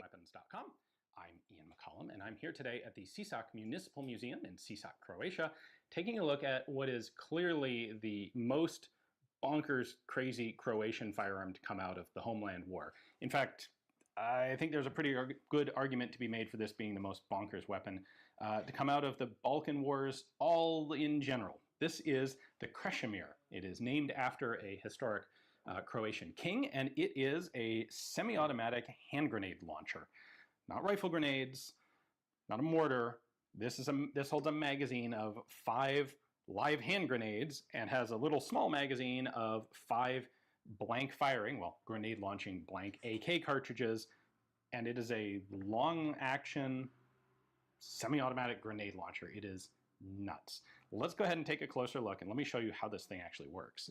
weapons.com. I'm Ian McCollum, and I'm here today at the Sisak Municipal Museum in Sisak, Croatia, taking a look at what is clearly the most bonkers, crazy Croatian firearm to come out of the Homeland War. In fact, I think there's a pretty good argument to be made for this being the most bonkers weapon to come out of the Balkan Wars, all in general. This is the Crimea. It is named after a historic Croatian king, and it is a semi-automatic hand grenade launcher. Not rifle grenades, not a mortar. This holds a magazine of 5 live hand grenades and has a little small magazine of 5 blank firing, well, grenade launching blank AK cartridges, and it is a long action semi-automatic grenade launcher. It is nuts. Let's go ahead and take a closer look and let me show you how this thing actually works.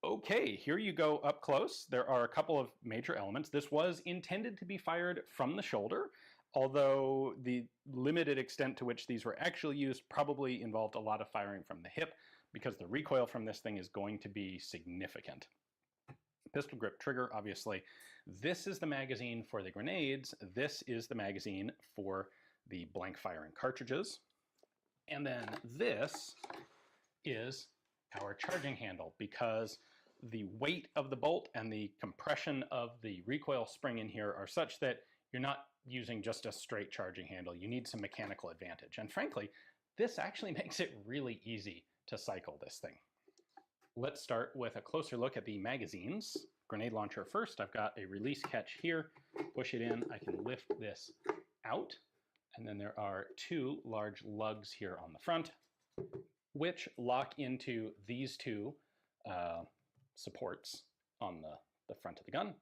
Okay, here you go up close. There are a couple of major elements. This was intended to be fired from the shoulder, although the limited extent to which these were actually used probably involved a lot of firing from the hip because the recoil from this thing is going to be significant. Pistol grip trigger, obviously. This is the magazine for the grenades. This is the magazine for the blank firing cartridges. And then this is our charging handle, because the weight of the bolt and the compression of the recoil spring in here are such that you're not using just a straight charging handle. You need some mechanical advantage. And frankly, this actually makes it really easy to cycle this thing. Let's start with a closer look at the magazines. Grenade launcher first. I've got a release catch here. Push it in. I can lift this out. And then there are 2 large lugs here on the front, which lock into these 2 supports on the front of the gun.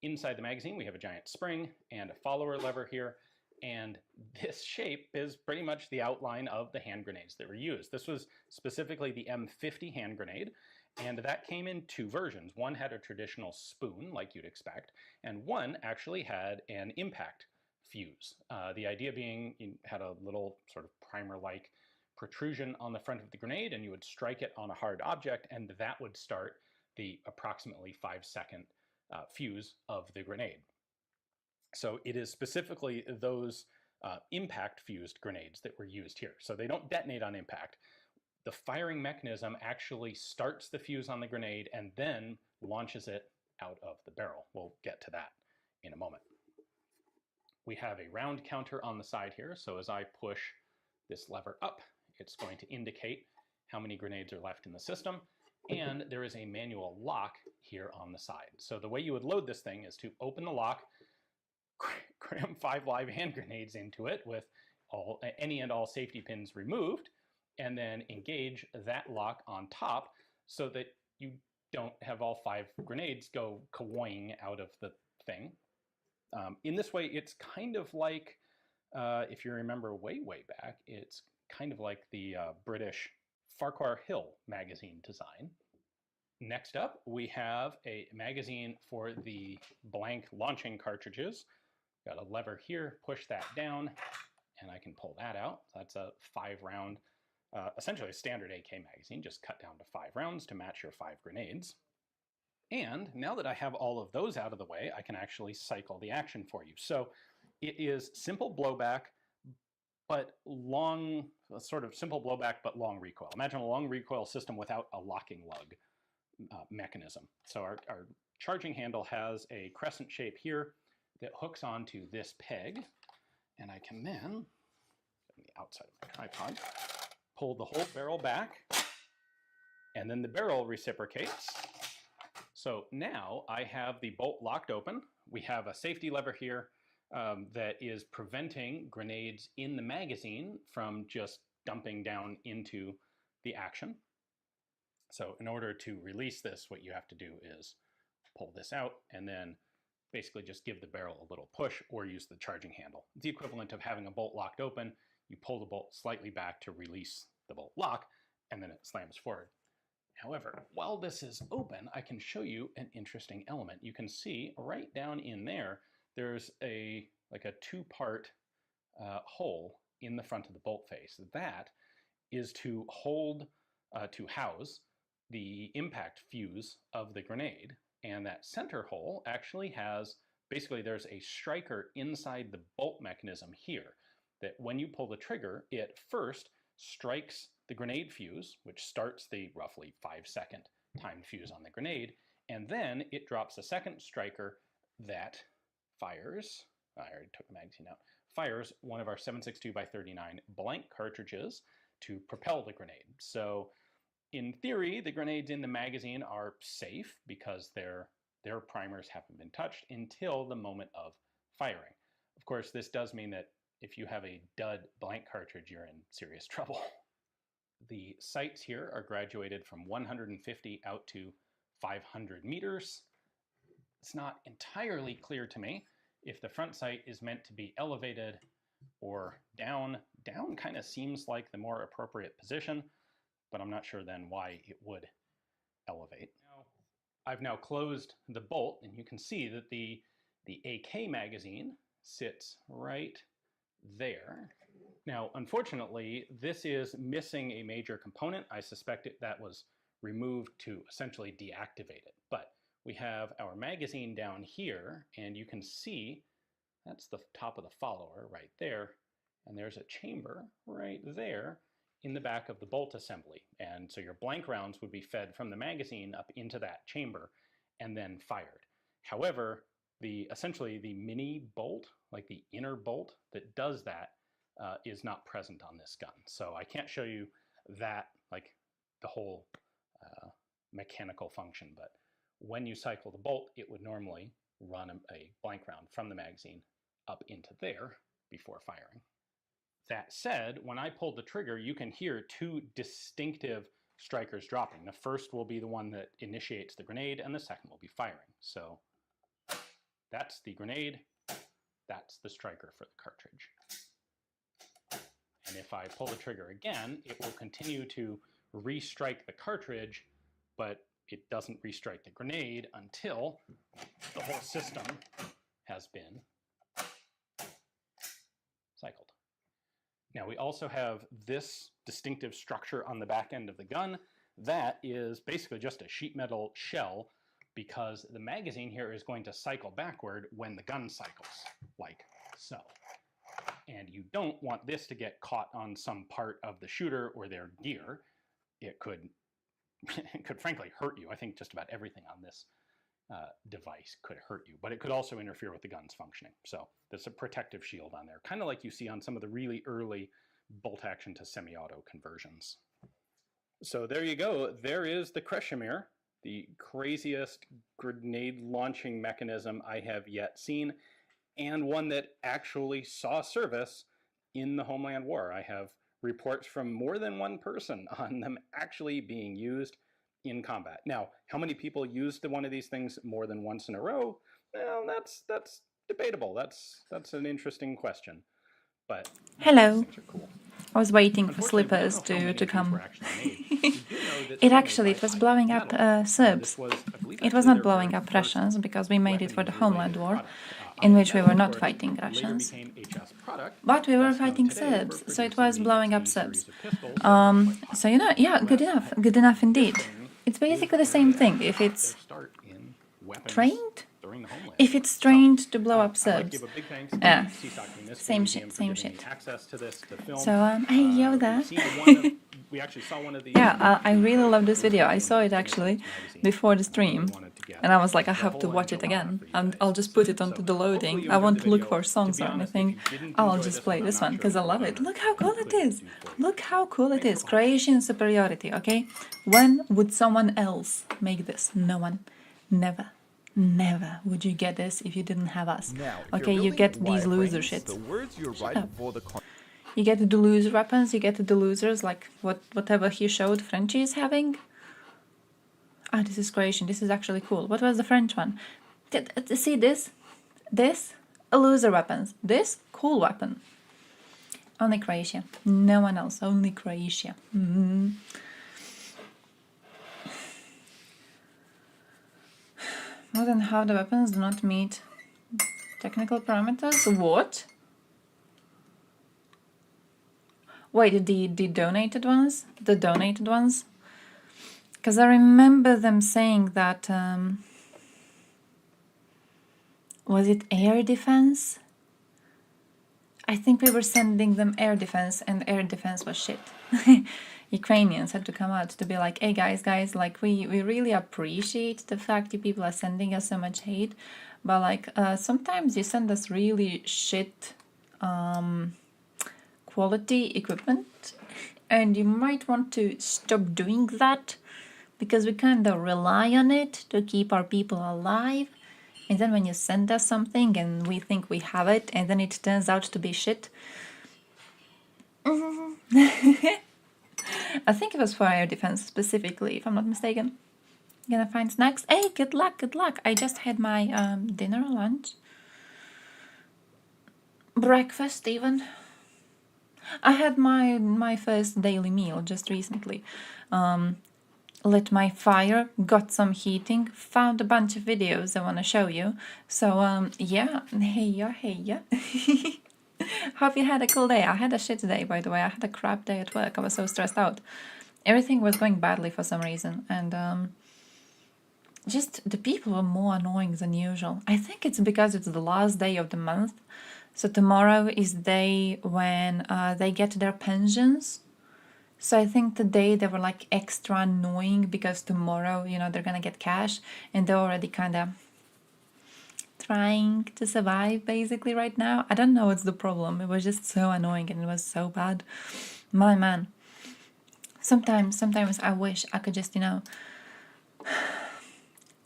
Inside the magazine, we have a giant spring and a follower lever here. And this shape is pretty much the outline of the hand grenades that were used. This was specifically the M50 hand grenade, and that came in 2 versions. One had a traditional spoon, like you'd expect, and one actually had an impact fuse. The idea being you had a little sort of primer-like protrusion on the front of the grenade, and you would strike it on a hard object, and that would start the approximately 5-second fuse of the grenade. So it is specifically those impact-fused grenades that were used here. So they don't detonate on impact. The firing mechanism actually starts the fuse on the grenade and then launches it out of the barrel. We'll get to that in a moment. We have a round counter on the side here, so as I push this lever up, it's going to indicate how many grenades are left in the system, and there is a manual lock here on the side. So the way you would load this thing is to open the lock, cram 5 live hand grenades into it with any and all safety pins removed, and then engage that lock on top so that you don't have all 5 grenades go kawoing out of the thing. In this way, it's kind of like, if you remember way back, it's kind of like the British Farquhar Hill magazine design. Next up, we have a magazine for the blank launching cartridges. Got a lever here, push that down, and I can pull that out. That's a 5-round, essentially a standard AK magazine, just cut down to 5 rounds to match your 5 grenades. And now that I have all of those out of the way, I can actually cycle the action for you. So it is simple blowback, but long, sort of simple blowback, but long recoil. Imagine a long recoil system without a locking lug mechanism. So our charging handle has a crescent shape here that hooks onto this peg, and I can then, on the outside of my tripod, pull the whole barrel back, and then the barrel reciprocates. So now I have the bolt locked open. We have a safety lever here that is preventing grenades in the magazine from just dumping down into the action. So in order to release this, what you have to do is pull this out and then basically just give the barrel a little push or use the charging handle. It's the equivalent of having a bolt locked open. You pull the bolt slightly back to release the bolt lock, and then it slams forward. However, while this is open, I can show you an interesting element. You can see right down in there, there's like a 2-part hole in the front of the bolt face. That is to hold, to house the impact fuse of the grenade. And that center hole actually has basically there's a striker inside the bolt mechanism here that when you pull the trigger, it first strikes the grenade fuse, which starts the roughly 5-second timed fuse on the grenade, and then it drops a second striker that fires, I already took the magazine out, fires one of our 7.62x39 blank cartridges to propel the grenade. So in theory, the grenades in the magazine are safe because their primers haven't been touched until the moment of firing. Of course, this does mean that if you have a dud blank cartridge, you're in serious trouble. The sights here are graduated from 150 out to 500 meters. It's not entirely clear to me if the front sight is meant to be elevated or down. Down kind of seems like the more appropriate position, but I'm not sure then why it would elevate. I've now closed the bolt, and you can see that the AK magazine sits right there. Now, unfortunately, this is missing a major component. I suspect that was removed to essentially deactivate it. But we have our magazine down here, and you can see that's the top of the follower right there. And there's a chamber right there in the back of the bolt assembly. And so your blank rounds would be fed from the magazine up into that chamber and then fired. However, essentially the mini bolt, like the inner bolt that does that, is not present on this gun. So I can't show you that, like the whole mechanical function, but when you cycle the bolt, it would normally run a blank round from the magazine up into there before firing. That said, when I pulled the trigger, you can hear two distinctive strikers dropping. The first will be the one that initiates the grenade, and the second will be firing. So that's the grenade, that's the striker for the cartridge. And if I pull the trigger again, it will continue to restrike the cartridge, but it doesn't restrike the grenade until the whole system has been cycled. Now we also have this distinctive structure on the back end of the gun. That is basically just a sheet metal shell because the magazine here is going to cycle backward when the gun cycles, like so. And you don't want this to get caught on some part of the shooter or their gear. It could frankly hurt you. I think just about everything on this device could hurt you, but it could also interfere with the gun's functioning. So there's a protective shield on there, kind of like you see on some of the really early bolt action to semi-auto conversions. So there you go. There is the Crimea, the craziest grenade launching mechanism I have yet seen, and one that actually saw service in the Homeland War. I have reports from more than one person on them actually being used in combat. Now, how many people used one of these things more than once in a row? Well, that's debatable. That's an interesting question. But hello. Things are cool. I was waiting for slippers to come. It was blowing up Serbs. It was not blowing up Russians because we made it for the Homeland War, in which we were not fighting Russians. But we were fighting Serbs, so it was blowing up Serbs. So, you know, yeah, good enough indeed. It's basically the same thing if it's trained. If it's trained to blow up Serbs. Yeah, same shit. So, hey Yoda. Yeah, I really love this video. I saw it actually before the stream. And I was like, I have to watch it again. And I'll just put it onto the loading. I won't look for songs or anything. I'll just play this one because I love it. Look how cool it is. Look how cool it is. Croatian superiority, okay? When would someone else make this? No one. Never. Never would you get this if you didn't have us. Okay, you get these loser shits. You get the loser weapons, you get the losers, like whatever he showed Frenchie is having. Ah, this is Croatian. This is actually cool. What was the French one? See this? This? A loser weapons. This? Cool weapon. Only Croatia. No one else. Only Croatia. More than half the weapons do not meet technical parameters. What? Wait, the donated ones? The donated ones? Because I remember them saying that Was it air defense? I think we were sending them air defense, and air defense was shit. Ukrainians had to come out to be like, hey guys, like we really appreciate the fact you people are sending us so much hate, but like sometimes you send us really shit quality equipment, and you might want to stop doing that, because we kind of rely on it to keep our people alive. And then when you send us something and we think we have it, and then it turns out to be shit. I think it was for air defense specifically, if I'm not mistaken. Gonna find snacks. Hey, good luck, good luck. I just had my dinner or lunch. Breakfast even. I had my first daily meal just recently. Lit my fire, got some heating, found a bunch of videos I want to show you. So yeah, hey ya. Hope you had a cool day. I had a shit day, by the way. I had a crap day at work. I was so stressed out. Everything was going badly for some reason, and just the people were more annoying than usual. I think it's because it's the last day of the month. So tomorrow is the day when they get their pensions. So I think today they were like extra annoying because tomorrow, you know, they're gonna get cash, and they're already kind of trying to survive basically right now. I don't know what's the problem. It was just so annoying and it was so bad. My man. Sometimes I wish I could just, you know,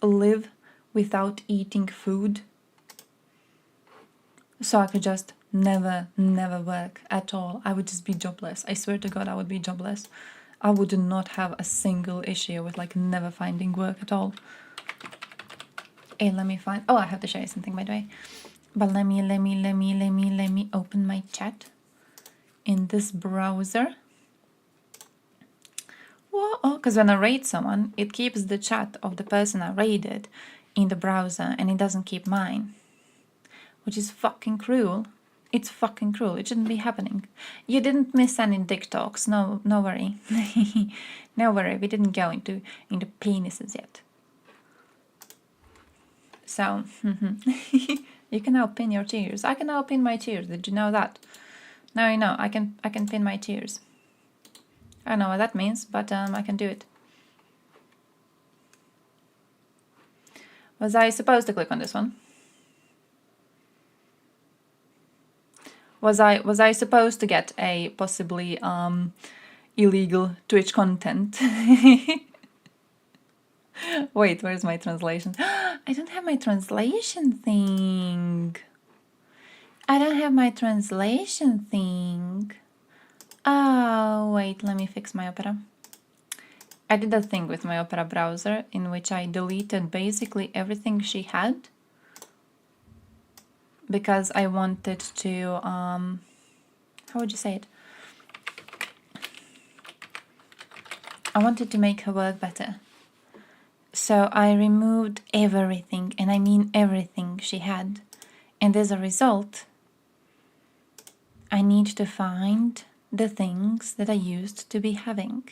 live without eating food. So I could just never work at all. I would just be jobless. I swear to God, I would be jobless. I would not have a single issue with like never finding work at all. Hey, let me find. Oh, I have to show you something, by the way. But let me open my chat in this browser. Whoa, because when I raid someone, it keeps the chat of the person I raided in the browser, and it doesn't keep mine, which is fucking cruel. It's fucking cruel. It shouldn't be happening. You didn't miss any TikToks. No worry. No worry. We didn't go into penises yet. So you can now pin your tears. I can now pin my tears. Did you know that? Now you know. I can pin my tears. I don't know what that means, but I can do it. Was I supposed to click on this one? Was I supposed to get a possibly illegal Twitch content? Wait, where's my translation? I don't have my translation thing. Oh, wait, let me fix my Opera. I did a thing with my Opera browser in which I deleted basically everything she had, because I wanted to, how would you say it? I wanted to make her work better. So I removed everything, and I mean everything she had. And as a result, I need to find the things that I used to be having.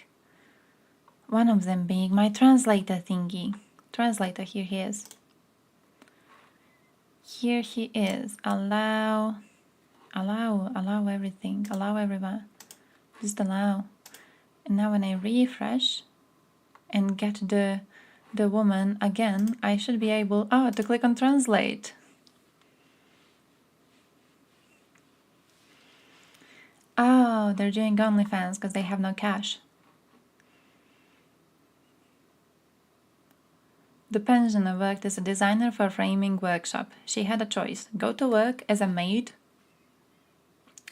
One of them being my translator thingy. Translator, here he is. Here he is. Allow everything. Allow everyone. Just allow. And now when I refresh and get the woman again, I should be able to click on translate. Oh, they're doing OnlyFans because they have no cash. The pensioner worked as a designer for a framing workshop. She had a choice: go to work as a maid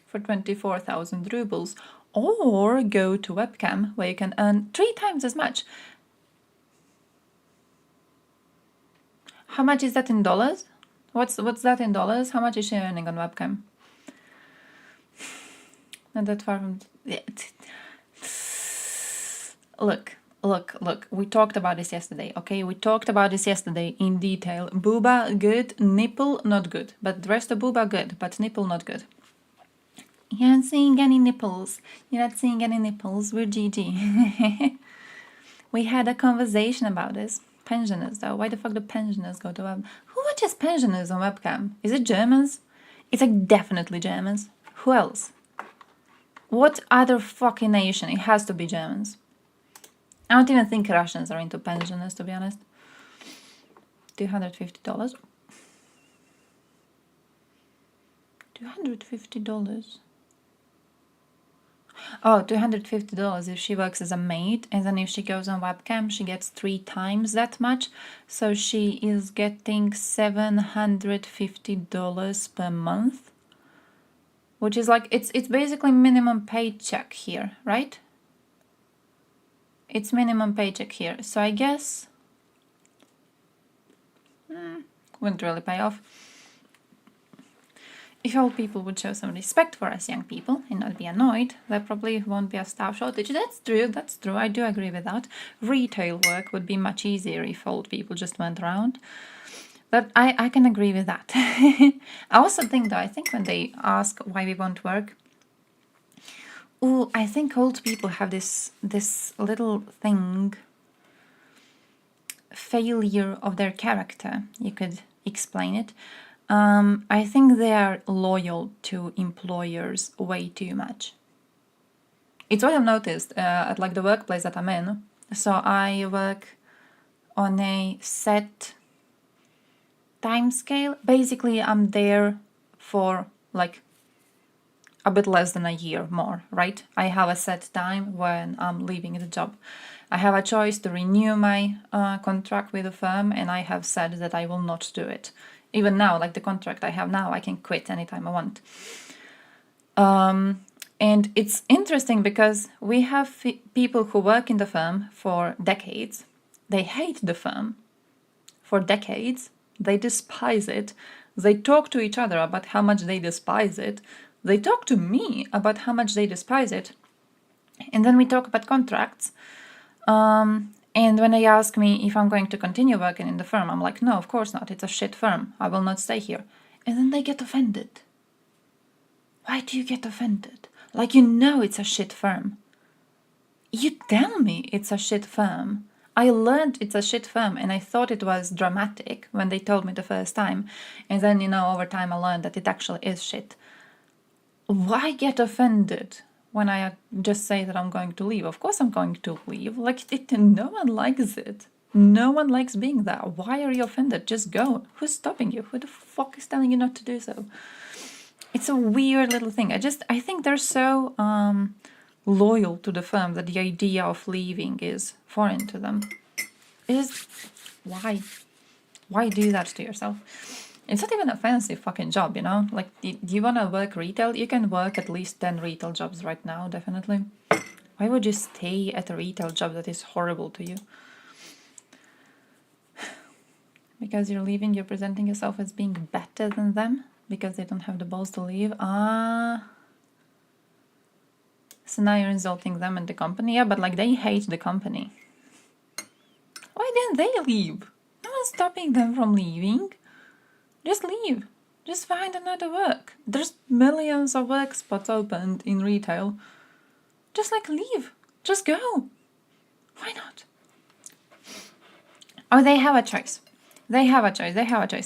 for 24,000 rubles, or go to webcam where you can earn 3 times as much. How much is that in dollars? What's that in dollars? How much is she earning on webcam? Not that far from... Look. We talked about this yesterday, okay? We talked about this yesterday in detail. Booba, good. Nipple, not good. But the rest of booba, good. But nipple, not good. You're not seeing any nipples. We're GG. We had a conversation about this. Pensioners, though. Why the fuck do pensioners go to web? Who much is pensioners on webcam? Is it Germans? It's like definitely Germans. Who else? What other fucking nation? It has to be Germans. I don't even think Russians are into pensioners, to be honest. $250. $250. Oh, $250 if she works as a maid, and then if she goes on webcam, she gets 3 times that much. So she is getting $750 per month, which is like, it's basically minimum paycheck here, right? It's minimum paycheck here. So I guess wouldn't really pay off. If old people would show some respect for us young people and not be annoyed, there probably won't be a staff shortage. That's true, I do agree with that. Retail work would be much easier if old people just went around. But I can agree with that. I also think though, I think when they ask why we won't work, I think old people have this little thing, failure of their character, you could explain it. I think they are loyal to employers way too much. It's what I've noticed at like the workplace that I'm in. So I work on a set time scale. Basically, I'm there for like a bit less than a year more, right? I have a set time when I'm leaving the job. I have a choice to renew my contract with the firm, and I have said that I will not do it. Even now, like the contract I have now, I can quit anytime I want. And it's interesting because we have people who work in the firm for decades. They hate the firm for decades. They despise it. They talk to each other about how much they despise it. They talk to me about how much they despise it. And then we talk about contracts. And when they ask me if I'm going to continue working in the firm, I'm like, no, of course not. It's a shit firm. I will not stay here. And then they get offended. Why do you get offended? Like, you know it's a shit firm. You tell me it's a shit firm. I learned it's a shit firm and I thought it was dramatic when they told me the first time. And then, you know, over time I learned that it actually is shit. Why get offended when I just say that I'm going to leave? Of course I'm going to leave. Like, no one likes it. No one likes being there. Why are you offended? Just go. Who's stopping you? Who the fuck is telling you not to do so? It's a weird little thing. I think they're so loyal to the firm that the idea of leaving is foreign to them. Why? Why do that to yourself? It's not even a fancy fucking job, you know? Like, do you want to work retail? You can work at least 10 retail jobs right now, definitely. Why would you stay at a retail job that is horrible to you? Because you're leaving, you're presenting yourself as being better than them? Because they don't have the balls to leave? So now you're insulting them and the company? Yeah, but like, they hate the company. Why didn't they leave? No one's stopping them from leaving. Just leave. Just find another work. There's millions of work spots opened in retail. Just like leave. Just go. Why not? Oh, they have a choice. They have a choice.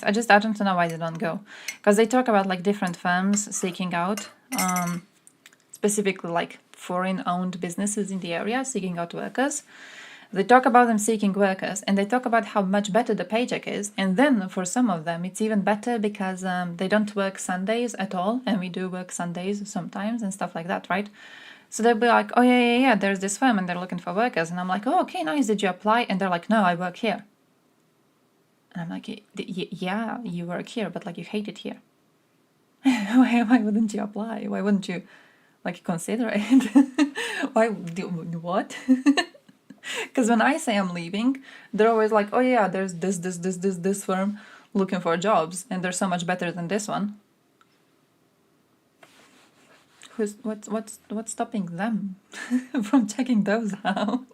I don't know why they don't go. Because they talk about like different firms seeking out, specifically like foreign-owned businesses in the area seeking out workers. They talk about them seeking workers, and they talk about how much better the paycheck is. And then for some of them, it's even better because they don't work Sundays at all, and we do work Sundays sometimes and stuff like that, right? So they'll be like, oh yeah, there's this firm and they're looking for workers. And I'm like, oh, okay, nice, did you apply? And they're like, no, I work here. And I'm like, yeah, you work here, but like you hate it here. Why wouldn't you apply? Why wouldn't you like consider it? What? Because when I say I'm leaving, they're always like, oh yeah, there's this firm looking for jobs and they're so much better than this one. What's stopping them from checking those out?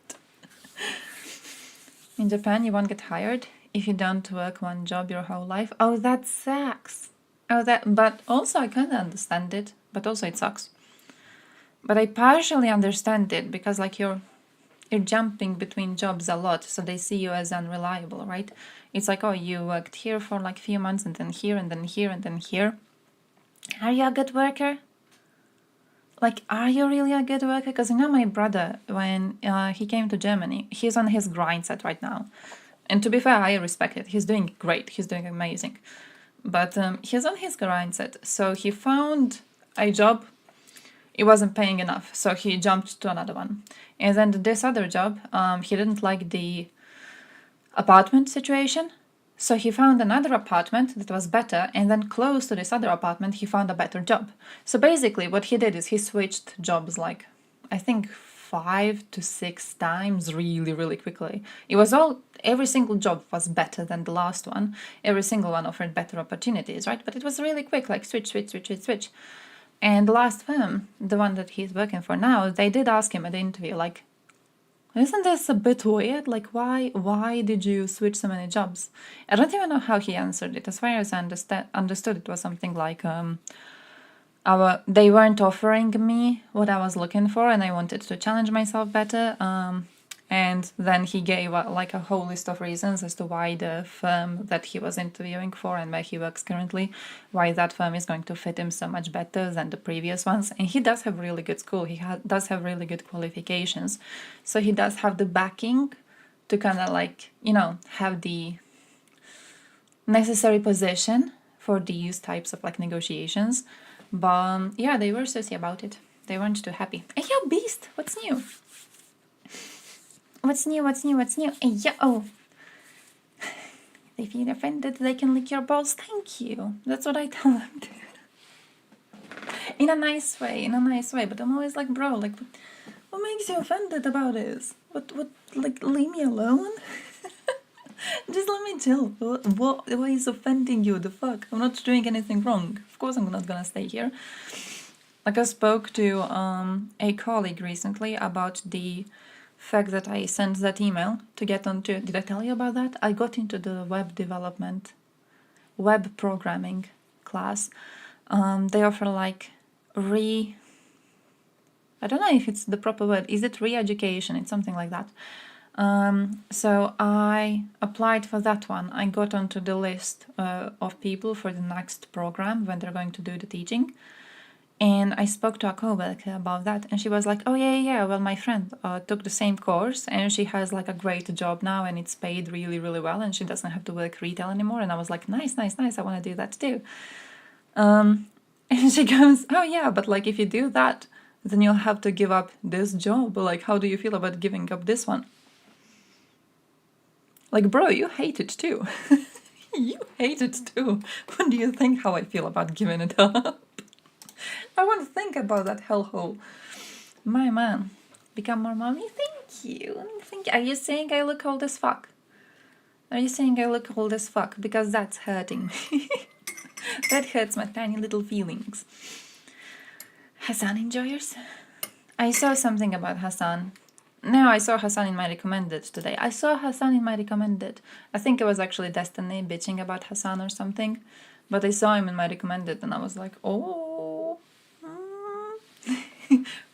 In Japan, you won't get hired if you don't work one job your whole life. Oh, that sucks. But also I kind of understand it, but also it sucks. But I partially understand it because like you're jumping between jobs a lot, so they see you as unreliable, right? It's like, oh, you worked here for like a few months and then here and then here and then here. Are you a good worker? Like, are you really a good worker? Because you know my brother, when he came to Germany, he's on his grind set right now. And to be fair, I respect it. He's doing great. He's doing amazing. But he's on his grind set. So he found a job. It wasn't paying enough. So he jumped to another one. And then this other job, he didn't like the apartment situation. So he found another apartment that was better, and then close to this other apartment he found a better job. So basically what he did is he switched jobs like, I think 5 to 6 times really, really quickly. It was every single job was better than the last one. Every single one offered better opportunities, right? But it was really quick, like switch. And the last firm, the one that he's working for now, they did ask him at the interview, like, isn't this a bit weird? Like, why did you switch so many jobs? I don't even know how he answered it. As far as I understood, it was something like, they weren't offering me what I was looking for, and I wanted to challenge myself better. And then he gave like a whole list of reasons as to why the firm that he was interviewing for and where he works currently, why that firm is going to fit him so much better than the previous ones. And he does have really good school. He does have really good qualifications. So he does have the backing to kind of like, you know, have the necessary position for these types of like negotiations. But yeah, they were sussy about it. They weren't too happy. Hey, yo, Beast, what's new? What's new? Hey, yo, oh. They feel offended, they can lick your balls. Thank you. That's what I tell them to. In a nice way. But I'm always like, bro, like, what makes you offended about this? What, like, leave me alone? Just let me chill. What is offending you? The fuck? I'm not doing anything wrong. Of course I'm not gonna stay here. Like, I spoke to a colleague recently about the fact that I sent that email to get onto... Did I tell you about that? I got into the web programming class. They offer like I don't know if it's the proper word. Is it re-education? It's something like that. So I applied for that one. I got onto the list of people for the next program when they're going to do the teaching. And I spoke to a coworker about that, and she was like, oh yeah, well, my friend took the same course, and she has like a great job now, and it's paid really, really well, and she doesn't have to work retail anymore. And I was like, nice, I want to do that too. And she goes, oh yeah, but like if you do that, then you'll have to give up this job. Like, how do you feel about giving up this one? Like, bro, you hate it too. You hate it too. What do you think how I feel about giving it up? I want to think about that hellhole. My man. Become more mommy? Thank you. Are you saying I look old as fuck? Because that's hurting me. That hurts my tiny little feelings. Hassan enjoyers? I saw something about Hassan. No, I saw Hassan in my recommended today. I think it was actually Destiny bitching about Hassan or something. But I saw him in my recommended and I was like, oh...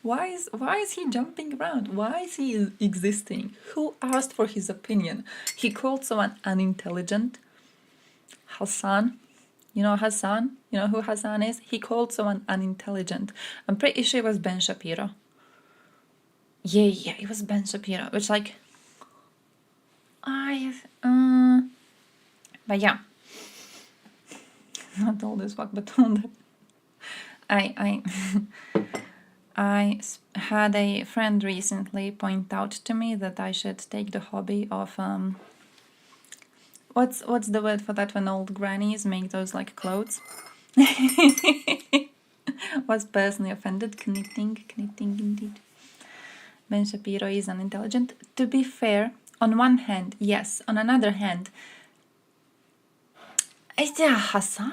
Why is he jumping around? Why is he existing? Who asked for his opinion? He called someone unintelligent. Hassan. You know Hassan? You know who Hassan is? He called someone unintelligent. I'm pretty sure it was Ben Shapiro. Yeah, it was Ben Shapiro. Which like... But yeah. Not all this fuck, but all that. I had a friend recently point out to me that I should take the hobby of what's the word for that when old grannies make those like clothes? Was personally offended. Knitting indeed. Ben Shapiro is unintelligent. To be fair, on one hand, yes. On another hand, is there Hassan?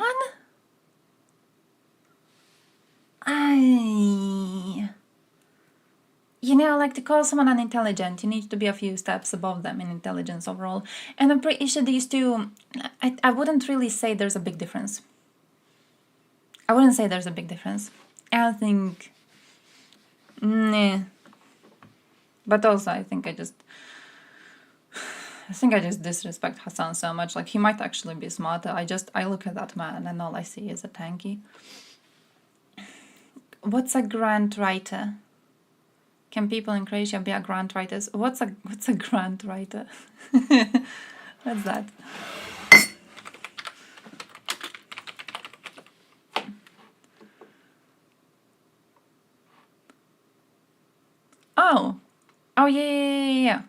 You know, like to call someone unintelligent, you need to be a few steps above them in intelligence overall. And I'm pretty sure these two, I wouldn't really say there's a big difference. I think, nah. But also, I think I just disrespect Hassan so much. Like, he might actually be smarter. I look at that man and all I see is a tanky. What's a grant writer? Can people in Croatia be a grant writers? What's a grant writer? What's that? Oh, yeah.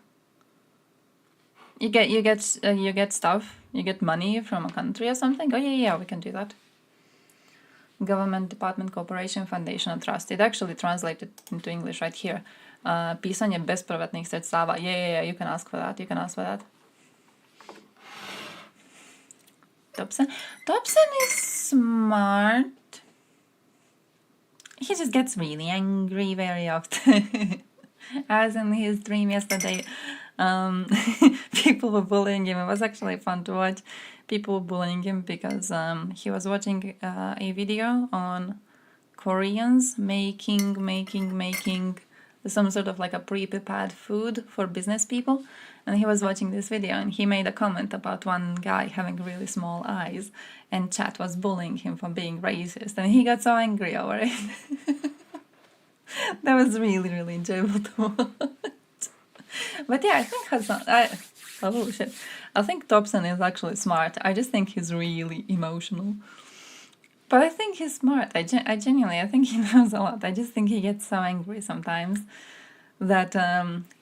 You get stuff. You get money from a country or something. Oh yeah, we can do that. Government, department, corporation, foundation, and trust. It actually translated into English right here. Pisanje bespovratnih sredstava. Yeah, you can ask for that. Dobson is smart. He just gets really angry very often. As in his stream yesterday, people were bullying him. It was actually fun to watch. People were bullying him because he was watching a video on Koreans making some sort of like a pre-prepared food for business people. And he was watching this video and he made a comment about one guy having really small eyes, and chat was bullying him for being racist, and he got so angry over it. That was really, really enjoyable to watch. But yeah, I think Hassan... oh shit. I think Dobson is actually smart. I just think he's really emotional. But I think he's smart. I genuinely think he knows a lot. I just think he gets so angry sometimes that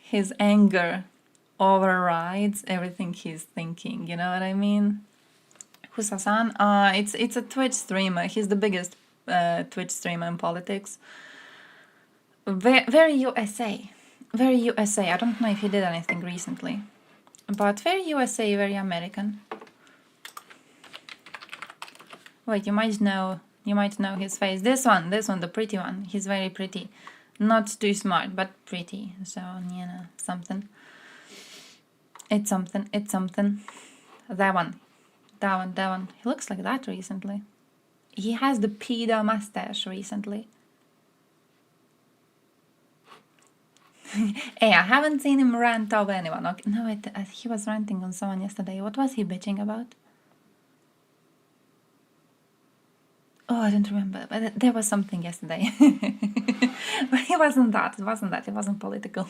his anger overrides everything he's thinking. You know what I mean? Who's Hassan? It's a Twitch streamer. He's the biggest Twitch streamer in politics. Very USA. Very USA. I don't know if he did anything recently. But very USA, very American. Wait, you might know his face. This one, the pretty one. He's very pretty. Not too smart, but pretty. So, you know, something. It's something. That one. He looks like that recently. He has the pedo mustache recently. Hey, I haven't seen him rant over anyone. Okay, no, he was ranting on someone yesterday. What was he bitching about? Oh, I don't remember, but there was something yesterday. But it wasn't that. It wasn't political.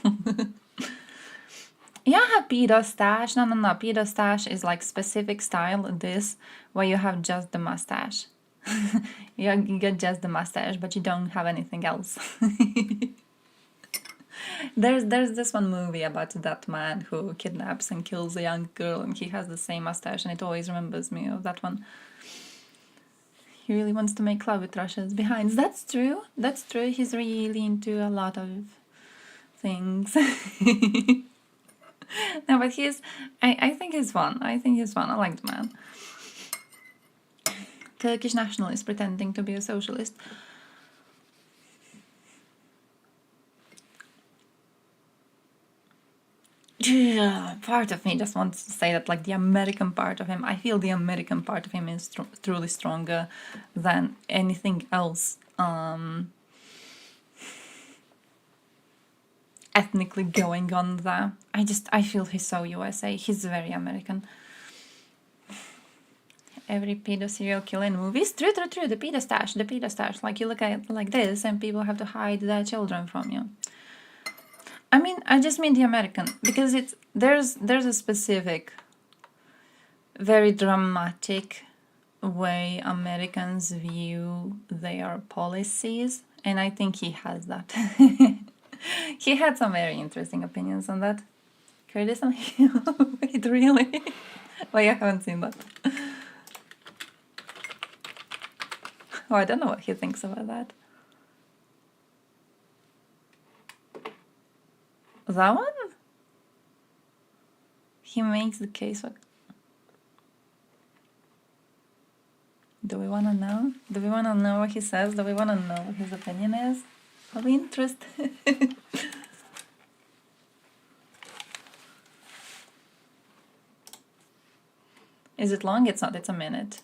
You have pedo stash. No. Pedo stash is like specific style, this, where you have just the mustache. You get just the mustache, but you don't have anything else. There's this one movie about that man who kidnaps and kills a young girl, and he has the same mustache, and it always remembers me of that one. He really wants to make love with Russia's behinds. That's true. He's really into a lot of things. No, but I think he's fun. I like the man. Turkish nationalist pretending to be a socialist. Part of me just wants to say that, like, the American part of him, I feel the American part of him is truly stronger than anything else ethnically going on there. I feel he's so USA. He's very American. Every pedo serial killer in movies. True. The pedo stash. Like, you look at it like this and people have to hide their children from you. I mean, I just mean the American, because there's a specific, very dramatic way Americans view their policies, and I think he has that. He had some very interesting opinions on that. Kurdistan? Wait, really? Well, I haven't seen that. Oh, I don't know what he thinks about that. That one? He makes the case. Do we want to know? Do we want to know what he says? Do we want to know what his opinion is? Are we interested? Is it long? It's not. It's a minute.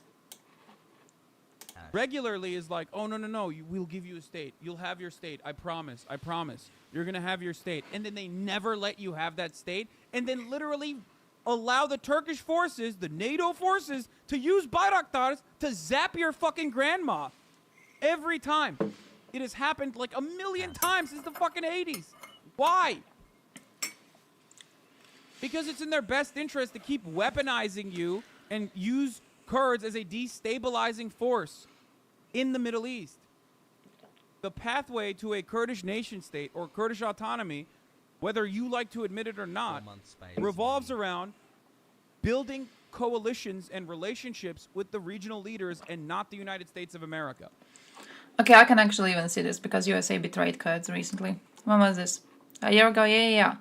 regularly is like, oh, no, we'll give you a state. You'll have your state. I promise. You're going to have your state. And then they never let you have that state. And then literally allow the Turkish forces, the NATO forces, to use Bayraktars to zap your fucking grandma. Every time. It has happened like a million times since the fucking 80s. Why? Because it's in their best interest to keep weaponizing you and use Kurds as a destabilizing force in the Middle East. The pathway to a Kurdish nation state or Kurdish autonomy, whether you like to admit it or not, revolves around building coalitions and relationships with the regional leaders and not the United States of America. Okay, I can actually even see this because USA betrayed Kurds recently. When was this? A year ago? Yeah.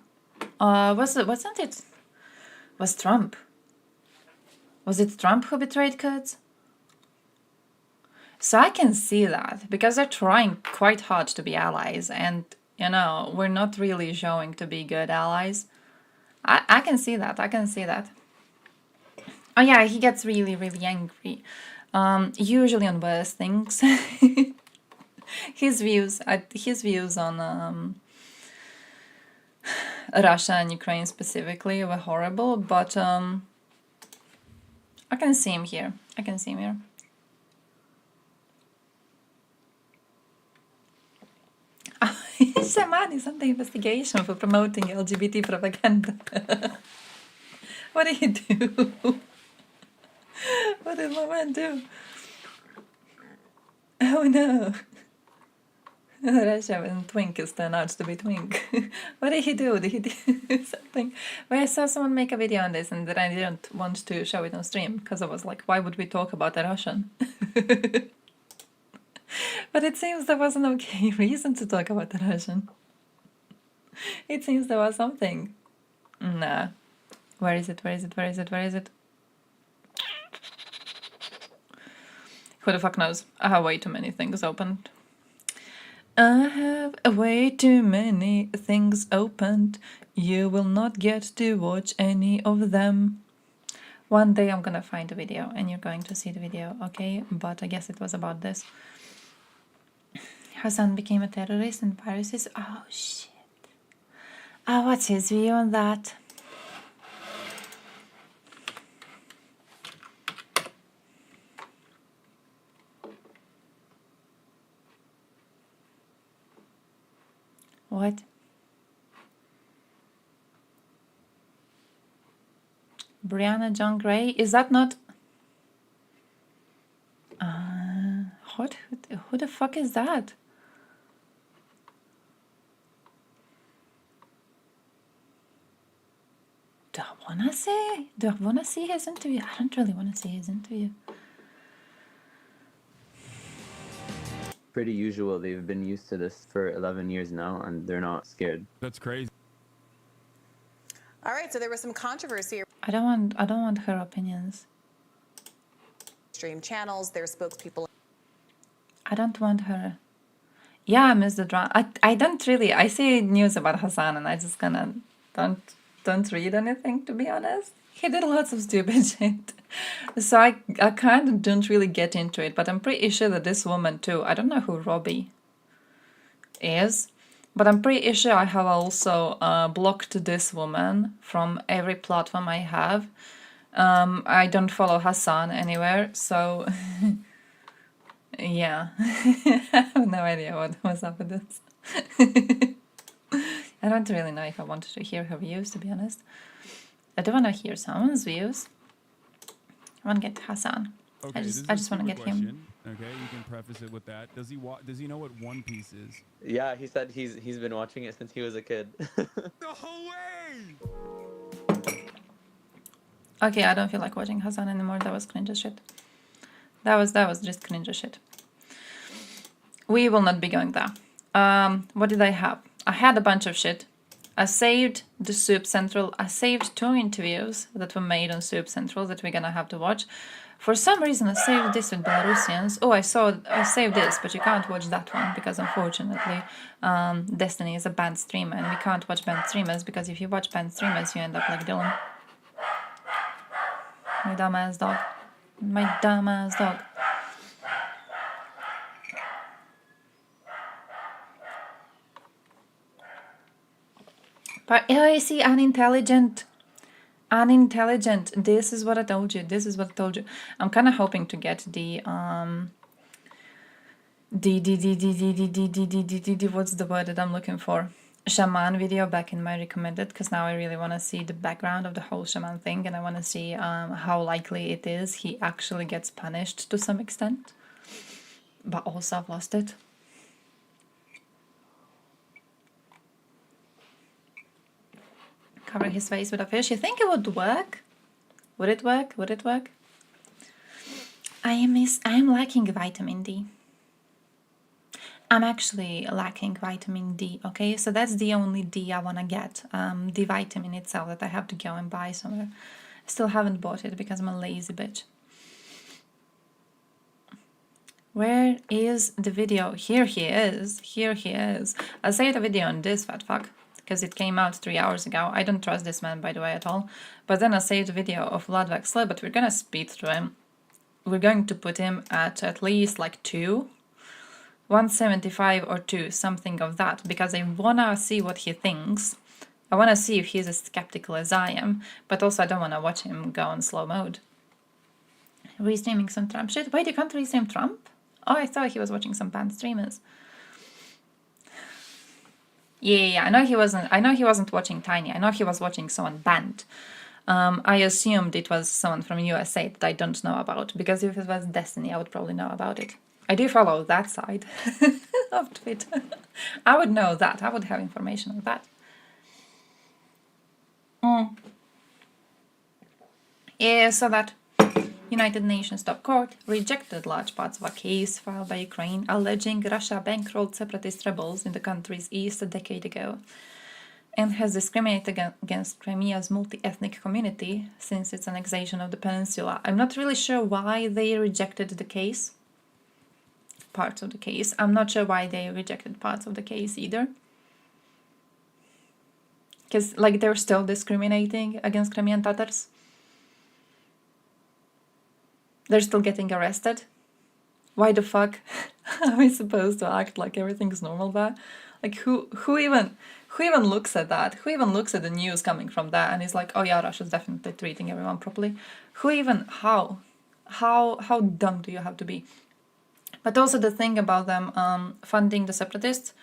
Wasn't it? Was Trump? Was it Trump who betrayed Kurds? So I can see that because they're trying quite hard to be allies, and you know we're not really showing to be good allies. I can see that. Oh yeah, he gets really angry. Usually on worse things. his views on Russia and Ukraine specifically were horrible, but I can see him here. Shaman is under investigation for promoting LGBT propaganda. What did he do? What did my man do? Oh no. Russia and Twinkles turned out to be Twink. What did he do? Did he do something? Well, I saw someone make a video on this and then I didn't want to show it on stream because I was like, why would we talk about a Russian? But it seems there was an okay reason to talk about the Russian. It seems there was something. Nah. Where is it? Who the fuck knows? I have way too many things opened. You will not get to watch any of them. One day I'm gonna find a video and you're going to see the video, okay? But I guess it was about this. Hassan became a terrorist and viruses. Oh shit. What's his view on that? What? Brianna John Gray? Is that not... What? Who the fuck is that? Do I wanna see his interview? I don't really wanna see his interview. Pretty usual. They've been used to this for 11 years now, and they're not scared. That's crazy. All right, so there was some controversy. I don't want her opinions. Stream channels, their spokespeople. I don't want her. Yeah, I miss the drama. I don't really. I see news about Hassan, and I just kinda don't read anything, to be honest. He did lots of stupid shit. So I kind of don't really get into it, but I'm pretty sure that this woman too, I don't know who Robbie is, but I'm pretty sure I have also blocked this woman from every platform I have. I don't follow Hassan anywhere, so yeah. I have no idea what's up with this. I don't really know if I wanted to hear her views, to be honest. I don't want to hear someone's views. I want to get Hassan. Okay, I just want to get him. Okay, you can preface it with that. Does he know what One Piece is? Yeah, he said he's been watching it since he was a kid. No way! Okay, I don't feel like watching Hassan anymore. That was cringe as shit. That was just cringe as shit. We will not be going there. What did I have? I had a bunch of shit. I saved the Soup Central. I saved 2 interviews that were made on Soup Central that we're gonna have to watch. For some reason, I saved this with Belarusians. Oh, I saved this, but you can't watch that one because unfortunately, Destiny is a banned streamer, and we can't watch banned streamers because if you watch banned streamers, you end up like Dylan. My dumbass dog. My dumbass dog. But oh, I see, unintelligent. Unintelligent. This is what I told you. This is what I told you. I'm kind of hoping to get the what's the word that I'm looking for? Shaman video back in my recommended, because now I really want to see the background of the whole shaman thing, and I want to see how likely it is he actually gets punished to some extent. But also I've lost it. Cover his face with a fish. You think it would work? Would it work? Would it work? I am lacking vitamin D. I'm actually lacking vitamin D, okay? So that's the only D I want to get. The vitamin itself that I have to go and buy somewhere. I still haven't bought it because I'm a lazy bitch. Where is the video? Here he is. Here he is. I'll say the video on this fat fuck, because it came out 3 hours ago. I don't trust this man, by the way, at all. But then I'll save the video of Vladvak Slip, but we're gonna speed through him. We're going to put him at least like 2. 175 or 2, something of that, because I wanna see what he thinks. I wanna see if he's as skeptical as I am, but also I don't wanna watch him go on slow mode. Restreaming some Trump shit? Wait, you can't restream Trump? Oh, I thought he was watching some banned streamers. Yeah, I know he wasn't watching Tiny. I know he was watching someone banned. I assumed it was someone from USA that I don't know about, because if it was Destiny, I would probably know about it. I do follow that side of Twitter. I would know that. I would have information on that. Yeah, so that United Nations top court rejected large parts of a case filed by Ukraine alleging Russia bankrolled separatist rebels in the country's east a decade ago and has discriminated against Crimea's multi-ethnic community since its annexation of the peninsula. I'm not really sure why they rejected the case. Parts of the case. I'm not sure why they rejected parts of the case either. Because, like, they're still discriminating against Crimean Tatars. They're still getting arrested. Why the fuck are we supposed to act like everything's normal there? Like, who even looks at that? Who even looks at the news coming from that and is like, oh yeah, Russia's definitely treating everyone properly? How dumb do you have to be? But also the thing about them funding the separatists,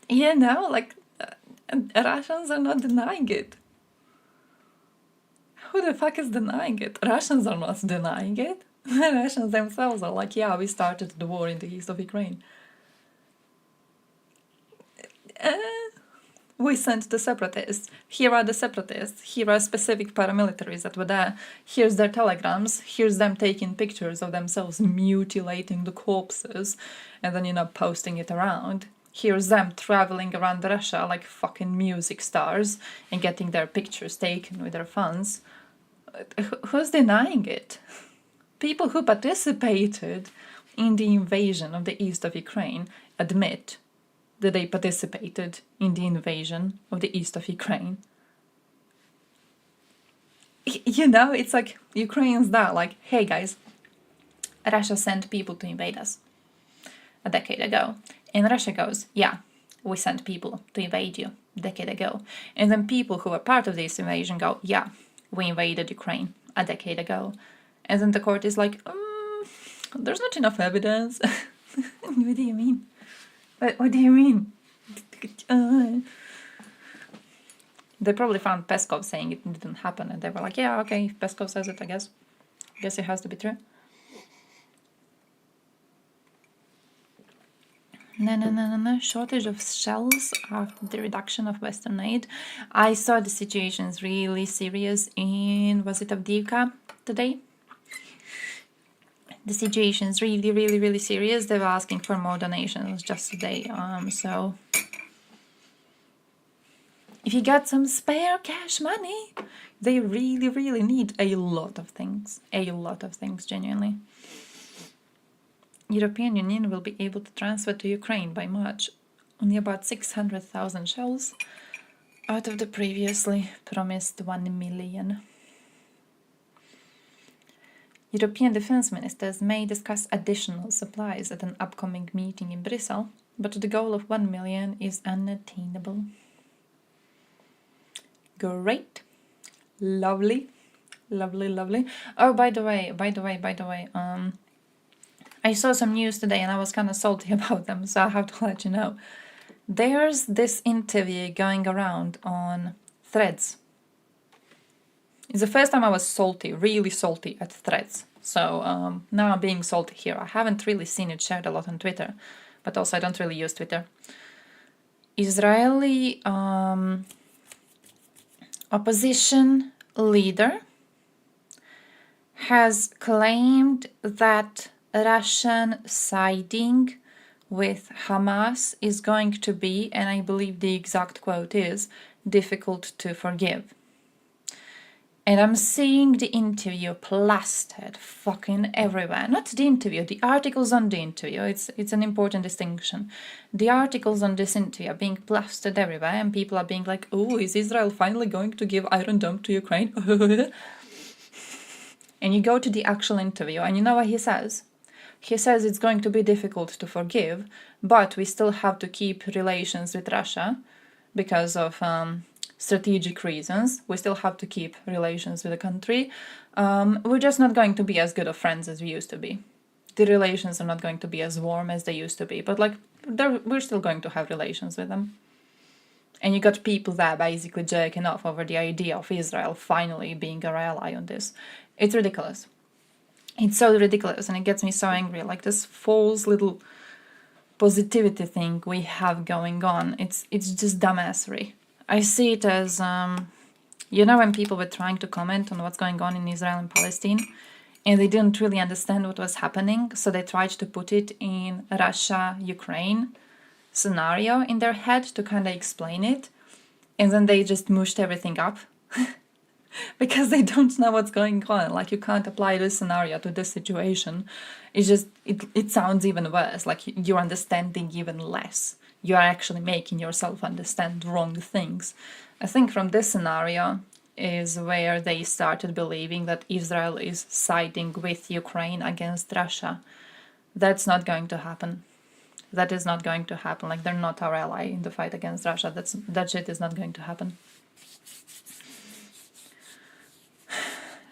you know, like, Russians are not denying it. Who the fuck is denying it? Russians are not denying it. The Russians themselves are like, yeah, we started the war in the east of Ukraine. We sent the separatists. Here are the separatists. Here are specific paramilitaries that were there. Here's their telegrams. Here's them taking pictures of themselves mutilating the corpses and then, you know, posting it around. Here's them traveling around Russia like fucking music stars and getting their pictures taken with their funds. Who's denying it? People who participated in the invasion of the east of Ukraine admit that they participated in the invasion of the east of Ukraine. You know, it's like Ukraine's there, like, hey guys, Russia sent people to invade us a decade ago. And Russia goes, yeah, we sent people to invade you a decade ago. And then people who were part of this invasion go, yeah, we invaded Ukraine a decade ago. And then the court is like, there's not enough evidence. What do you mean? What do you mean? They probably found Peskov saying it didn't happen, and they were like, yeah, okay, if Peskov says it, I guess it has to be true. No. Shortage of shells after the reduction of Western aid. I saw the situation's really serious in, was it Avdiivka today? The situation's really serious. They were asking for more donations just today. So if you got some spare cash money, they really need a lot of things. Genuinely. European Union will be able to transfer to Ukraine by March only about 600,000 shells out of the previously promised 1 million. European defense ministers may discuss additional supplies at an upcoming meeting in Brussels, but the goal of 1 million is unattainable. Great. Lovely. Lovely, lovely. Oh, by the way, I saw some news today and I was kind of salty about them, so I have to let you know. There's this interview going around on Threads. It's the first time I was salty, really salty at Threads. So now I'm being salty here. I haven't really seen it shared a lot on Twitter, but also I don't really use Twitter. Israeli opposition leader has claimed that Russian siding with Hamas is going to be, and I believe the exact quote is, difficult to forgive. And I'm seeing the interview plastered fucking everywhere. Not the interview, the articles on the interview. It's an important distinction. The articles on this interview are being plastered everywhere and people are being like, oh, is Israel finally going to give Iron Dome to Ukraine? And you go to the actual interview and you know what he says? He says it's going to be difficult to forgive, but we still have to keep relations with Russia because of strategic reasons. We still have to keep relations with the country. We're just not going to be as good of friends as we used to be. The relations are not going to be as warm as they used to be, but like we're still going to have relations with them. And you got people there basically jerking off over the idea of Israel finally being our ally on this. It's ridiculous. It's so ridiculous and it gets me so angry. Like this false little positivity thing we have going on. It's just dumbassery. I see it as, you know, when people were trying to comment on what's going on in Israel and Palestine, and they didn't really understand what was happening, so they tried to put it in Russia-Ukraine scenario in their head to kind of explain it, and then they just mushed everything up because they don't know what's going on. Like, you can't apply this scenario to this situation. It's just, it sounds even worse, like you're understanding even less. You are actually making yourself understand wrong things. I think from this scenario is where they started believing that Israel is siding with Ukraine against Russia. That's not going to happen. That is not going to happen. Like, they're not our ally in the fight against Russia. That shit is not going to happen.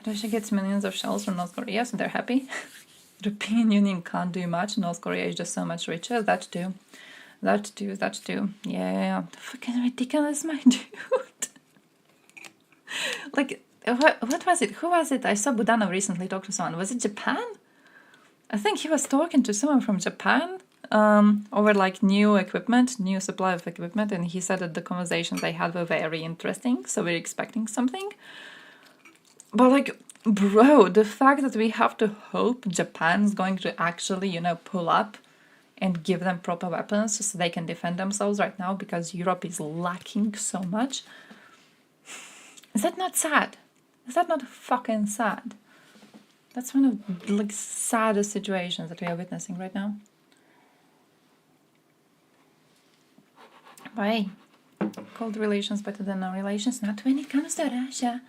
Russia gets millions of shells from North Korea, so they're happy. European Union can't do much. North Korea is just so much richer. That too. That too. Yeah. Fucking ridiculous, my dude. Like, what was it? Who was it? I saw Budanov recently talk to someone. Was it Japan? I think he was talking to someone from Japan over like new supply of equipment, and he said that the conversations they had were very interesting, so we're expecting something. But like, bro, the fact that we have to hope Japan's going to actually, you know, pull up and give them proper weapons so they can defend themselves right now because Europe is lacking so much. Is that not sad? Is that not fucking sad? That's one of the like saddest situations that we are witnessing right now. Why? Cold relations better than no relations? Not when it comes to Russia.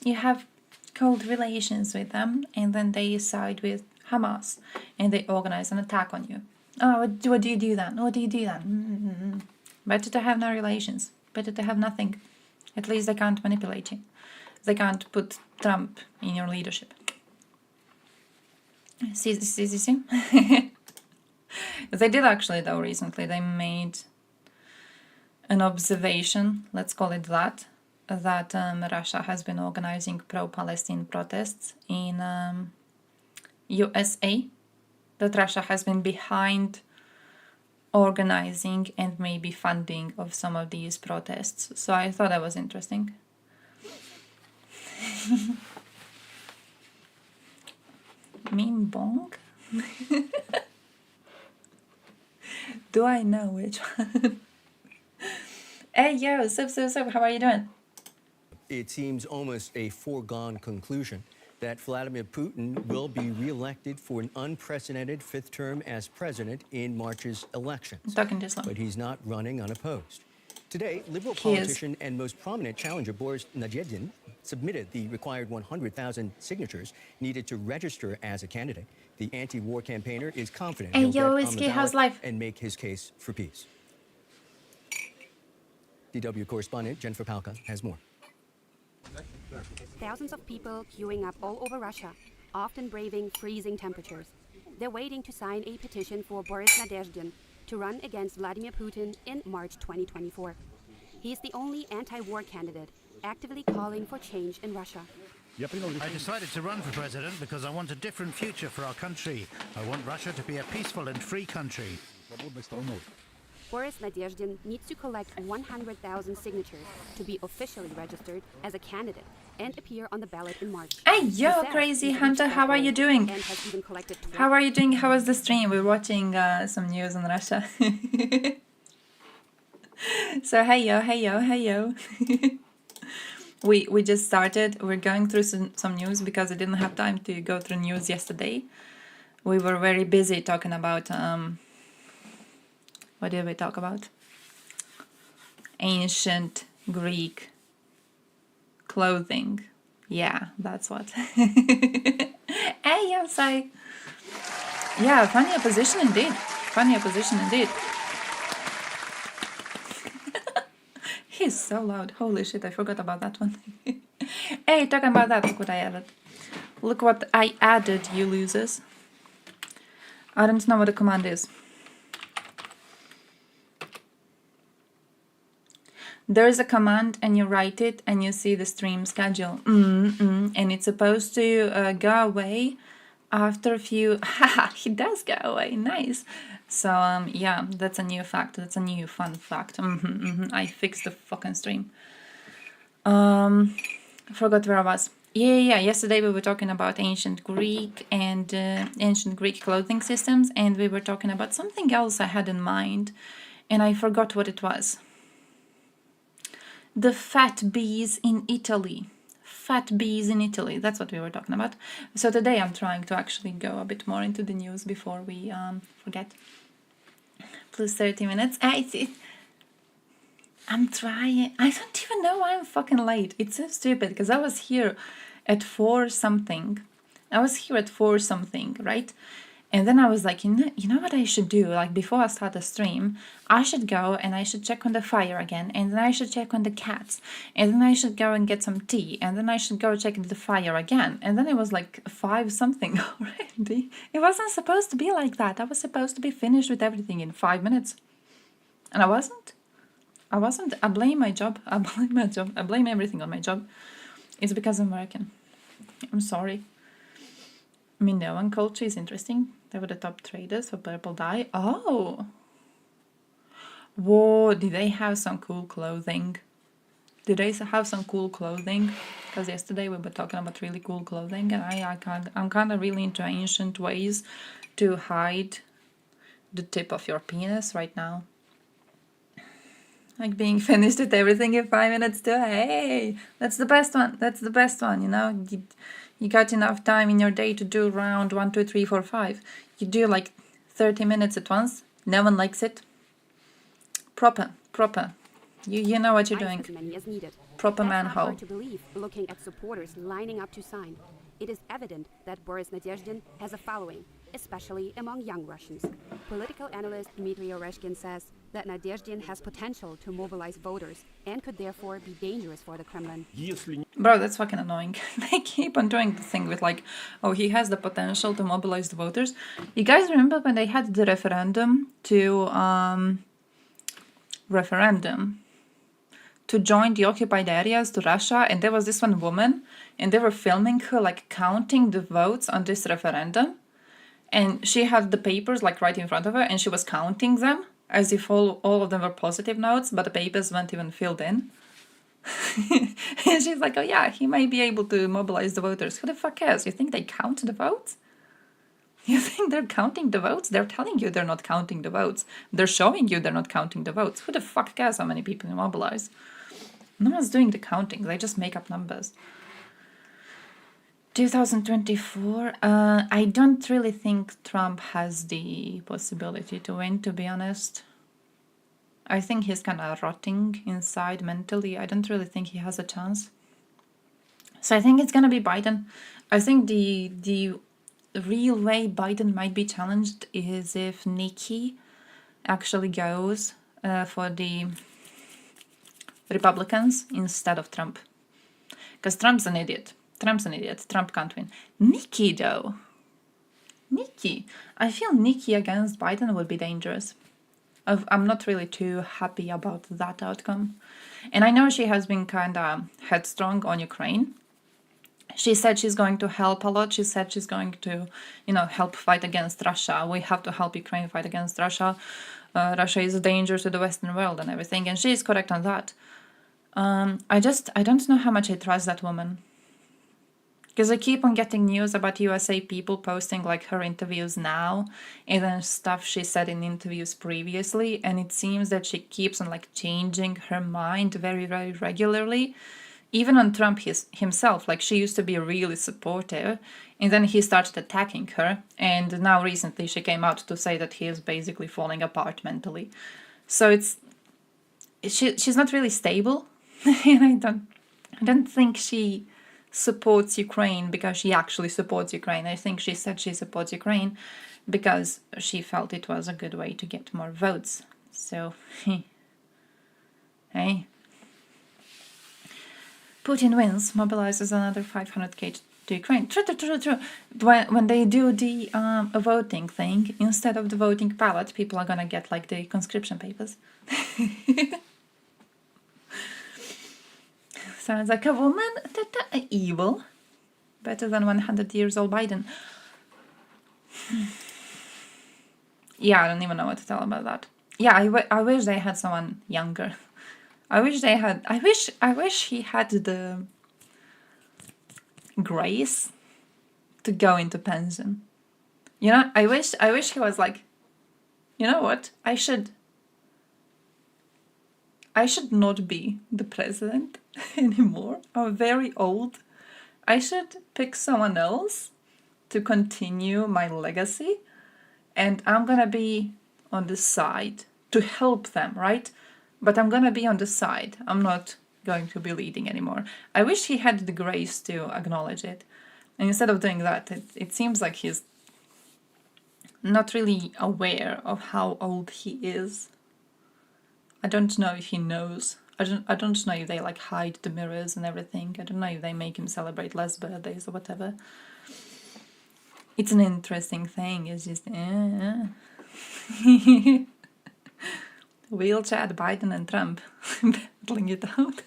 You have cold relations with them and then they side with Hamas and they organize an attack on you. Oh, what do you do then? What do you do then? Better to have no relations. Better to have nothing. At least they can't manipulate you. They can't put Trump in your leadership. See? They did actually, though, recently. They made an observation, let's call it that Russia has been organizing pro-Palestine protests in USA. That Russia has been behind organizing and maybe funding of some of these protests. So I thought that was interesting. Meme bong? Do I know which one? Hey yo, sup, how are you doing? It seems almost a foregone conclusion that Vladimir Putin will be re-elected for an unprecedented fifth term as president in March's election. Talking too slow. But he's not running unopposed. Today, Liberal He is. politician and most prominent challenger Boris Nadezhdin submitted the required 100,000 signatures needed to register as a candidate. The anti-war campaigner is confident Hey, he'll yo, get on Whiskey, the how's ballot life? and make his case for peace. DW correspondent Jennifer Palka has more. Thousands of people queuing up all over Russia, often braving freezing temperatures. They're waiting to sign a petition for Boris Nadezhdin to run against Vladimir Putin in March 2024. He's the only anti-war candidate actively calling for change in Russia. I decided to run for president because I want a different future for our country. I want Russia to be a peaceful and free country. Boris Nadezhdin needs to collect 100,000 signatures to be officially registered as a candidate and appear on the ballot in March. Hey, He yo, says Crazy he's Hunter, reached how that are you goal doing? and has even collected How are you doing? How was the stream? We're watching some news in Russia. So hey yo. We just started. We're going through some news because I didn't have time to go through news yesterday. We were very busy talking about what did we talk about? Ancient Greek clothing. Yeah, that's what. Hey, yo, say. Yeah, funny opposition indeed. Funny opposition indeed. He's so loud. Holy shit, I forgot about that one. Hey, talking about that, look what I added. Look what I added, you losers. I don't know what the command is. There's a command and you write it and you see the stream schedule. And it's supposed to go away after a few... Haha, he does go away. Nice. So, yeah, that's a new fact. That's a new fun fact. I fixed the fucking stream. I forgot where I was. Yeah. Yesterday we were talking about ancient Greek and ancient Greek clothing systems. And we were talking about something else I had in mind. And I forgot what it was. The fat bees in Italy. Fat bees in Italy. That's what we were talking about. So today I'm trying to actually go a bit more into the news before we forget. Plus 30 minutes. I'm trying. I don't even know why I'm fucking late. It's so stupid because I was here at 4 something. Right? And then I was like, you know what I should do? Like before I start the stream, I should go and I should check on the fire again. And then I should check on the cats. And then I should go and get some tea. And then I should go check the fire again. And then it was like 5 something already. It wasn't supposed to be like that. I was supposed to be finished with everything in 5 minutes. And I wasn't. I blame my job. I blame everything on my job. It's because I'm American. I'm sorry. Minoan culture is interesting. They were the top traders for purple dye. Oh! Whoa, did they have some cool clothing? Because yesterday we were talking about really cool clothing and I'm kind of really into ancient ways to hide the tip of your penis right now. Like being finished with everything in 5 minutes too. Hey, that's the best one, you know. You got enough time in your day to do round 1, 2, 3, 4, 5. You do like 30 minutes at once. No one likes it. Proper. You know what you're doing. As many as needed. Proper That's manhole. not hard to believe, looking at supporters lining up to sign. It is evident that Boris Nadezhdin has a following, especially among young Russians. Political analyst Dmitry Oreshkin says that Nadezhdin has potential to mobilize voters and could therefore be dangerous for the Kremlin. Bro, that's fucking annoying. They keep on doing the thing with like, oh, he has the potential to mobilize the voters. You guys remember when they had the referendum to join the occupied areas to Russia, and there was this one woman, and they were filming her like counting the votes on this referendum, and she had the papers like right in front of her, and she was counting them as if all of them were positive notes, but the papers weren't even filled in. And she's like, oh yeah, he might be able to mobilize the voters. Who the fuck cares? You think they count the votes? You think they're counting the votes? They're telling you they're not counting the votes. They're showing you they're not counting the votes. Who the fuck cares how many people you mobilize? No one's doing the counting. They just make up numbers. 2024, I don't really think Trump has the possibility to win, to be honest. I think he's kind of rotting inside mentally. I don't really think he has a chance. So I think it's gonna be Biden. I think the real way Biden might be challenged is if Nikki actually goes for the Republicans instead of Trump. Because Trump's an idiot. Trump can't win. Nikki, though. Nikki. I feel Nikki against Biden would be dangerous. I'm not really too happy about that outcome. And I know she has been kind of headstrong on Ukraine. She said she's going to help a lot. She said she's going to, help fight against Russia. We have to help Ukraine fight against Russia. Russia is a danger to the Western world and everything. And she is correct on that. I don't know how much I trust that woman. Because I keep on getting news about USA people posting like her interviews now and then stuff she said in interviews previously. And it seems that she keeps on like changing her mind very, very regularly. Even on Trump himself, like she used to be really supportive and then he started attacking her. And now recently she came out to say that he is basically falling apart mentally. So she's not really stable. And I don't think she supports Ukraine because she actually supports Ukraine. I think she said she supports Ukraine because she felt it was a good way to get more votes. So, hey. Putin wins, mobilizes another 500k to Ukraine. True. When they do the voting thing, instead of the voting ballot, people are gonna get like the conscription papers. Sounds like a woman. Evil. Better than 100 years old Biden. Yeah, I don't even know what to tell about that. Yeah, I wish they had someone younger. I wish he had the grace to go into pension. I wish he was like, you know what? I should not be the president anymore. I'm very old. I should pick someone else to continue my legacy. And I'm gonna be on the side to help them, right? But I'm gonna be on the side. I'm not going to be leading anymore. I wish he had the grace to acknowledge it. And instead of doing that, it seems like he's not really aware of how old he is. I don't know if he knows. I don't know if they like hide the mirrors and everything. I don't know if they make him celebrate less birthdays or whatever. It's an interesting thing. It's just we'll chat Biden and Trump battling it out.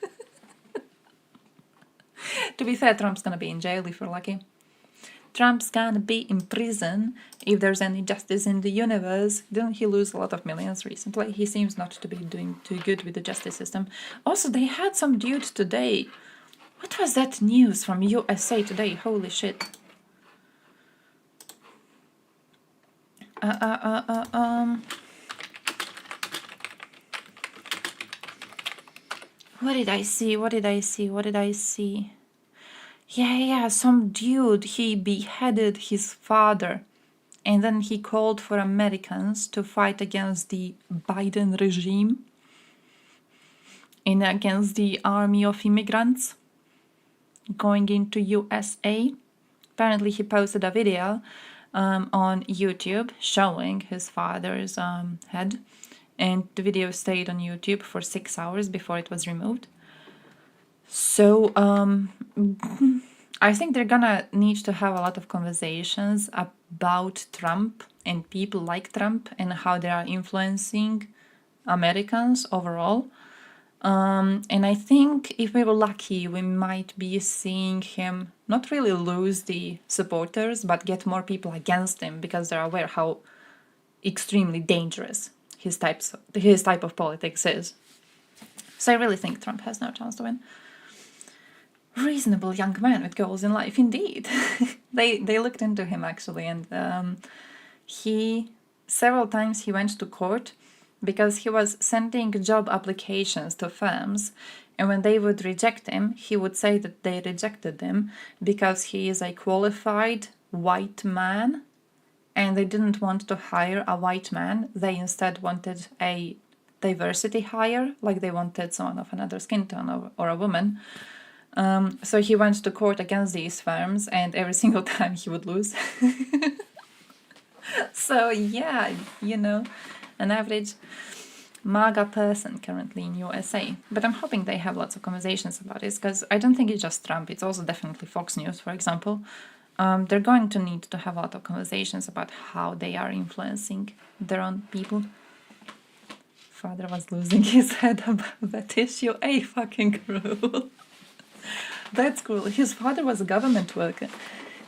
To be fair, Trump's gonna be in jail if we're lucky. Trump's gonna be in prison if there's any justice in the universe. Didn't he lose a lot of millions recently? He seems not to be doing too good with the justice system. Also, they had some dude today. What was that news from USA Today? Holy shit. What did I see? Yeah, some dude, he beheaded his father. And then he called for Americans to fight against the Biden regime and against the army of immigrants going into USA. Apparently he posted a video on YouTube showing his father's head. And the video stayed on YouTube for 6 hours before it was removed. So, I think they're gonna need to have a lot of conversations about Trump and people like Trump and how they are influencing Americans overall. And I think if we were lucky, we might be seeing him not really lose the supporters, but get more people against him because they're aware how extremely dangerous his type of politics is. So I really think Trump has no chance to win. Reasonable young man with goals in life, indeed. They looked into him actually, and several times he went to court because he was sending job applications to firms, and when they would reject him, he would say that they rejected him because he is a qualified white man, and they didn't want to hire a white man. They instead wanted a diversity hire, like they wanted someone of another skin tone or a woman. So he went to court against these firms, and every single time he would lose. So yeah, you know, an average MAGA person currently in USA. But I'm hoping they have lots of conversations about this, because I don't think it's just Trump, it's also definitely Fox News, for example. They're going to need to have a lot of conversations about how they are influencing their own people. Father was losing his head about that issue. A fucking cool. That's cool. His father was a government worker.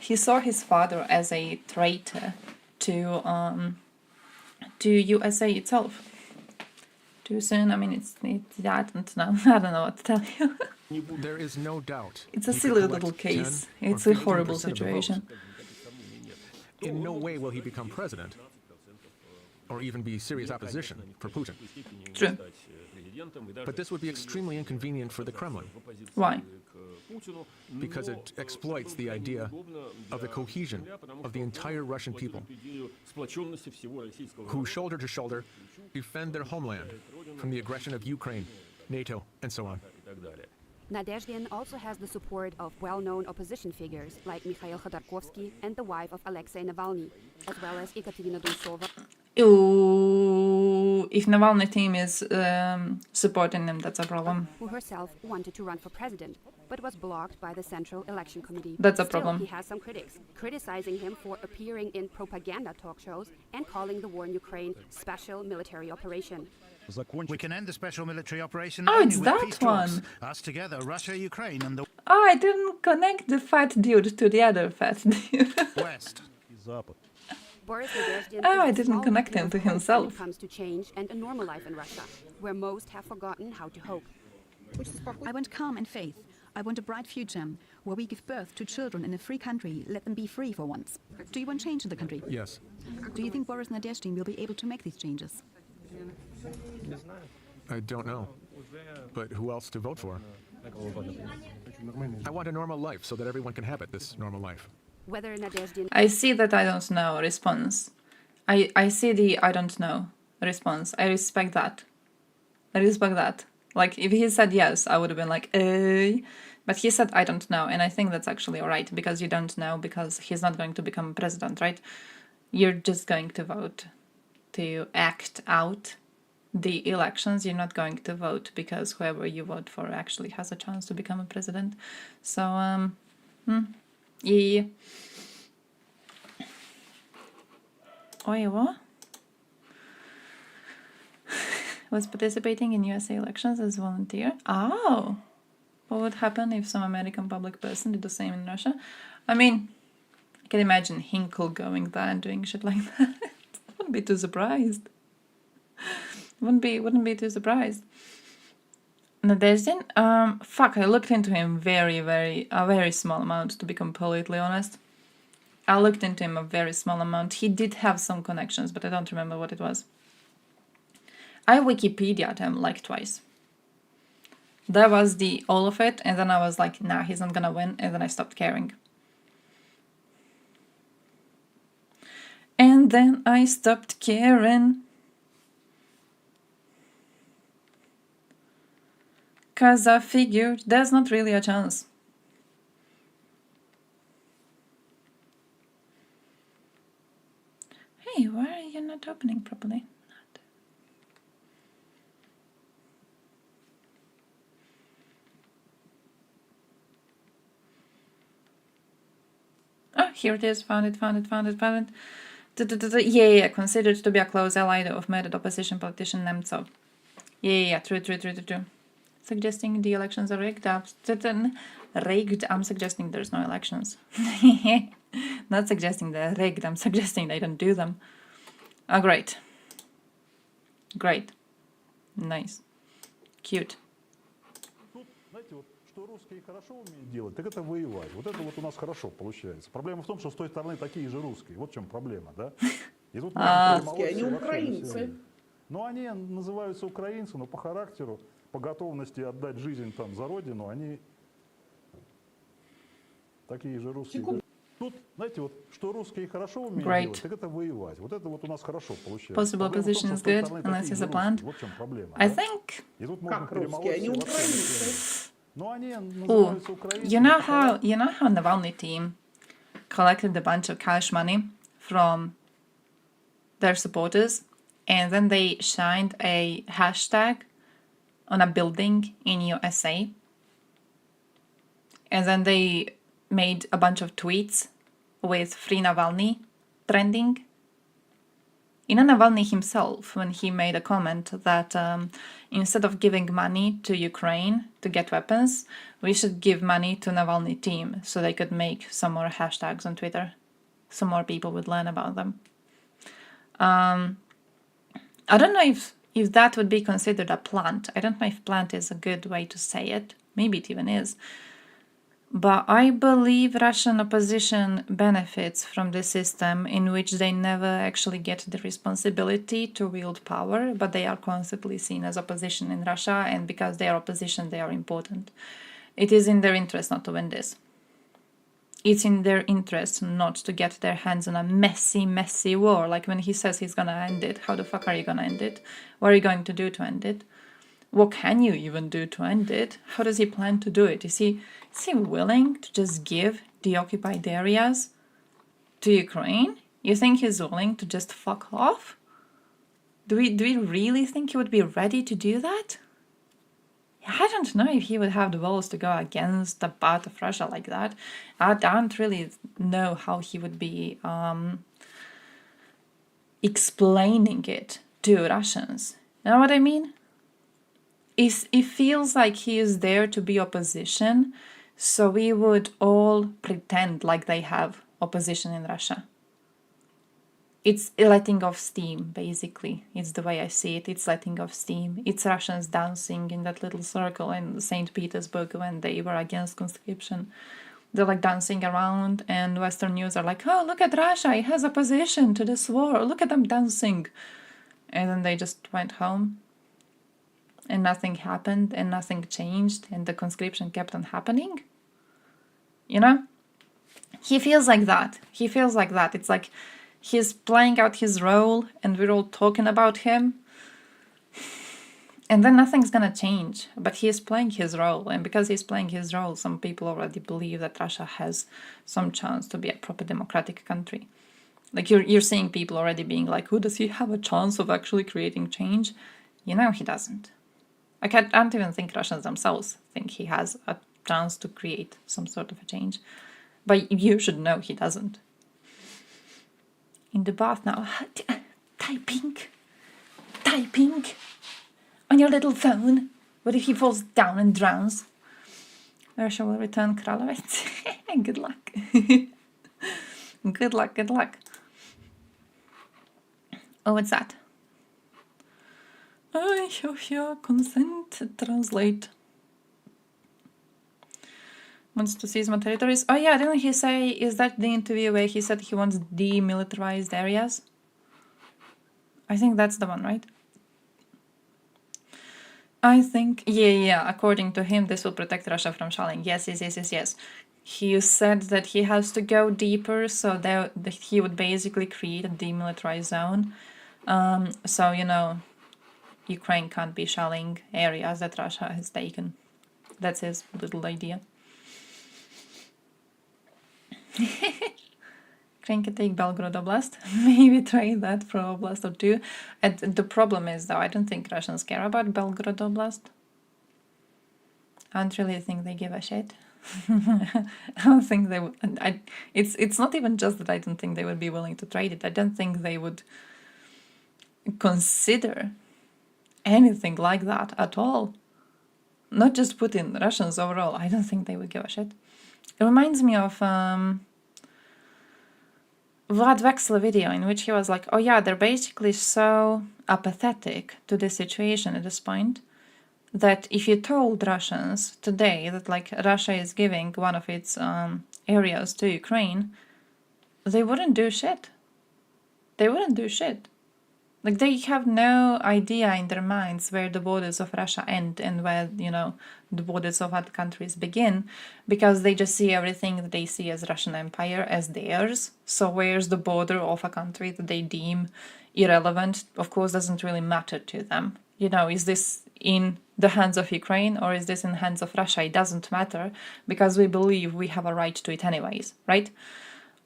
He saw his father as a traitor to USA itself. Too soon? I mean, it's I don't know. I don't know what to tell you. There is no doubt. It's a silly little case. It's a horrible situation. In no way will he become president, or even be serious opposition for Putin. True. But this would be extremely inconvenient for the Kremlin. Why? Because it exploits the idea of the cohesion of the entire Russian people, who shoulder to shoulder defend their homeland from the aggression of Ukraine, NATO, and so on. Nadezhdin also has the support of well-known opposition figures like Mikhail Khodorkovsky and the wife of Alexei Navalny, as well as Ekaterina Dulsova. Ooh, if Navalny team is supporting him, that's a problem. Who herself wanted to run for president, but was blocked by the Central Election Committee. That's a Still, problem. he has some critics, criticizing him for appearing in propaganda talk shows and calling the war in Ukraine special military operation. We can end the special military operation Oh, only it's with that peace talks. one. Us together, Russia, Ukraine, and the Oh, I didn't connect the fat dude to the other fat dude. West. Boris Nadezhdin Oh, I is a didn't small connect beacon him of to hope when himself. it comes to change and a normal life in Russia, where most have forgotten how to hope. I want calm and faith. I want a bright future, where we give birth to children in a free country, let them be free for once. Do you want change in the country? Yes. Do you think Boris Nadezhdin will be able to make these changes? I don't know. But who else to vote for? I want a normal life so that everyone can have it, this normal life. Whether Nadezhdin I see that I don't know response. I see the I don't know response. I respect that. I respect that. Like, if he said yes, I would have been like, eh. But he said I don't know, and I think that's actually alright, because you don't know, because he's not going to become president, right? You're just going to vote to act out the elections. You're not going to vote because whoever you vote for actually has a chance to become a president. So, yeah. Wait, what? Was participating in USA elections as a volunteer. Oh! What would happen if some American public person did the same in Russia? I mean, I can imagine Hinkle going there and doing shit like that. Wouldn't be too surprised. Wouldn't be too surprised. Nadezhdin? Fuck, I looked into him a very small amount, to be completely honest. I looked into him a very small amount. He did have some connections, but I don't remember what it was. I Wikipedia'd him like twice. That was the all of it, and then I was like, nah, he's not gonna win, and then I stopped caring. And then I stopped caring. 'Cause I figured there's not really a chance. Hey, why are you not opening properly? Oh, here it is. Found it. Yeah, considered to be a close ally of murdered opposition politician Nemtsov. Yeah, true. Suggesting the elections are rigged. Rigged. I'm suggesting there's no elections. Not suggesting they're rigged. I'm suggesting they don't do them. Oh, great. Nice. Cute. Что русские хорошо умеют делать, так это воевать. Вот это вот у нас хорошо получается. Проблема в том, что с той стороны такие же русские. Вот в чем проблема, да? И тут они украинцы. Ну, они называются украинцы, но по характеру, по готовности отдать жизнь там за родину, они такие же русские. Тут, знаете, вот что русские хорошо умеют Great. делать, так это воевать. Вот это вот у нас хорошо получается. Possible Проблема в том, position что is с той good, стороны unless такие he's же a plant. русские. Вот в чем проблема. I да? think... И тут можно Как русские? перемолоть Они все вообще на украинцы. свете. Но они Ooh, называются украинцами. you know how Navalny team collected a bunch of cash money from their supporters, and then they shined a hashtag on a building in USA, and then they made a bunch of tweets with Free Navalny trending. You know, Navalny himself, when he made a comment that instead of giving money to Ukraine to get weapons, we should give money to Navalny team so they could make some more hashtags on Twitter, so more people would learn about them. I don't know if that would be considered a plant. I don't know if plant is a good way to say it. Maybe it even is. But I believe Russian opposition benefits from the system in which they never actually get the responsibility to wield power, but they are constantly seen as opposition in Russia, and because they are opposition, they are important. It is in their interest not to win this. It's in their interest not to get their hands on a messy, messy war. Like when he says he's gonna end it, how the fuck are you gonna end it? What are you going to do to end it? What can you even do to end it? How does he plan to do it? Is he willing to just give the occupied areas to Ukraine? You think he's willing to just fuck off? Do we really think he would be ready to do that? I don't know if he would have the balls to go against the part of Russia like that. I don't really know how he would be explaining it to Russians. You know what I mean? It feels like he is there to be opposition, so we would all pretend like they have opposition in Russia. It's letting off steam, basically. It's the way I see it. It's letting off steam. It's Russians dancing in that little circle in St. Petersburg when they were against conscription. They're like dancing around, and Western news are like, oh, look at Russia, it has opposition to this war. Look at them dancing. And then they just went home. And nothing happened, and nothing changed, and the conscription kept on happening. You know? He feels like that. He feels like that. It's like he's playing out his role, and we're all talking about him. And then nothing's gonna change. But he is playing his role, and because he's playing his role, some people already believe that Russia has some chance to be a proper democratic country. Like you're seeing people already being like, "Oh, does he have a chance of actually creating change?" You know, he doesn't. I don't even think Russians themselves think he has a chance to create some sort of a change. But you should know he doesn't. In the bath now. Typing on your little phone. What if he falls down and drowns? Russia will return Kralovic. Good luck. Good luck, good luck. Oh, what's that? I have your consent. Translate. Wants to seize more territories. Oh yeah, didn't he say, is that the interview where he said he wants demilitarized areas? I think that's the one, right? I think, yeah, according to him, this will protect Russia from shelling. Yes. He said that he has to go deeper, so that he would basically create a demilitarized zone. So, you know, Ukraine can't be shelling areas that Russia has taken. That's his little idea. Ukraine can take Belgorod Oblast. Maybe try that for Oblast or two. And the problem is, though, I don't think Russians care about Belgorod Oblast. I don't really think they give a shit. I don't think they would. It's not even just that I don't think they would be willing to trade it. I don't think they would consider anything like that at all. Not just Putin, Russians overall. I don't think they would give a shit. It reminds me of Vlad Vexler video in which he was like, oh yeah, they're basically so apathetic to the situation at this point that if you told Russians today that like Russia is giving one of its areas to Ukraine, they wouldn't do shit. They wouldn't do shit. Like, they have no idea in their minds where the borders of Russia end and where, you know, the borders of other countries begin, because they just see everything that they see as Russian Empire as theirs. So where's the border of a country that they deem irrelevant? Of course, doesn't really matter to them. You know, is this in the hands of Ukraine or is this in the hands of Russia? It doesn't matter, because we believe we have a right to it anyways, right?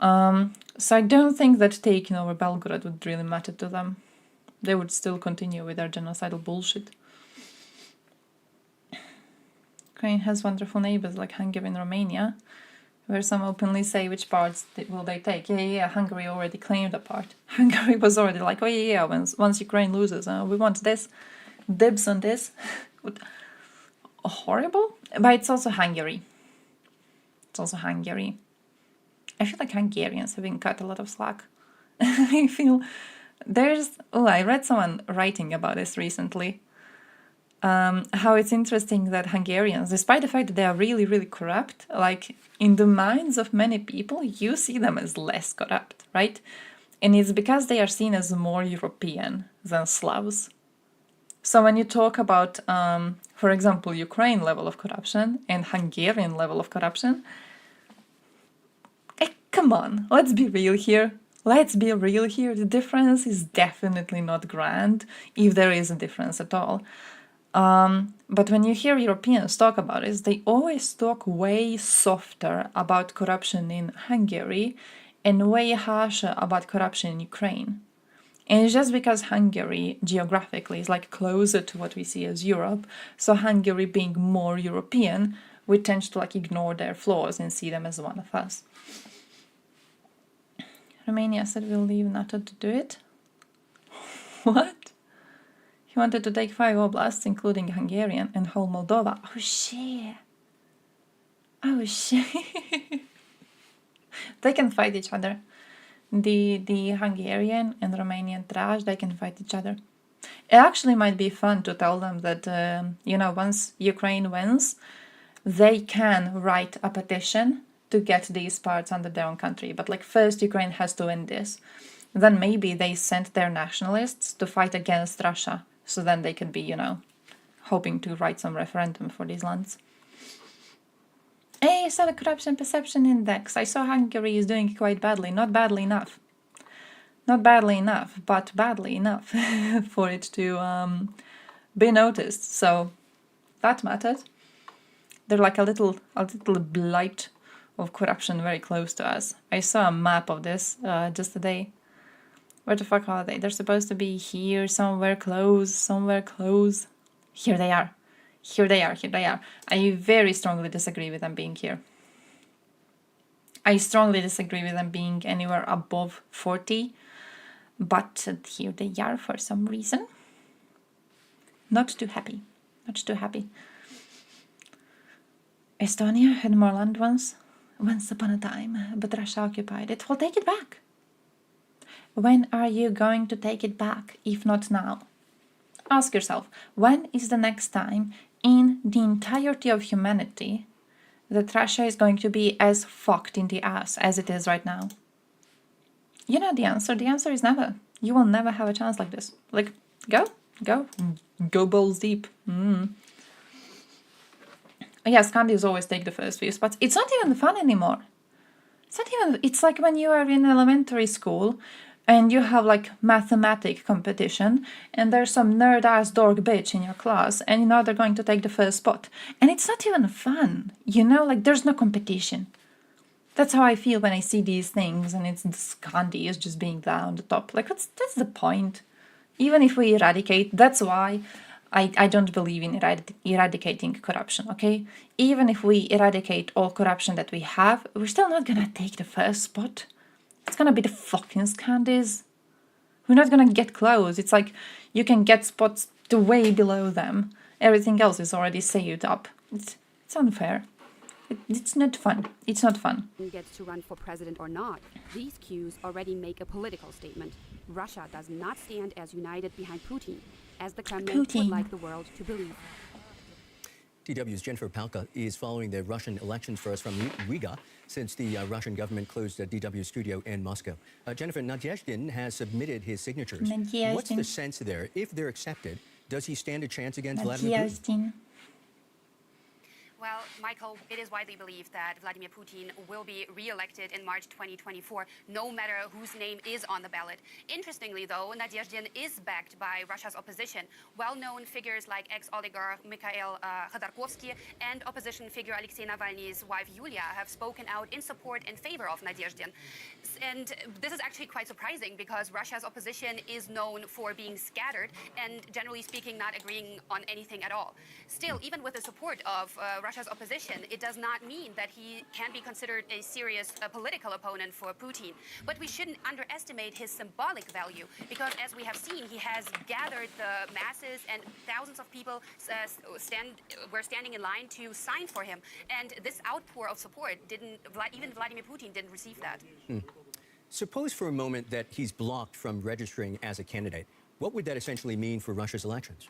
So I don't think that taking over Belgrade would really matter to them. They would still continue with their genocidal bullshit. Ukraine has wonderful neighbors like Hungary and Romania, where some openly say which parts will they take. Yeah, Hungary already claimed a part. Hungary was already like, oh yeah, once Ukraine loses, we want this, dibs on this. Horrible, but it's also Hungary. It's also Hungary. I feel like Hungarians have been cut a lot of slack. I feel I read someone writing about this recently. How it's interesting that Hungarians, despite the fact that they are really, really corrupt, like in the minds of many people, you see them as less corrupt, right? And it's because they are seen as more European than Slavs. So when you talk about, for example, Ukraine level of corruption and Hungarian level of corruption, come on, let's be real here. Let's be real here. The difference is definitely not grand, if there is a difference at all. But when you hear Europeans talk about it, they always talk way softer about corruption in Hungary and way harsher about corruption in Ukraine. And it's just because Hungary geographically is like closer to what we see as Europe, so Hungary being more European, we tend to like ignore their flaws and see them as one of us. Romania said we'll leave NATO to do it. What? He wanted to take 5 oblasts, including Hungarian and whole Moldova. Oh shit. Oh shit. They can fight each other. The Hungarian and Romanian trash, they can fight each other. It actually might be fun to tell them that, you know, once Ukraine wins, they can write a petition to get these parts under their own country. But like first Ukraine has to win this. Then maybe they send their nationalists to fight against Russia. So then they could be, you know, hoping to write some referendum for these lands. Hey, I saw the corruption perception index. I saw Hungary is doing quite badly. Not badly enough. Not badly enough, but badly enough for it to be noticed. So that mattered. They're like a little blight of corruption very close to us. I saw a map of this just today. Where the fuck are they? They're supposed to be here, somewhere close, somewhere close. Here they are. Here they are, here they are. I very strongly disagree with them being here. I strongly disagree with them being anywhere above 40. But here they are for some reason. Not too happy. Not too happy. Estonia had more land once upon a time, but Russia occupied it. Well, take it back. When are you going to take it back, if not now? Ask yourself, when is the next time in the entirety of humanity that Russia is going to be as fucked in the ass as it is right now? You know the answer. The answer is never. You will never have a chance like this. Like, go balls deep. Yes, Candies always take the first few spots. It's not even fun anymore. It's like when you are in elementary school and you have like mathematic competition and there's some nerd-ass dork bitch in your class and you know they're going to take the first spot. And it's not even fun, you know, like there's no competition. That's how I feel when I see these things and it's this Candies just being there on the top. Like, that's the point. Even if we eradicate, that's why I don't believe in eradicating corruption, okay? Even if we eradicate all corruption that we have, we're still not gonna take the first spot. It's gonna be the fucking Scandies. We're not gonna get close. It's like you can get spots to way below them. Everything else is already saved up. It's unfair. It's not fun. It's not fun. Gets to run for president or not, these cues already make a political statement. Russia does not stand as united behind Putin, as the Kremlin would like the world to believe. DW's Jennifer Palka is following the Russian elections for us from Riga, since the Russian government closed a DW studio in Moscow. Jennifer, Nadezhdin has submitted his signatures. What's the sense there? If they're accepted, does he stand a chance against Vladimir Putin? Well, Michael, it is widely believed that Vladimir Putin will be re-elected in March 2024, no matter whose name is on the ballot. Interestingly, though, Nadezhdin is backed by Russia's opposition. Well-known figures like ex-oligarch Mikhail Khodorkovsky and opposition figure Alexei Navalny's wife Yulia have spoken out in support and favor of Nadezhdin. And this is actually quite surprising because Russia's opposition is known for being scattered and, generally speaking, not agreeing on anything at all. Still, even with the support of Russia's opposition, it does not mean that he can be considered a serious political opponent for Putin. But we shouldn't underestimate his symbolic value, because as we have seen, he has gathered the masses and thousands of people were standing in line to sign for him. And this outpour of support even Vladimir Putin didn't receive that. Suppose for a moment that he's blocked from registering as a candidate. What would that essentially mean for Russia's elections?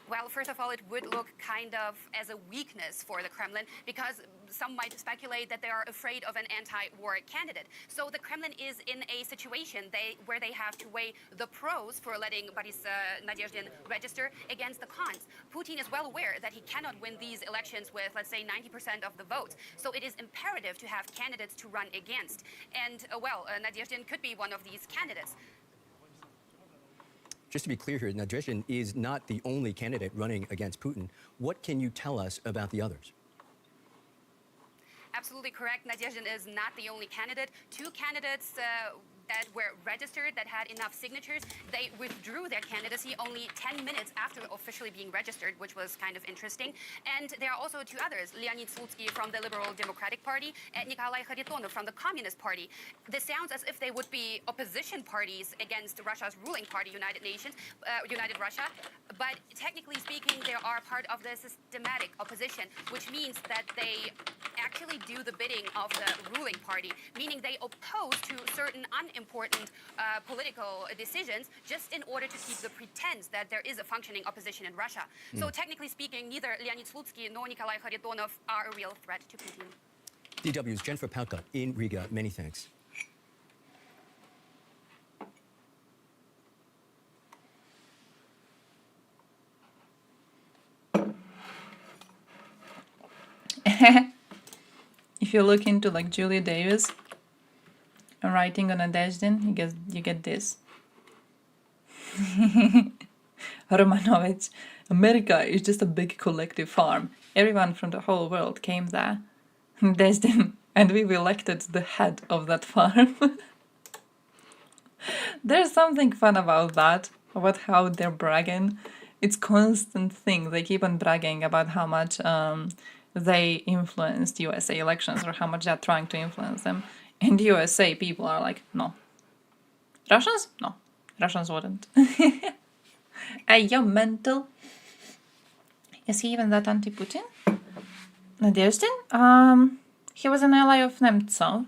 Well, first of all, it would look kind of as a weakness for the Kremlin, because some might speculate that they are afraid of an anti-war candidate. So the Kremlin is in a situation where they have to weigh the pros for letting Boris Nadezhdin register against the cons. Putin is well aware that he cannot win these elections with, let's say, 90% of the votes. So it is imperative to have candidates to run against. And, Nadezhdin could be one of these candidates. Just to be clear here, Nadezhdin is not the only candidate running against Putin. What can you tell us about the others? Absolutely correct. Nadezhdin is not the only candidate. Two candidates that were registered, that had enough signatures, they withdrew their candidacy only 10 minutes after officially being registered, which was kind of interesting. And there are also two others, Leonid Slutsky from the Liberal Democratic Party and Nikolai Kharitonov from the Communist Party. This sounds as if they would be opposition parties against Russia's ruling party, United Russia. But technically speaking, they are part of the systematic opposition, which means that they actually do the bidding of the ruling party, meaning they oppose to certain unimportant political decisions just in order to keep the pretense that there is a functioning opposition in Russia. So technically speaking, neither Leonid Slutsky nor Nikolai Kharitonov are a real threat to Putin. DW's Jennifer Palka in Riga. Many thanks. If you look into like Julia Davis writing on Nadezhdin, you get this. Romanovich, America is just a big collective farm. Everyone from the whole world came there. Nadezhdin, and we've elected the head of that farm. There's something fun about that, about how they're bragging. It's constant thing. They keep on bragging about how much they influenced USA elections, or how much they're trying to influence them. And USA people are like, no. Russians? No. Russians wouldn't. Are you mental? Is he even that anti-Putin? Nadezhdin? He was an ally of Nemtsov.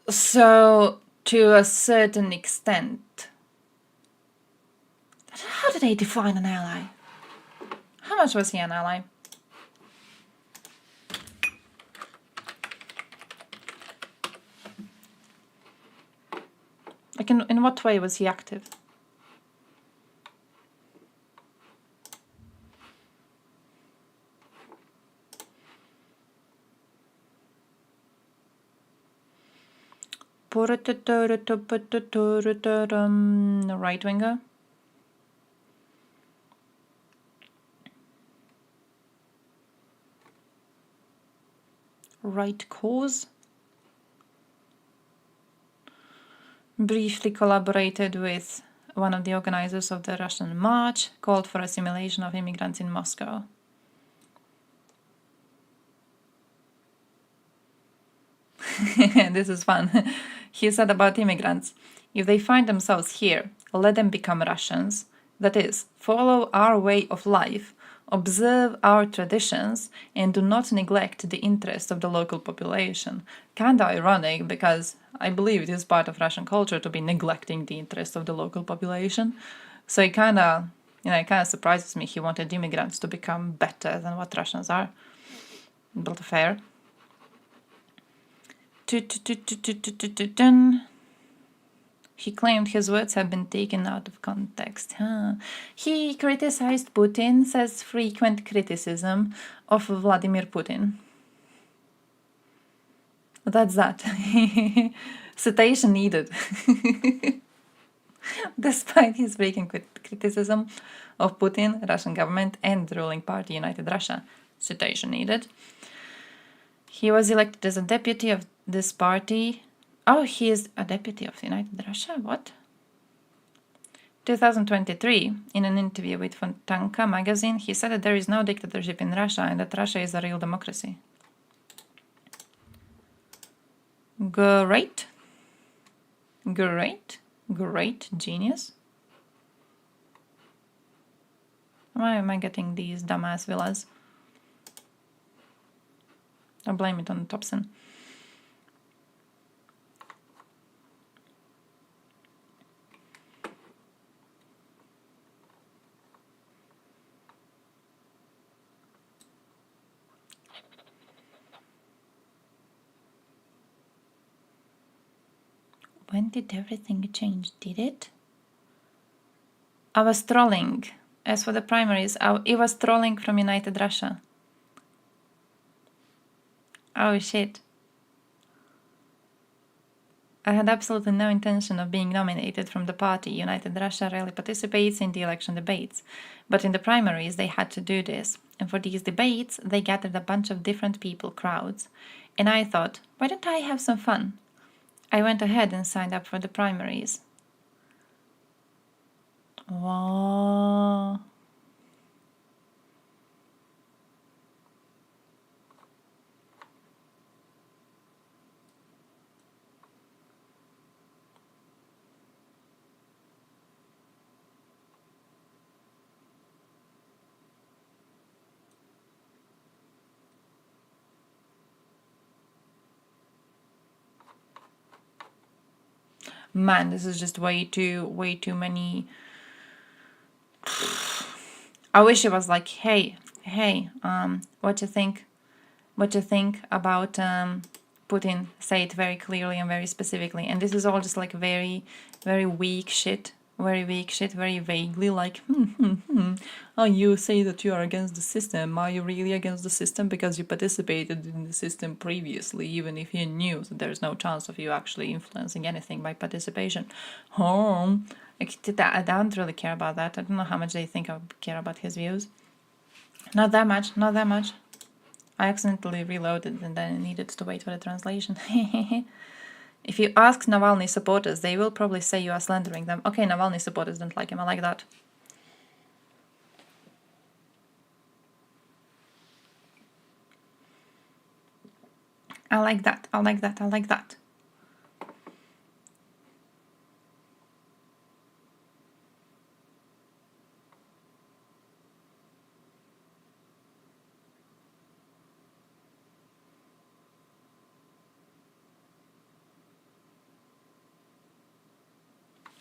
So, to a certain extent. How do they define an ally? How much was he an ally? Like, in what way was he active? Right winger? Right cause? Briefly collaborated with one of the organizers of the Russian March, called for assimilation of immigrants in Moscow. This is fun. He said about immigrants, if they find themselves here, let them become Russians. That is, follow our way of life, observe our traditions, and do not neglect the interests of the local population. Kinda ironic, because I believe it is part of Russian culture to be neglecting the interests of the local population. So it kinda You know, it kind of surprises me. He wanted immigrants to become better than what Russians are. But fair. He claimed his words have been taken out of context. He criticized Putin, says frequent criticism of Vladimir Putin. That's that. Citation needed. Despite his frequent criticism of Putin, Russian government, and the ruling party United Russia, citation needed, he was elected as a deputy of this party. Oh, he is a deputy of United Russia? What? 2023, in an interview with Fontanka magazine, he said that there is no dictatorship in Russia and that Russia is a real democracy. Great. Great. Great. Genius. Why am I getting these dumbass villas? I blame it on Thompson. When did everything change? Did it? I was trolling. As for the primaries, it was trolling from United Russia. Oh shit. I had absolutely no intention of being nominated from the party. United Russia rarely participates in the election debates. But in the primaries, they had to do this. And for these debates, they gathered a bunch of different people, crowds. And I thought, why don't I have some fun? I went ahead and signed up for the primaries. Whoa. Man, this is just way too many. I wish it was like, hey, what you think about Putin? Say it very clearly and very specifically. And this is all just like very, very weak shit. Very weak shit, very vaguely like, Oh, you say that you are against the system. Are you really against the system because you participated in the system previously, even if you knew that there's no chance of you actually influencing anything by participation? I don't really care about that. I don't know how much they think I care about his views. Not that much, not that much. I accidentally reloaded and then I needed to wait for the translation. If you ask Navalny supporters, they will probably say you are slandering them. Okay, Navalny supporters don't like him. I like that. I like that. I like that. I like that.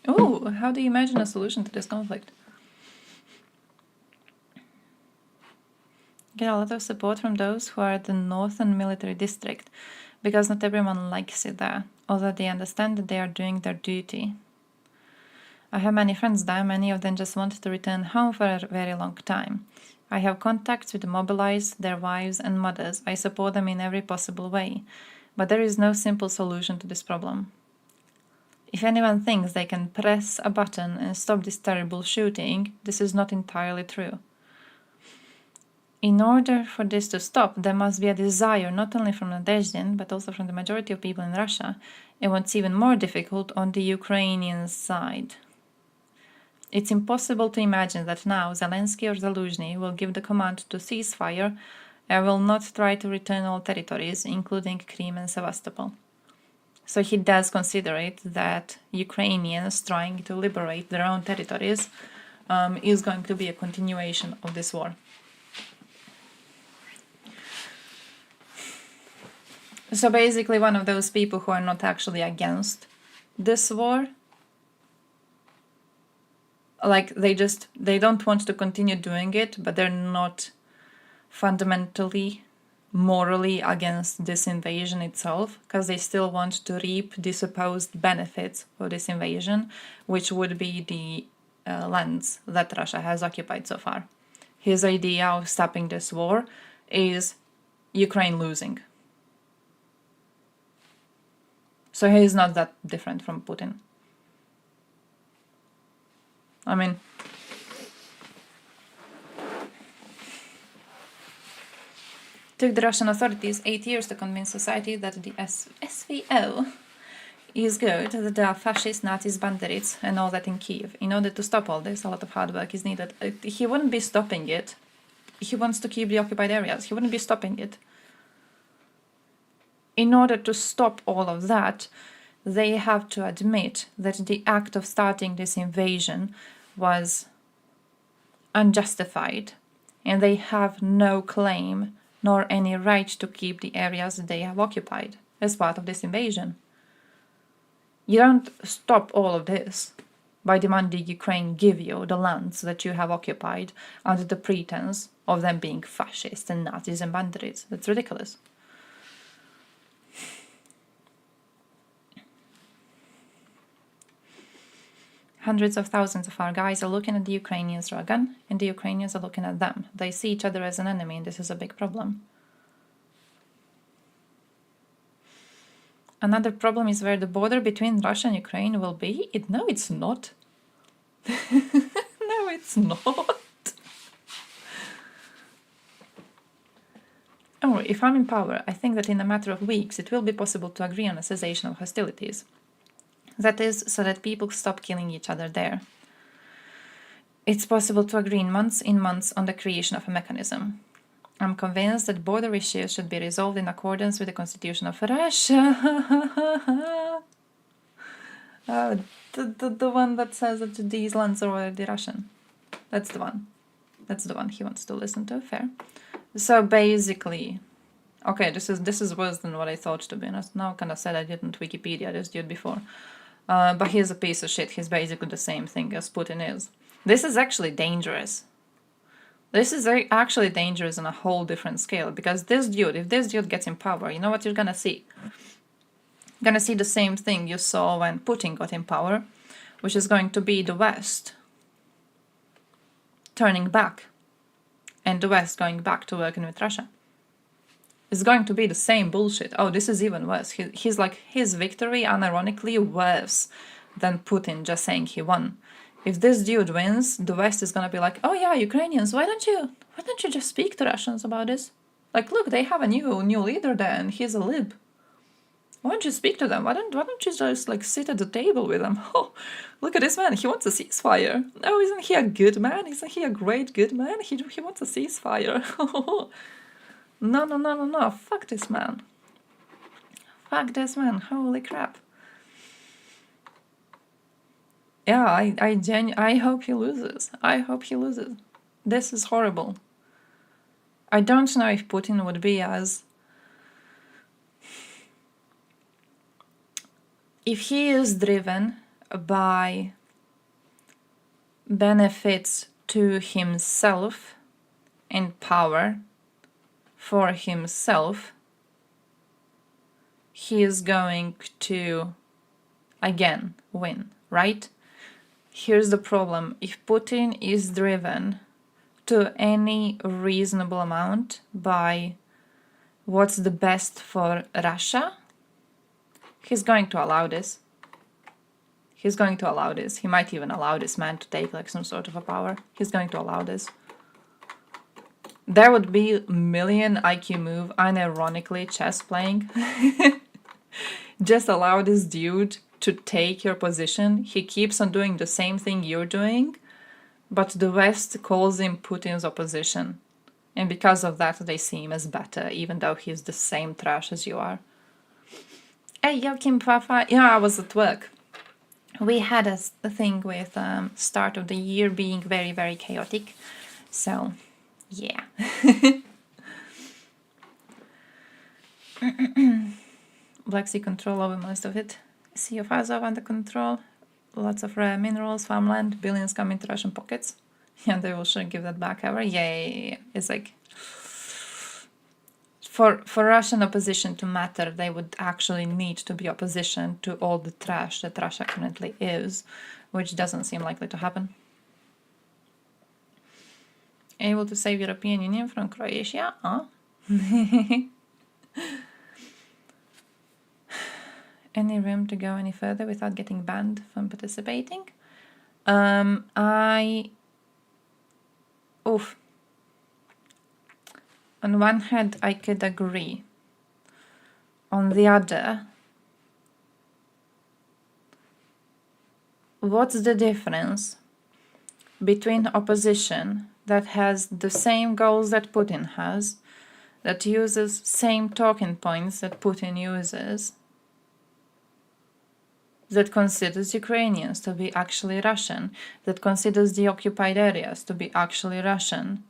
Ooh, how do you imagine a solution to this conflict? Get a lot of support from those who are at the northern military district, because not everyone likes it there, although they understand that they are doing their duty. I have many friends there, many of them just want to return home for a very long time. I have contacts with the mobilized, their wives and mothers. I support them in every possible way, but there is no simple solution to this problem. If anyone thinks they can press a button and stop this terrible shooting, this is not entirely true. In order for this to stop, there must be a desire not only from Nadezhdin, but also from the majority of people in Russia, and what's even more difficult, on the Ukrainian side. It's impossible to imagine that now Zelensky or Zaluzhny will give the command to ceasefire and will not try to return all territories, including Crimea and Sevastopol. So he does consider it that Ukrainians trying to liberate their own territories is going to be a continuation of this war. So basically one of those people who are not actually against this war. like they don't want to continue doing it, but they're not fundamentally morally against this invasion itself, because they still want to reap the supposed benefits of this invasion, which would be the lands that Russia has occupied so far. His idea of stopping this war is Ukraine losing. So he is not that different from Putin. I mean, took the Russian authorities 8 years to convince society that the SVO is good, that there are fascist, Nazis, bandits, and all that in Kiev. In order to stop all this, a lot of hard work is needed. He wouldn't be stopping it. He wants to keep the occupied areas. He wouldn't be stopping it. In order to stop all of that, they have to admit that the act of starting this invasion was unjustified, and they have no claim nor any right to keep the areas they have occupied as part of this invasion. You don't stop all of this by demanding Ukraine give you the lands that you have occupied under the pretense of them being fascists and Nazis and bandits. That's ridiculous. Hundreds of thousands of our guys are looking at the Ukrainians through a gun, and the Ukrainians are looking at them. They see each other as an enemy, and this is a big problem. Another problem is where the border between Russia and Ukraine will be. No, it's not. No, it's not. Oh, if I'm in power, I think that in a matter of weeks it will be possible to agree on a cessation of hostilities. That is, so that people stop killing each other there. It's possible to agree in months on the creation of a mechanism. I'm convinced that border issues should be resolved in accordance with the Constitution of Russia. The one that says that these lands are already Russian. That's the one. That's the one he wants to listen to. Fair. So basically, okay, this is worse than what I thought, to be honest. Now kind of said I didn't Wikipedia this dude before. But he's a piece of shit. He's basically the same thing as Putin is. This is actually dangerous. This is actually dangerous on a whole different scale, because this dude, if this dude gets in power, you know what you're gonna see? You're gonna see the same thing you saw when Putin got in power, which is going to be the West turning back, and the West going back to working with Russia. It's going to be the same bullshit. Oh, this is even worse. He's like, his victory, unironically, worse than Putin just saying he won. If this dude wins, the West is gonna be like, oh yeah, Ukrainians, why don't you just speak to Russians about this? Like, look, they have a new leader there, and he's a lib. Why don't you speak to them? Why don't you just like sit at the table with them? Oh, look at this man. He wants a ceasefire. Oh, isn't he a good man? Isn't he a great good man? He wants a ceasefire. No. Fuck this man. Fuck this man. Holy crap. Yeah, I hope he loses. I hope he loses. This is horrible. I don't know if Putin would be as... If he is driven by benefits to himself and power for himself, he is going to, again, win, right? Here's the problem. If Putin is driven to any reasonable amount by what's the best for Russia, he's going to allow this. He's going to allow this. He might even allow this man to take like some sort of a power. He's going to allow this. There would be a million IQ move, unironically chess playing. Just allow this dude to take your position. He keeps on doing the same thing you're doing, but the West calls him Putin's opposition. And because of that, they see him as better, even though he's the same trash as you are. Hey, yo, Kim Papa. Yeah, I was at work. We had a thing with start of the year being very, very chaotic. So, yeah. Black Sea control over most of it. Sea of Azov under control. lots of rare minerals, farmland, billions come into Russian pockets. Yeah, they will sure give that back ever. Yeah. It's like, for Russian opposition to matter, they would actually need to be opposition to all the trash that Russia currently is, which doesn't seem likely to happen. Able to save European Union from Croatia? Huh? Any room to go any further without getting banned from participating? Oof. On one hand, I could agree. On the other, what's the difference between opposition that has the same goals that Putin has, that uses same talking points that Putin uses, that considers Ukrainians to be actually Russian, that considers the occupied areas to be actually Russian,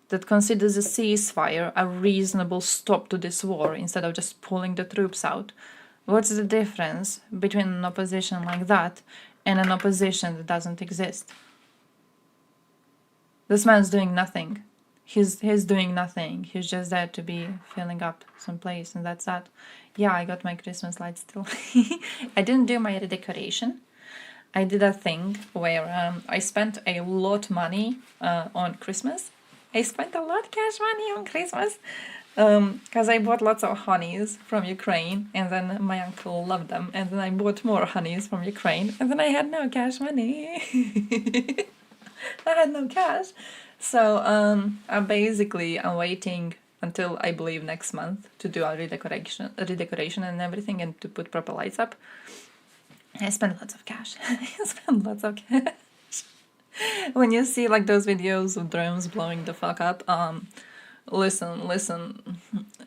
that considers a ceasefire a reasonable stop to this war instead of just pulling the troops out? What's the difference between an opposition like that and an opposition that doesn't exist? This man's doing nothing. He's doing nothing. He's just there to be filling up some place, and that's that. Yeah, I got my Christmas lights still. I didn't do my redecoration. I did a thing where I spent a lot money on Christmas. I spent a lot cash money on Christmas because I bought lots of honeys from Ukraine, and then my uncle loved them, and then I bought more honeys from Ukraine, and then I had no cash money. I had no cash. So I'm waiting until I believe next month to do a redecoration and everything, and to put proper lights up. I spent lots of cash. When you see like those videos of drones blowing the fuck up, listen,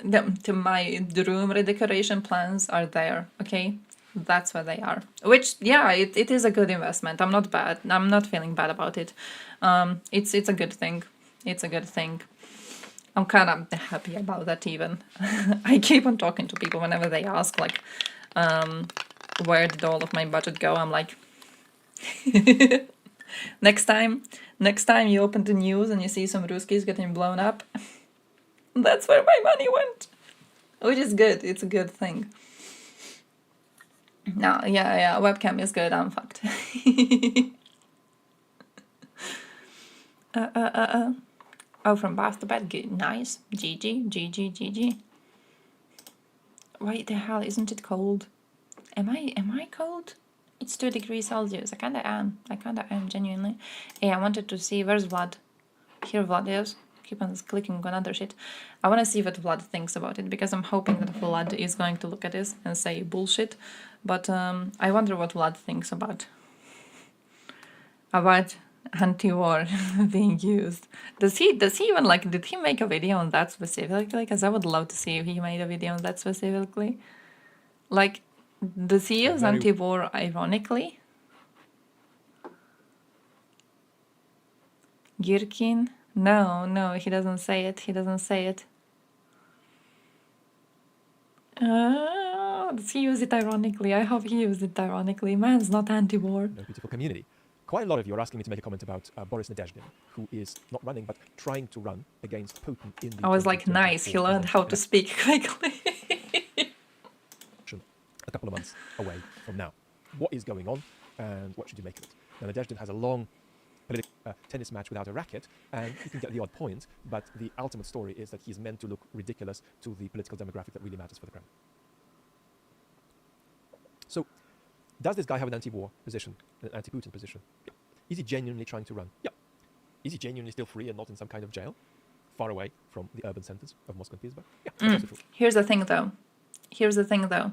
the room redecoration plans are there, okay? That's what they are. Which, yeah, it is a good investment. I'm not feeling bad about it. It's a good thing. It's a good thing. I'm kind of happy about that even. I keep on talking to people whenever they ask, like, where did all of my budget go? I'm like, next time you open the news and you see some Ruskies getting blown up, that's where my money went. Which is good. It's a good thing. No, yeah, webcam is good. I'm fucked. Oh, from bath to bed. Good, nice. GG. Why the hell isn't it cold? Am I cold? It's 2 degrees Celsius. I kinda am genuinely. Hey, I wanted to see where's Vlad. Here Vlad is. Keep on clicking on other shit. I want to see what Vlad thinks about it, because I'm hoping that Vlad is going to look at this and say bullshit. But I wonder what Vlad thinks about anti-war being used. Does he even like, did he make a video on that specifically? Because I would love to see if he made a video on that specifically. Like, does he use anti-war ironically? Girkin? No, he doesn't say it. Does he use it ironically? I hope he used it ironically. Man's not anti-war. No beautiful community. Quite a lot of you are asking me to make a comment about Boris Nadezhdin, who is not running, but trying to run against Putin in the... I was like, nice, he learned how to speak quickly. A couple of months away from now. What is going on, and what should you make of it? Now, Nadezhdin has a long tennis match without a racket, and he can get the odd point, but the ultimate story is that he's meant to look ridiculous to the political demographic that really matters for the Kremlin. So, does this guy have an anti-war position, an anti-Putin position? Yeah. Is he genuinely trying to run? Yeah. Is he genuinely still free and not in some kind of jail, far away from the urban centers of Moscow and Petersburg? Yeah, that's also true. Here's the thing, though.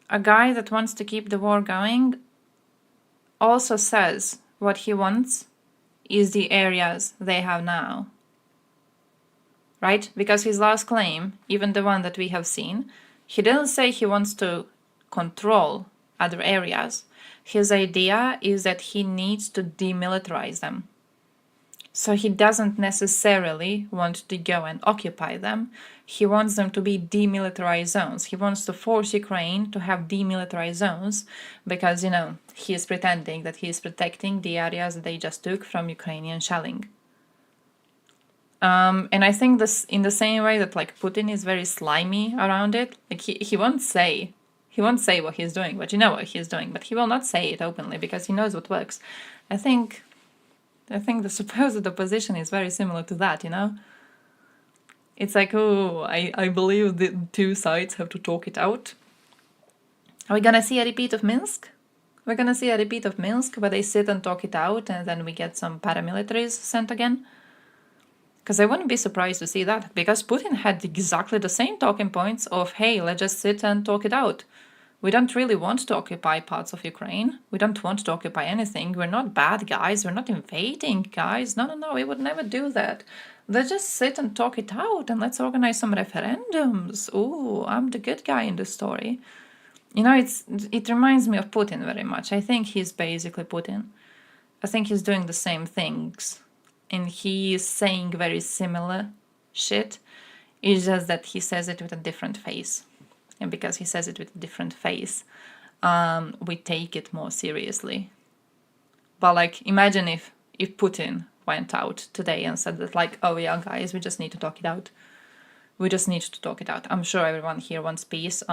A guy that wants to keep the war going also says what he wants is the areas they have now. Right? Because his last claim, even the one that we have seen, he didn't say he wants to control other areas. His idea is that he needs to demilitarize them. So he doesn't necessarily want to go and occupy them. He wants them to be demilitarized zones. He wants to force Ukraine to have demilitarized zones because, you know, he is pretending that he is protecting the areas that they just took from Ukrainian shelling. And I think this, in the same way that like Putin is very slimy around it, like he won't say what he's doing, but you know what he's doing, but he will not say it openly because he knows what works. I think the supposed opposition is very similar to that, you know? It's like, oh, I believe the two sides have to talk it out. Are we gonna see a repeat of Minsk? We're gonna see a repeat of Minsk where they sit and talk it out and then we get some paramilitaries sent again? Because I wouldn't be surprised to see that, because Putin had exactly the same talking points of, hey, let's just sit and talk it out. We don't really want to occupy parts of Ukraine. We don't want to occupy anything. We're not bad guys. We're not invading guys. No, we would never do that. Let's just sit and talk it out and let's organize some referendums. Ooh, I'm the good guy in the story. You know, it reminds me of Putin very much. I think he's basically Putin. I think he's doing the same things. And he is saying very similar shit. It's just that he says it with a different face. And because he says it with a different face, we take it more seriously. But like, imagine if Putin went out today and said that like, oh yeah, guys, we just need to talk it out. We just need to talk it out. I'm sure everyone here wants peace.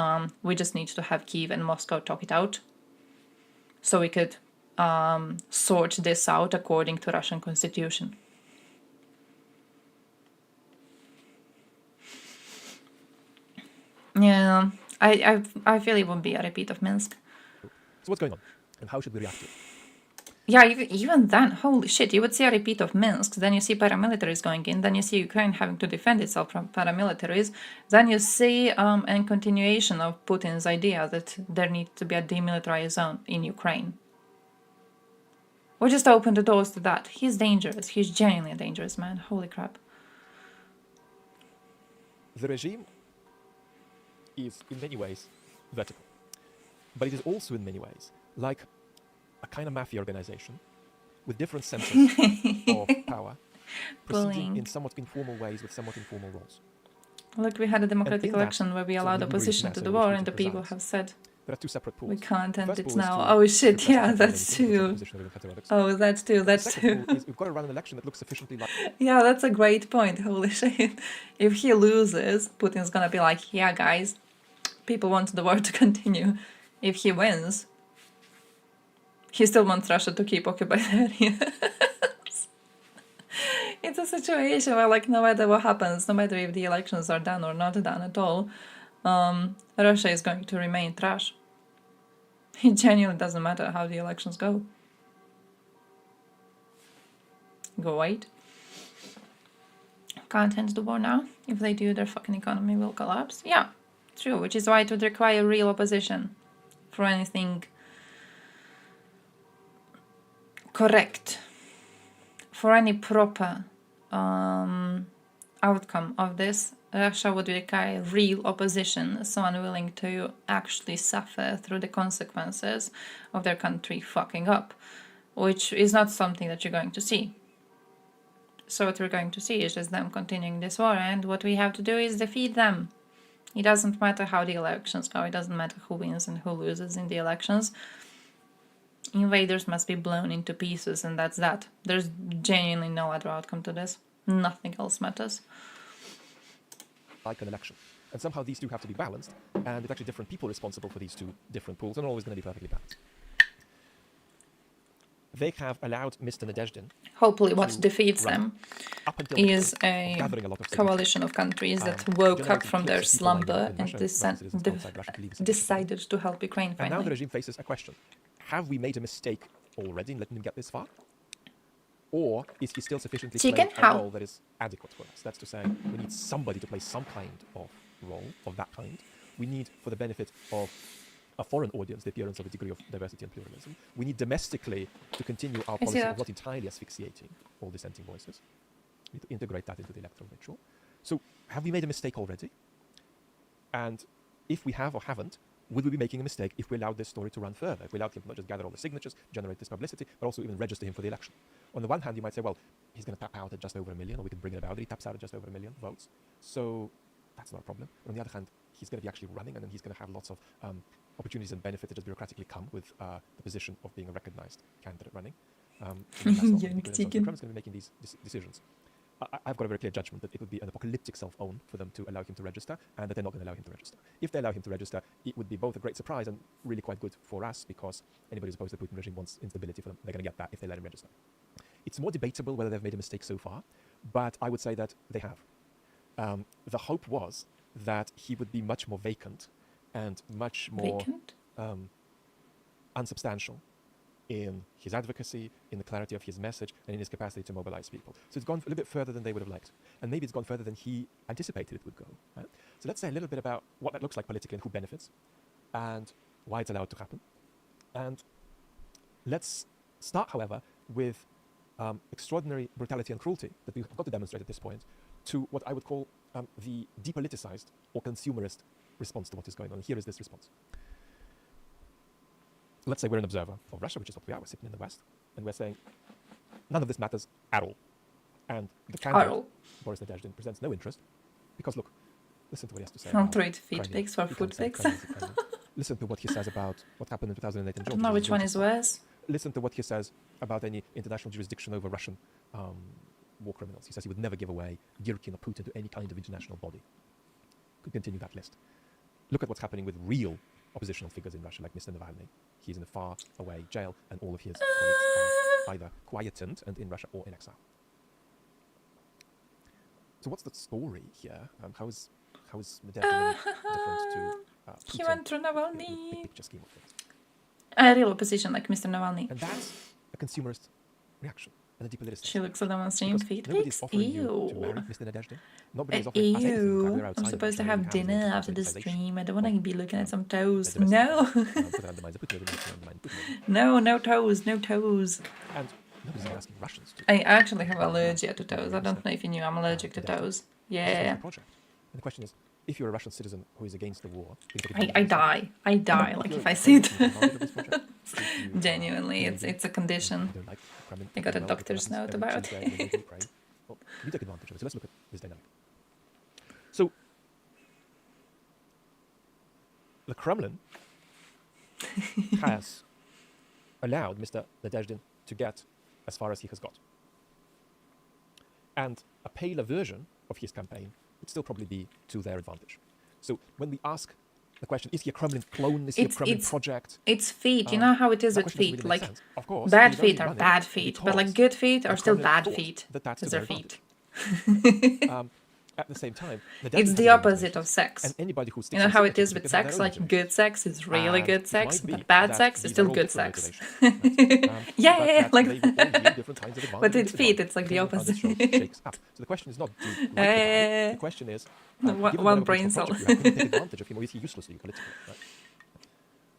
We just need to have Kyiv and Moscow talk it out. So we could sort this out according to Russian constitution. Yeah, I feel it would be a repeat of Minsk. So what's going on, and how should we react to it? Yeah, even then, holy shit, you would see a repeat of Minsk, then you see paramilitaries going in, then you see Ukraine having to defend itself from paramilitaries, then you see a continuation of Putin's idea that there needs to be a demilitarized zone in Ukraine. We just open the doors to that. He's dangerous. He's genuinely a dangerous man. Holy crap. The regime is in many ways vertical, but it is also in many ways like a kind of mafia organization with different centers of power, proceeding in somewhat informal ways with somewhat informal roles. Look, we had a democratic election where we allowed opposition to the war and the people have said, there are two separate pools. We can't end it now. Oh shit, yeah, that's true. Oh, that's true, that's true. We've got to run an election that looks sufficiently like... Yeah, that's a great point, holy shit. If he loses, Putin's gonna be like, yeah, guys, people want the war to continue. If he wins, he still wants Russia to keep occupied areas. It's a situation where, like, no matter what happens, no matter if the elections are done or not done at all, Russia is going to remain trash. It genuinely doesn't matter how the elections go. Go wait. Can't end the war now. If they do, their fucking economy will collapse. Yeah, true, which is why it would require real opposition for anything correct. For any proper outcome of this, Russia would require real opposition, someone willing to actually suffer through the consequences of their country fucking up, which is not something that you're going to see. So what we're going to see is just them continuing this war, and what we have to do is defeat them. It doesn't matter how the elections go, it doesn't matter who wins and who loses in the elections. Invaders must be blown into pieces, and that's that. There's genuinely no other outcome to this. Nothing else matters. Like an election. And somehow these two have to be balanced, and it's actually different people responsible for these two different pools, and always going to be perfectly balanced. They have allowed Mr. Nadezhdin. Hopefully what defeats them is a coalition of countries that woke up from their slumber and decided to help Ukraine finally. And now the regime faces a question. Have we made a mistake already in letting him get this far? Or is he still sufficiently playing a role that is adequate for us? That's to say, we need somebody to play some kind of role of that kind. We need, for the benefit of a foreign audience, the appearance of a degree of diversity and pluralism. We need domestically to continue our policy of not entirely asphyxiating all dissenting voices. We need to integrate that into the electoral ritual. So, have we made a mistake already? And if we have or haven't, would we be making a mistake if we allowed this story to run further? If we allowed him to not just gather all the signatures, generate this publicity, but also even register him for the election? On the one hand, you might say, well, he's going to tap out at just over 1 million, or we can bring it about that he taps out at just over 1 million votes. So that's not a problem. On the other hand, he's going to be actually running, and then he's going to have lots of opportunities and benefits that just bureaucratically come with the position of being a recognized candidate running. So the Kremlin's going to be making these decisions. I've got a very clear judgment that it would be an apocalyptic self-own for them to allow him to register, and that they're not going to allow him to register. If they allow him to register, it would be both a great surprise and really quite good for us, because anybody who's opposed to the Putin regime wants instability for them. They're going to get that if they let him register. It's more debatable whether they've made a mistake so far, but I would say that they have. The hope was that he would be much more vacant and much more unsubstantial in his advocacy, in the clarity of his message, and in his capacity to mobilize people. So it's gone a little bit further than they would have liked. And maybe it's gone further than he anticipated it would go. Right? So let's say a little bit about what that looks like politically and who benefits, and why it's allowed to happen. And let's start, however, with extraordinary brutality and cruelty that we've got to demonstrate at this point to what I would call the depoliticized or consumerist response to what is going on. And here is this response. Let's say we're an observer of Russia, which is what we are. We're sitting in the West, and we're saying none of this matters at all. And the candidate, Boris Nadezhdin, presents no interest because, look, listen to what he has to say. From trade feed pics or food pics. Listen to what he says about what happened in 2008 in Georgia. I don't know which one is worse. Listen to what he says about any international jurisdiction over Russian war criminals. He says he would never give away Girkin or Putin to any kind of international body. Could continue that list. Look at what's happening with real oppositional figures in Russia, like Mr. Navalny. He's in a far away jail, and all of his colleagues are either quietened and in Russia or in exile. So what's the story here? How is Nadezhdin different to Putin? He went through Navalny. Big picture scheme of things. A real opposition like Mr. Navalny. And that's a consumerist reaction. And a depoliticized. She looks at them on stream, feed pics. Ew. To marry Mr. Nadezhdin. Ew. I'm supposed to have dinner after the stream. I don't want to be looking at some toes. No. No toes. No toes. And nobody's asking Russians to. I actually have allergy to toes. I don't know if you knew I'm allergic to toes. Yeah. And the question is, if you're a Russian citizen who is against the war, I die. I die. Like if I see it. Genuinely, it's a condition. I got a doctor's note about it. Well, you take advantage of it. So let's look at this dynamic. So the Kremlin has allowed Mr. Nadezhdin to get as far as he has got. And a paler version of his campaign would still probably be to their advantage. So when we ask the question, is he a Kremlin clone? Is he a Kremlin project? It's feet. You know how it is with feet. Like, bad feet are bad feet, but like good feet are still bad feet. That's their feet. At the same time, it's the opposite of sex. And anybody who you know how it is with sex? Like good sex is really good sex, but bad sex is still good sex. Yeah. Like. But with feet, it's like the opposite. So the question is not the question is one brain cell. Take advantage of him, or is he useless to you politically? Right?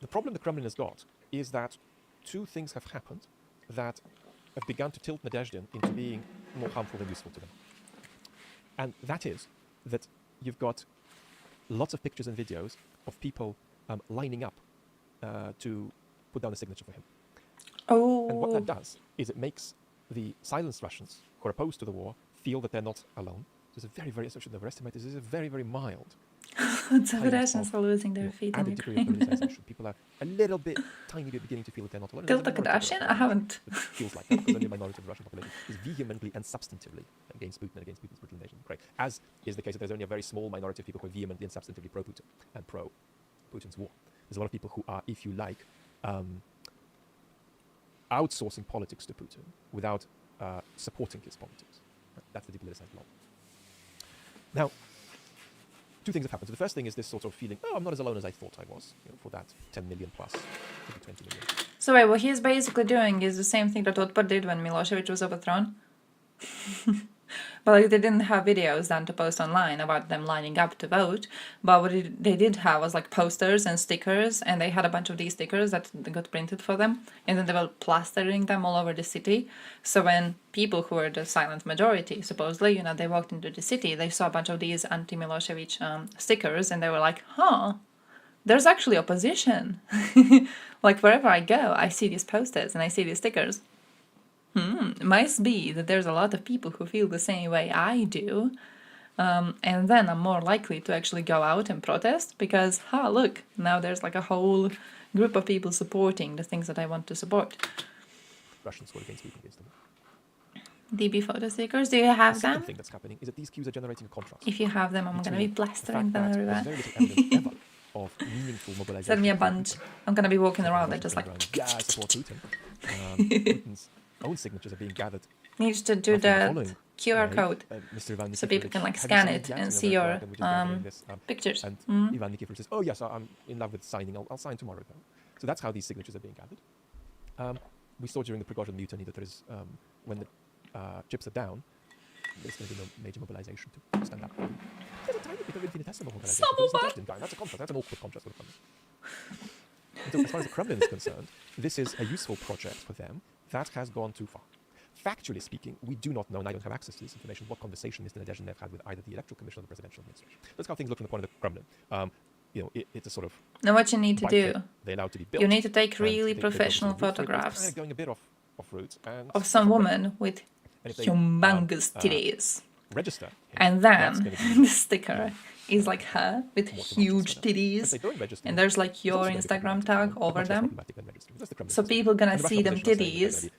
The problem the Kremlin has got is that two things have happened that have begun to tilt Nadezhdin into being more harmful than useful to them. And that is that you've got lots of pictures and videos of people lining up to put down a signature for him. Oh. And what that does is it makes the silenced Russians who are opposed to the war feel that they're not alone. There's a very, very, I shouldn't overestimate this, is a very, very mild. So the Russians are losing their feet in Ukraine. People are a little bit, tiny bit beginning to feel that they're not alone. Still the Kardashian? I haven't. It feels like that because only a minority of the Russian population is vehemently and substantively against Putin and against Putin's brutal invasion. Correct. As is the case that there's only a very small minority of people who are vehemently and substantively pro-Putin and pro-Putin's war. There's a lot of people who are, if you like, outsourcing politics to Putin without supporting his politics. That's the depoliticized bloc. Now, two things have happened. So the first thing is this sort of feeling, oh, I'm not as alone as I thought I was, for that 10 million plus, maybe 20 million. So wait, what he's basically doing is the same thing that Otpor did when Milosevic was overthrown. But like, they didn't have videos then to post online about them lining up to vote. But what they did have was like posters and stickers, and they had a bunch of these stickers that got printed for them, and then they were plastering them all over the city. So when people who were the silent majority, supposedly, they walked into the city, they saw a bunch of these anti-Milosevic stickers, and they were like, huh, there's actually opposition. Like wherever I go, I see these posters and I see these stickers. Must be that there's a lot of people who feel the same way I do. And then I'm more likely to actually go out and protest because, look, now there's like a whole group of people supporting the things that I want to support. Russians scored against against them. DB photo stickers, do you have The them? second thing that's happening is that these cues are generating a contrast. If you have them, I'm going to be blastering them everywhere. There's very little evidence ever of meaningful mobilization. Send me a bunch. I'm going to be walking around and just like... support Putin. Putin's own signatures are being gathered. Needs to do the QR code so people can like scan it and see your pictures. And Ivan Nikiforov says, oh yes, I'm in love with signing. I'll sign tomorrow. So that's how these signatures are being gathered. We saw during the Prigozhin mutiny that there is, when the chips are down, there's going to be no major mobilization to stand up. There's a tiny bit of infinitesimal mobilization. That's a contrast. That's an awkward contrast with the Kremlin. So as far as the Kremlin is concerned, this is a useful project for them that has gone too far. Factually speaking, we do not know, and I don't have access to this information, what conversation Mr. Nadezhdin had with either the Electoral Commission or the Presidential Administration. That's how things look from the point of the Kremlin. It's a sort of... Now what you need to do, they're allowed to be built, you need to take really professional photographs going a bit off route of some woman with humongous titties. Register. And then the sticker is like her with huge titties. And there's like your Instagram tag over them. So people gonna see them titties.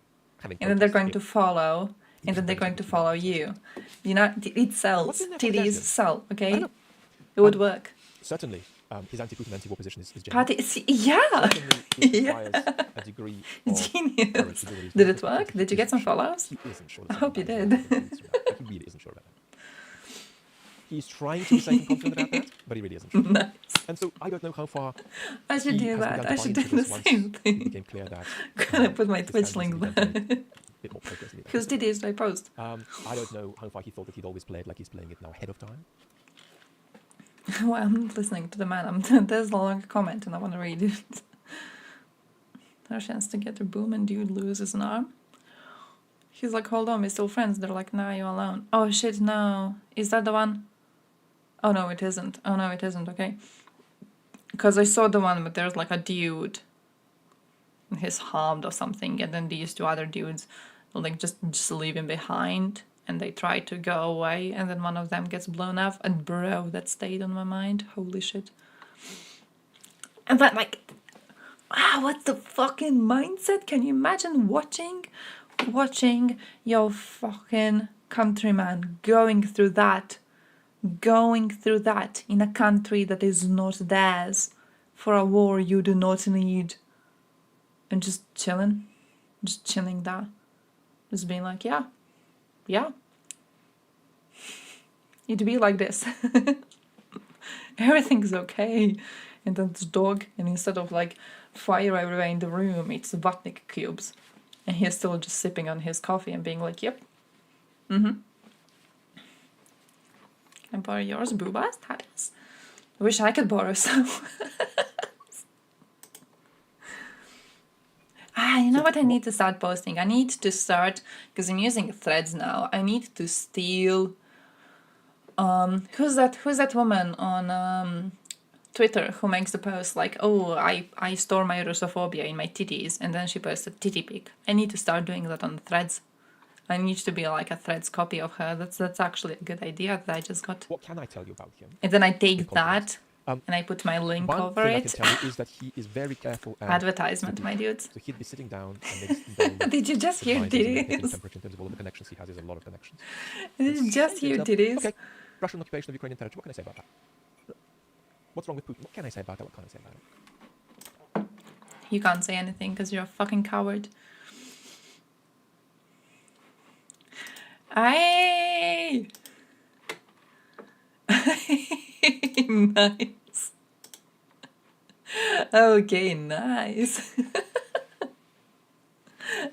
And then they're going to follow. And then they're going to follow you. You know, it sells. Titties sell, okay? It would work. Certainly. His anti-Putin, anti-war position is genuine. Yeah. A degree of genius. Did it work? Did you get some follows? He isn't sure. I hope you did. He really isn't sure about that. He's trying to be safe and confident about that, but he really isn't sure. Nice. And so I don't know how far. I should do that. I should do the same thing. It became clear that. Gonna put my Twitch link there. Whose titties I post? I don't know how far he thought that he'd always play it like he's playing it now ahead of time. Well, I'm not listening to the man. There's a long comment and I want to read it. Russians together, boom, and dude loses an arm. He's like, hold on, we're still friends. They're like, nah, you're alone. Oh shit, no. Is that the one? Oh no, it isn't. Oh no, it isn't, okay. Because I saw the one, but there's like a dude. He's harmed or something, and then these two other dudes like just leave him behind. And they try to go away, and then one of them gets blown up, and bro, that stayed on my mind. Holy shit. And then like, what's the fucking mindset? Can you imagine watching your fucking countryman going through that in a country that is not theirs for a war you do not need, and just chilling there, just being like, yeah, you'd be like this. Everything's okay. And then this dog, and instead of like fire everywhere in the room, it's Vatnik cubes. And he's still just sipping on his coffee and being like, yep. Can I borrow yours, boobas? Tatas? I wish I could borrow some. You know what I need to start posting? I need to start, because I'm using Threads now, I need to steal... who's that woman on Twitter who makes the post like, oh, I store my Russophobia in my titties, and then she posts a titty pic. I need to start doing that on Threads. I need to be like a Threads copy of her. That's actually a good idea that I just got. What can I tell you about him? And then I take that and I put my link over it. One thing I can tell you is that he is very careful. Advertisement, my dudes. So he'd be sitting down and Did you just hear titties? In terms of all the connections he has, a lot of connections. Did you just hear titties? Okay. Russian occupation of Ukrainian territory. What can I say about that? What's wrong with Putin? What can I say about that? What can't I say about it? You can't say anything because you're a fucking coward. Aye. Nice. Okay, nice.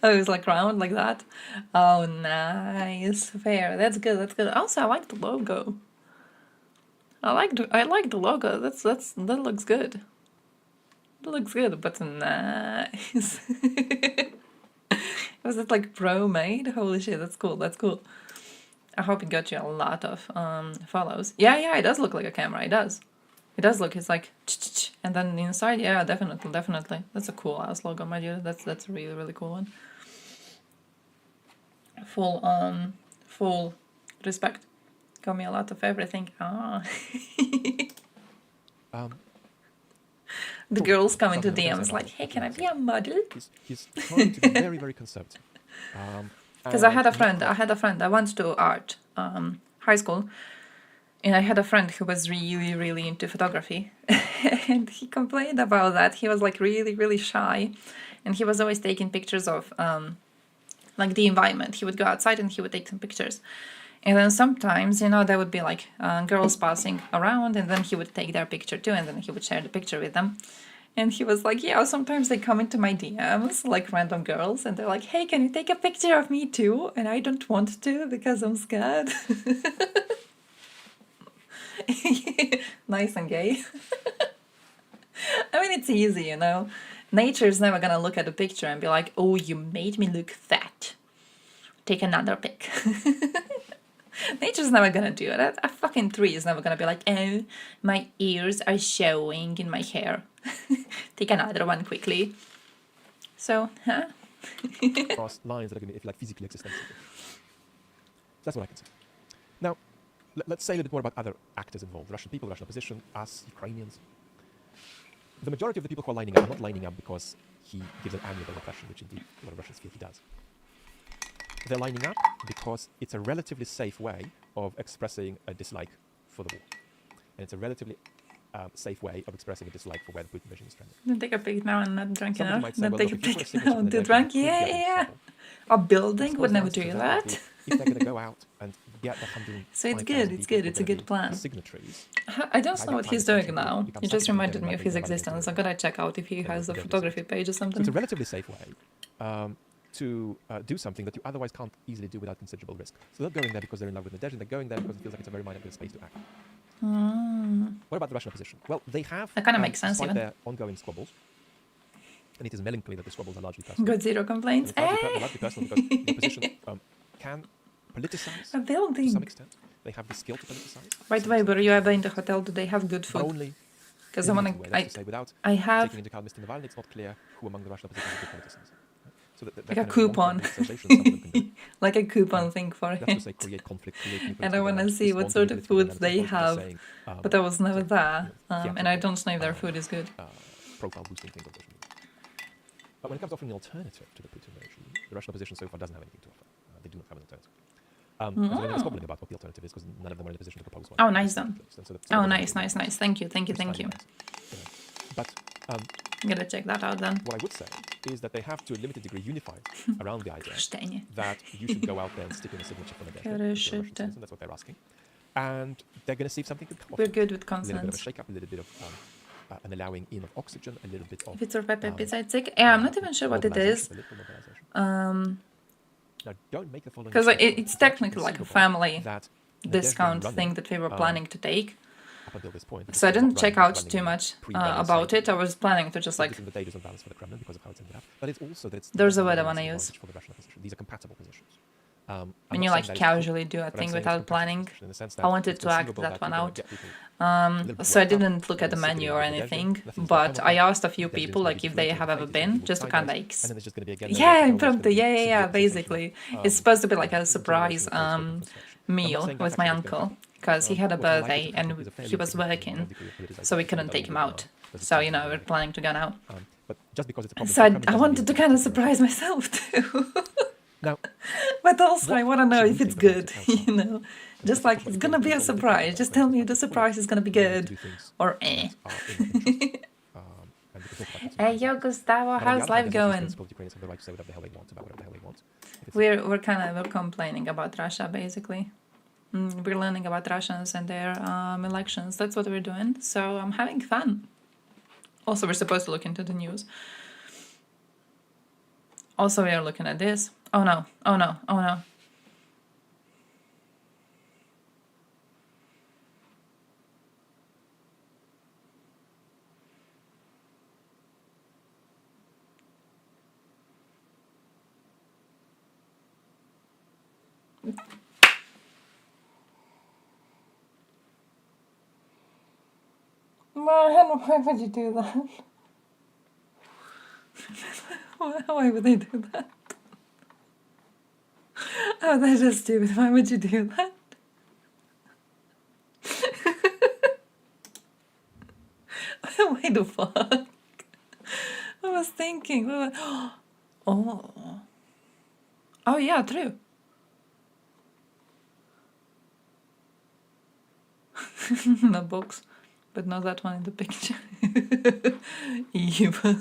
Oh, it was like round like that. Oh, nice. Fair. That's good. That's good. Also, I like the logo. I like the logo. That looks good. It looks good, but nice. Was it like pro made? Holy shit, that's cool. That's cool. I hope it got you a lot of follows. Yeah, it does look like a camera. It does. It does look, it's like, and then inside, yeah, definitely, definitely. That's a cool ass logo, my dude. That's a really, really cool one. Full respect. Got me a lot of everything. Ah. The girls come into DMs like, hey, can I be a model? He's trying to be very, very conservative. Because I had a friend. I went to art high school, and I had a friend who was really, really into photography, and he complained about that. He was like really, really shy, and he was always taking pictures of like the environment. He would go outside and he would take some pictures. And then sometimes, you know, there would be like girls passing around, and then he would take their picture too, and then he would share the picture with them. And he was like, yeah, sometimes they come into my DMs, like random girls, and they're like, hey, can you take a picture of me too? And I don't want to because I'm scared. Nice and gay. I mean, it's easy, you know. Nature's never gonna look at a picture and be like, oh, you made me look fat. Take another pic. Nature's never gonna do it. A fucking tree is never gonna be like, oh, my ears are showing in my hair. Take another one quickly. So, huh? Cross lines that are going to be, if you like, physically existential. That's what I can say. Now, let's say a little bit more about other actors involved. Russian people, Russian opposition, us, Ukrainians. The majority of the people who are lining up are not lining up because he gives an amiable impression, which indeed a lot of Russians feel he does. They're lining up because it's a relatively safe way of expressing a dislike for the war. And it's a relatively safe way of expressing a dislike for where the Putin regime is trending. Don't take a pic now and not drunk Somebody enough. might say, Don't well, take a look, if you pic put a now. signature Too in drunk? there, you could Yeah, get in yeah. trouble. A building It's would never nice to do know that. if they're going to go out and get the 100. So it's good, it's good, it's a good plan. Signatories. I don't know what he's doing now. He just reminded me of his existence. I'm gonna check out if he has a photography page or So something. it's a relatively safe way to do something that you otherwise can't easily do without considerable risk. So they're not going there because they're in love with Nadezhda, they're going there because it feels like it's a very minor space to act. What about the Russian opposition? Well, they have, That kind of makes sense despite even. their ongoing squabbles, and it is melancholy that the squabbles are largely personal. Got zero complaints. They're largely personal because the opposition can politicize A building. to some extent. They have the skill to politicize. By the way, were you ever in the hotel? Do they have good But food? only Because I in wanna. a way. That's to say, without I have taking into account Mr. Navalny, it's not clear who among the Russian opposition is a good politician. So that like a coupon. Like a coupon thing for That's to it. say, create conflict, create new And I political want to dynamics, see what respond sort to of political foods dynamics, they as opposed to have. saying, But I was never there. theatrical, And I don't know if their food is good. Profile boosting things on social media. But when it comes to offering an alternative to the Putin regime, the Russian opposition so far doesn't have anything to offer. They do not have an alternative. There's squabbling about what the alternative is because none of them are in a position to propose one. Oh, nice then. So Oh, nice, nice, nice. Thank you, thank you, thank you. But I'm gonna check that out then. what I would say is that they have to a limited degree unified around the idea that you should go out there and stick in a signature for Nadezhda. That's what they're asking. And they're going to see if something could come off. We're good with A little bit of a consonants. shake-up, a little bit of an allowing in of oxygen, a little bit of... Pizza or pepper pizza, it's like, yeah, I'm not even sure what it is. Now, don't make the following Because mistake. it's technically like a family that discount running, thing that we were planning to take. up until this point. So I didn't Not check running, out running too much pre-Belarusian about it. I side. was planning to just like. This is the data on balance for the Kremlin because of how it's ended up. But it's also that it's There's a word I balance want to and use. advantage for the Russian opposition. These are compatible positions. When you like casually do a thing without planning, I wanted to act that one out. So I didn't look at the menu or anything, but I asked a few people like if they have ever been, just to kind of like, yeah, impromptu, yeah, basically. It's supposed to be like a surprise meal with my uncle, because he had a birthday and he was working, so we couldn't take him out. So, you know, we're planning to go now. So I wanted to kind of surprise myself too. Now, but also I want to know if it's good, you know. Just like, it's going to be a surprise. Just tell me the surprise is going to be good. Or eh. Hey, yo, Gustavo, how's life going? We're complaining about Russia, basically. We're learning about Russians and their elections. That's what we're doing. So I'm having fun. Also, we're supposed to look into the news. Also, we are looking at this. Oh no, oh no, oh no. Man, why would you do that? Why would they do that? Oh, that's just stupid. Why would you do that? Why the fuck? I was thinking. Oh. Oh yeah, true. The box, but not that one in the picture. Evil.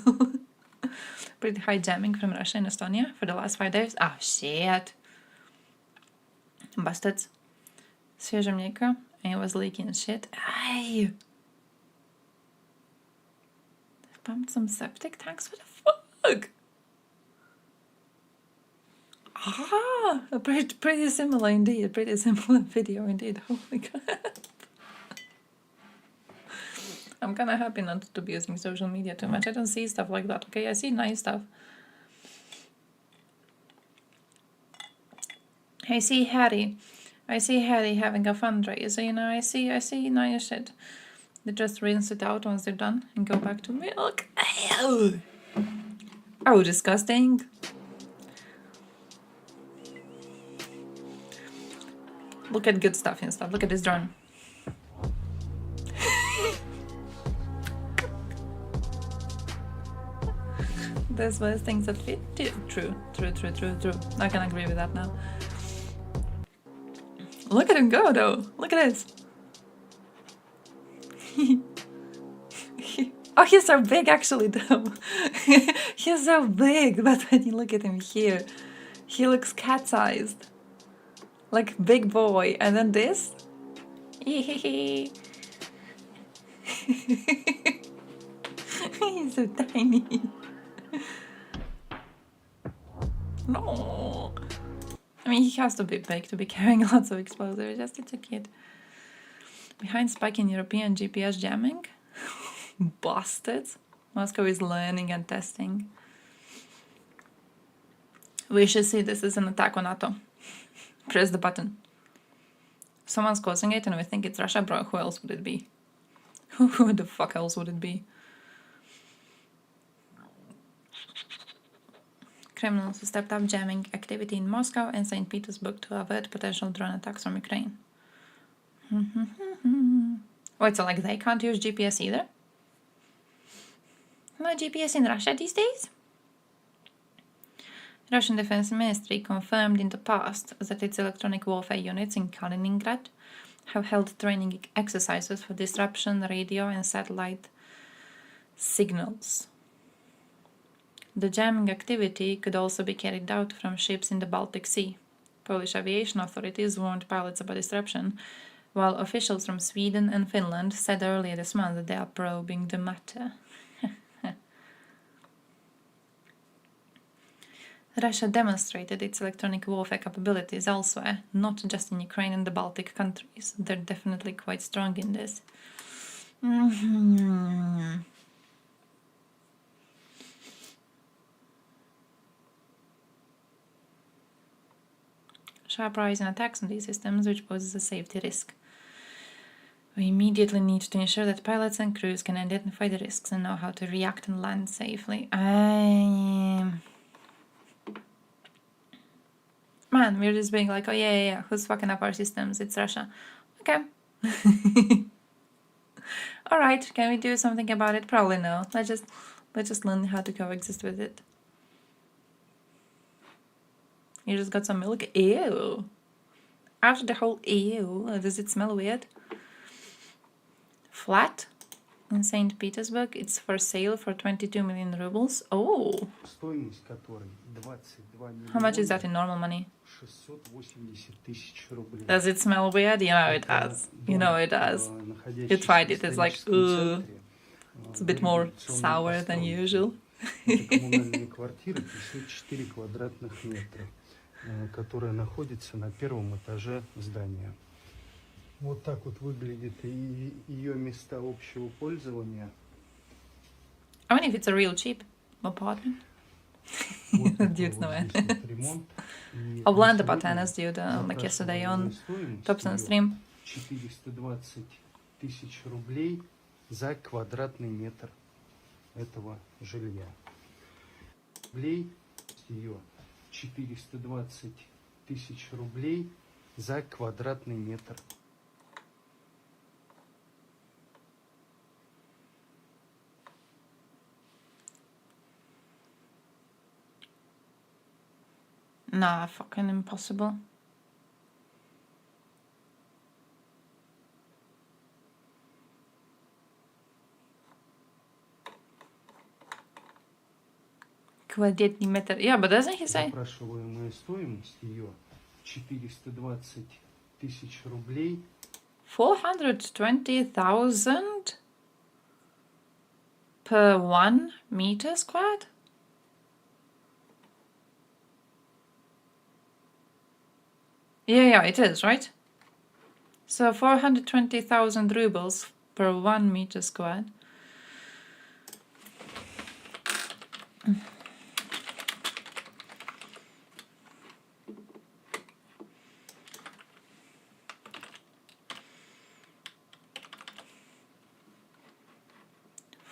Pretty high jamming from Russia and Estonia for the last 5 days. Oh shit. Bastards. Свежее mleko and it was leaking shit. Ay. They pumped some septic tanks. What the fuck? Ah, pretty similar indeed. Pretty similar video indeed. Holy crap. I'm kind of happy not to be using social media too much. I don't see stuff like that, okay? I see nice stuff. I see Harry having a fundraiser, you know, I see nice shit. They just rinse it out once they're done and go back to milk. Ew. Oh, disgusting. Look at good stuff and stuff. Look at this drone. There's worse things that fit too. True. I can agree with that now. Look at him go though. Look at this. Oh, he's so big actually though. He's so big, but when you look at him here, he looks cat-sized. Like big boy. And then this. He's so tiny. No. I mean, he has to be big to be carrying lots of explosives. Just it's a kid. Behind spike in European GPS jamming? Bastards. Moscow is learning and testing. We should see this as an attack on NATO. Press the button. Someone's causing it and we think it's Russia, bro. Who else would it be? Who the fuck else would it be? Criminals stepped up jamming activity in Moscow and St. Petersburg to avert potential drone attacks from Ukraine. Wait, so like they can't use GPS either? No GPS in Russia these days? Russian Defense Ministry confirmed in the past that its electronic warfare units in Kaliningrad have held training exercises for disruption, radio and satellite signals. The jamming activity could also be carried out from ships in the Baltic Sea. Polish aviation authorities warned pilots about disruption, while officials from Sweden and Finland said earlier this month that they are probing the matter. Russia demonstrated its electronic warfare capabilities elsewhere, not just in Ukraine and the Baltic countries. They're definitely quite strong in this. Sharp rise in attacks on these systems, which poses a safety risk. We immediately need to ensure that pilots and crews can identify the risks and know how to react and land safely. Man, we're just being like, oh yeah, who's fucking up our systems? It's Russia. Okay. Alright, can we do something about it? Probably no. Let's just learn how to coexist with it. You just got some milk? Ew. After the whole ew, does it smell weird? Flat in St. Petersburg. It's for sale for 22 million rubles. Oh. How much is that in normal money? Does it smell weird? You know it does. You know it does. You tried it. It's like, ooh. It's a bit more sour than usual. Которая находится на первом этаже здания. Вот так вот выглядит и ее места общего пользования. I mean, if it's a real cheap apartment. Dude's no end. I'll learn about tennis, dude, like yesterday on Thompson stream. 420 тысяч рублей за квадратный метр этого жилья. Рублей, ее 420 тысяч рублей за квадратный метр. Nah, fucking impossible. Квадратный метр. Yeah, but doesn't he say? Запрашиваемая стоимость ее 420 тысяч рублей. 420,000 per 1 meter squared? Yeah, it is, right? So 420,000 rubles per 1 meter squared.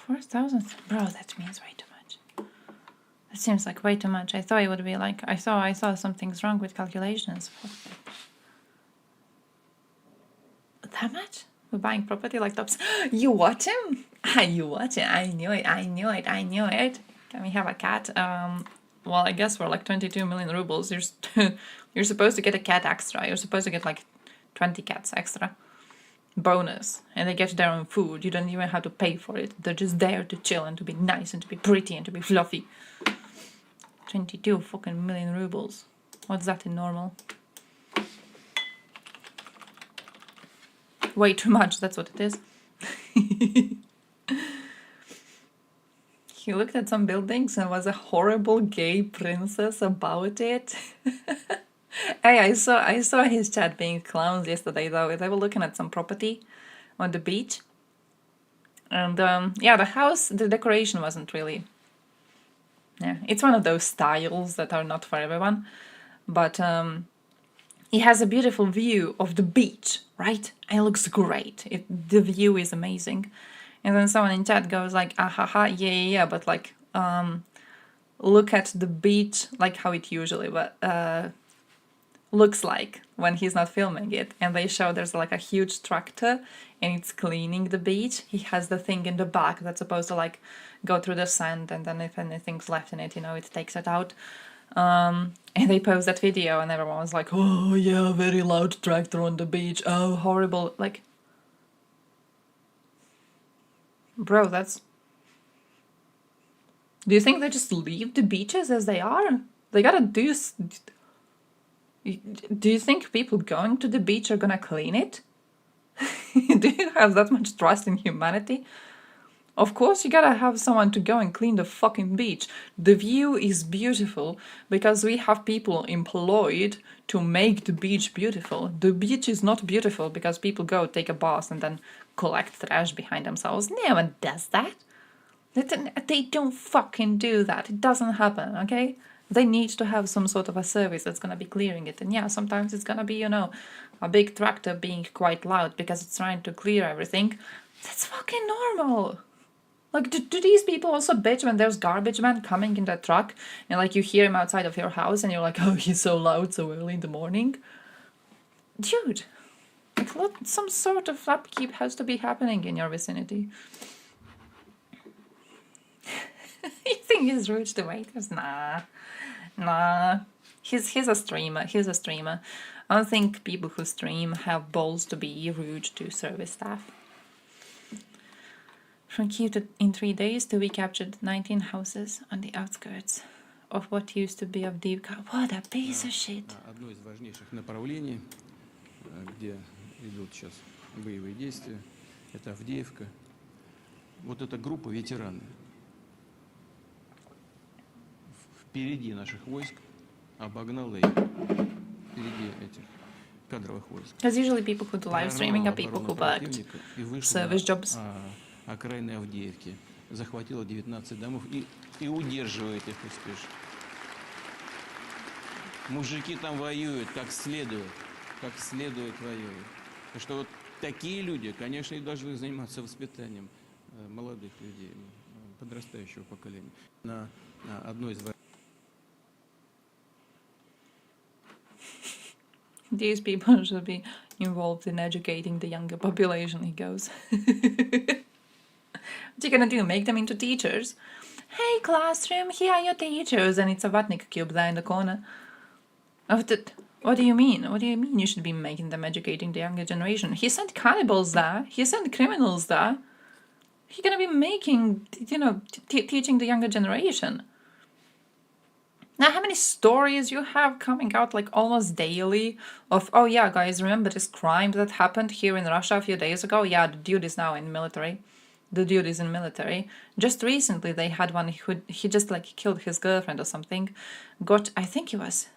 $4,000, bro. That means way too much. That seems like way too much. I thought it would be like I thought something's wrong with calculations. That much? We're buying property like tops. You watch him? You watch it? I knew it. I knew it. I knew it. Can we have a cat? Well, I guess for like 22 million rubles, you're supposed to get a cat extra. You're supposed to get like 20 cats extra. Bonus. And they get their own food. You don't even have to pay for it. They're just there to chill and to be nice and to be pretty and to be fluffy. 22 fucking million rubles. What's that in normal? Way too much, that's what it is. He looked at some buildings and was a horrible gay princess about it. Hey, I saw his chat being clowns yesterday though. They were looking at some property on the beach. And yeah, the house, the decoration wasn't really... Yeah, it's one of those styles that are not for everyone. But it has a beautiful view of the beach, right? It looks great. The view is amazing. And then someone in chat goes like, ah, ha, ha, yeah, but like, look at the beach like how it usually looks like when he's not filming it. And they show there's like a huge tractor and it's cleaning the beach. He has the thing in the back that's supposed to like go through the sand, and then if anything's left in it, you know, it takes it out. And they post that video and everyone was like, oh yeah, very loud tractor on the beach, oh horrible. Like, bro, that's... Do you think they just leave the beaches as they are? They gotta do... Do you think people going to the beach are gonna clean it? Do you have that much trust in humanity? Of course you gotta have someone to go and clean the fucking beach. The view is beautiful because we have people employed to make the beach beautiful. The beach is not beautiful because people go take a bath and then collect trash behind themselves. No one does that. They don't fucking do that. It doesn't happen, okay? They need to have some sort of a service that's gonna be clearing it. And yeah, sometimes it's gonna be, you know, a big tractor being quite loud because it's trying to clear everything. That's fucking normal. Like, do these people also bitch when there's garbage man coming in the truck and like you hear him outside of your house and you're like, oh, he's so loud so early in the morning? Dude, like, some sort of upkeep has to be happening in your vicinity. You think he's rude to waiters? Nah. He's a streamer. He's a streamer. I don't think people who stream have balls to be rude to service staff. From Kyiv in 3 days we captured 19 houses on the outskirts of what used to be Avdiivka. What a piece of shit. Одно из важнейших направлений, где идут сейчас боевые действия, это Авдеевка. Вот эта группа ветераны. Впереди наших войск обогнала их. Впереди этих кадровых войск. Because usually people who do live streaming are people who worked service jobs. Окраины Авдеевки, захватила 19 домов и удерживает их успешно. Мужики там воюют как следует воюют. Так что вот такие люди, конечно, и должны заниматься воспитанием. молодых людей, подрастающего поколения. На одной из These people should be involved in educating the younger population, he goes. What are you gonna do, make them into teachers? Hey classroom, here are your teachers, and it's a Vatnik cube there in the corner. What do you mean? What do you mean you should be making them educating the younger generation? He sent cannibals there, he sent criminals there. He's gonna be making, you know, teaching the younger generation. Now, how many stories you have coming out like almost daily of, oh yeah, guys, remember this crime that happened here in Russia a few days ago? Yeah, the dude is now in military. The dude is in military. Just recently they had one who, he just like killed his girlfriend or something. Got, I think he was